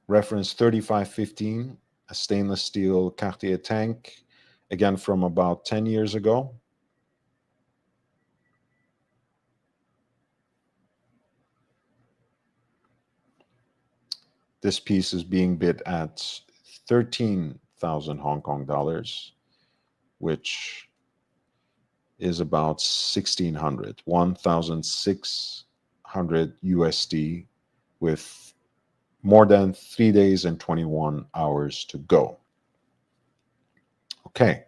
reference 3515, a stainless steel Cartier tank, again from about 10 years ago. This piece is being bid at 13,000 Hong Kong dollars, which is about 1,600 USD, with more than 3 days and 21 hours to go. Okay,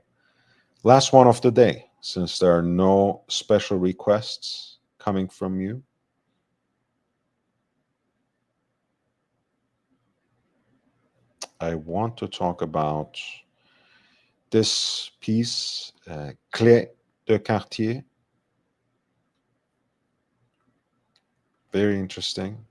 last one of the day, since there are no special requests coming from you. I want to talk about this piece, Clé de Cartier. Very interesting.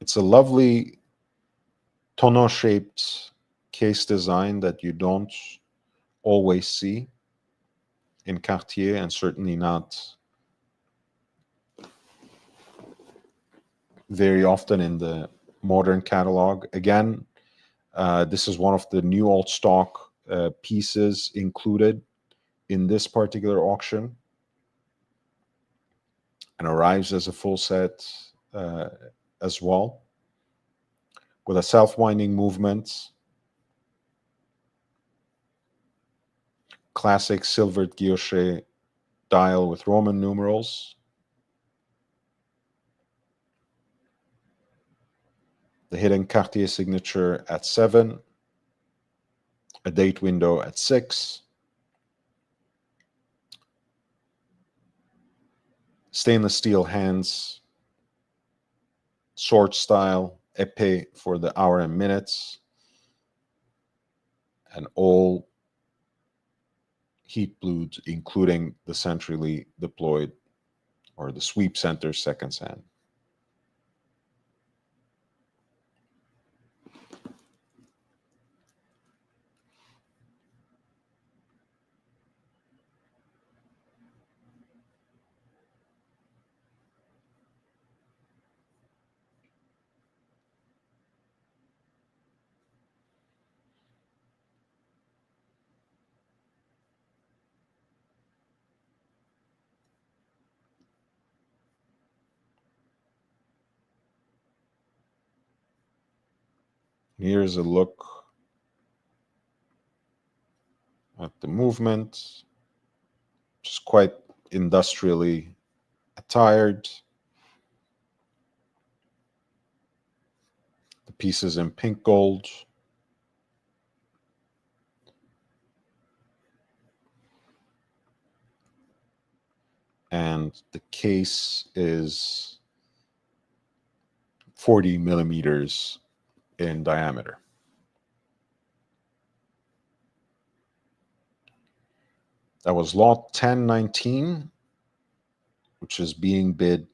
It's a lovely tonneau-shaped case design that you don't always see in Cartier, and certainly not very often in the modern catalog. Again, this is one of the new old stock pieces included in this particular auction, and arrives as a full set as well, with a self-winding movement, classic silvered guilloche dial with Roman numerals, the hidden Cartier signature at 7, a date window at 6, stainless steel hands, sword style, épée for the hour and minutes, and all heat blued, including the centrally deployed or the sweep center seconds hand. Here's a look at the movement, just quite industrially attired. The pieces in pink gold. And the case is 40 millimeters in diameter. That was lot 1019, which is being bid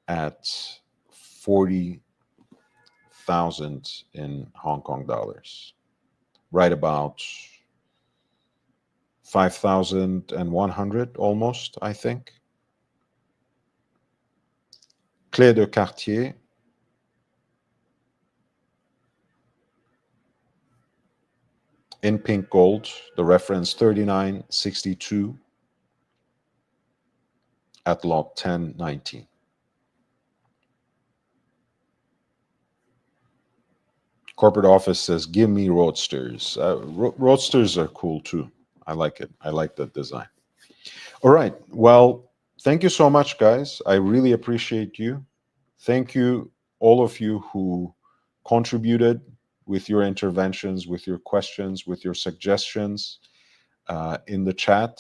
at 40,000 in Hong Kong dollars, right about 5,100 almost, I think. Clé de Cartier. In pink gold, the reference 3962 at lot 1019. Corporate office says, give me roadsters. Roadsters are cool too. I like it. I like that design. All right. Well, thank you so much, guys. I really appreciate you. Thank you, all of you who contributed with your interventions, with your questions, with your suggestions in the chat.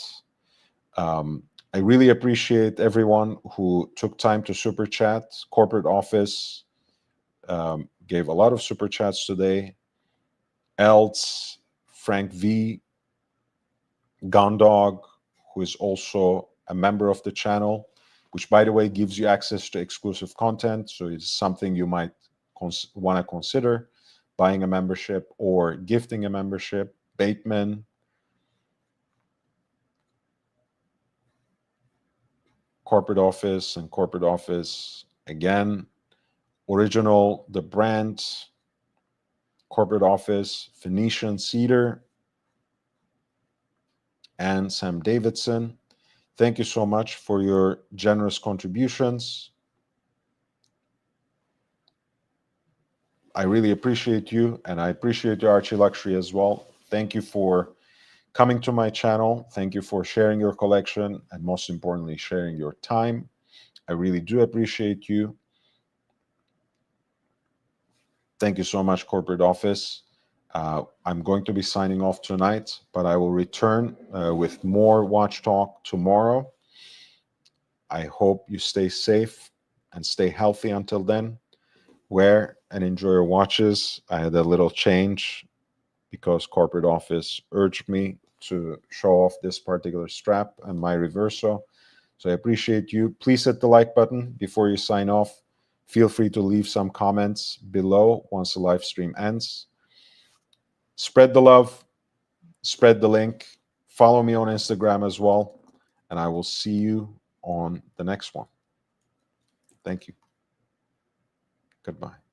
I really appreciate everyone who took time to super chat. Corporate office gave a lot of super chats today. Elts, Frank V, Gondog, who is also a member of the channel, which, by the way, gives you access to exclusive content. So it's something you might want to consider, buying a membership or gifting a membership. Bateman, corporate office, and corporate office again. Original, the brand, corporate office, Phoenician Cedar, and Sam Davidson. Thank you so much for your generous contributions. I really appreciate you, and I appreciate your Archie Luxury as well. Thank you for coming to my channel. Thank you for sharing your collection, and most importantly, sharing your time. I really do appreciate you. Thank you so much, corporate office. I'm going to be signing off tonight, but I will return with more Watch Talk tomorrow. I hope you stay safe and stay healthy until then. Wear and enjoy your watches. I had a little change because corporate office urged me to show off this particular strap and my reverso. So I appreciate you. Please hit the like button before you sign off. Feel free to leave some comments below once the live stream ends. Spread the love, spread the link, follow me on Instagram as well, and I will see you on the next one. Thank you. Goodbye.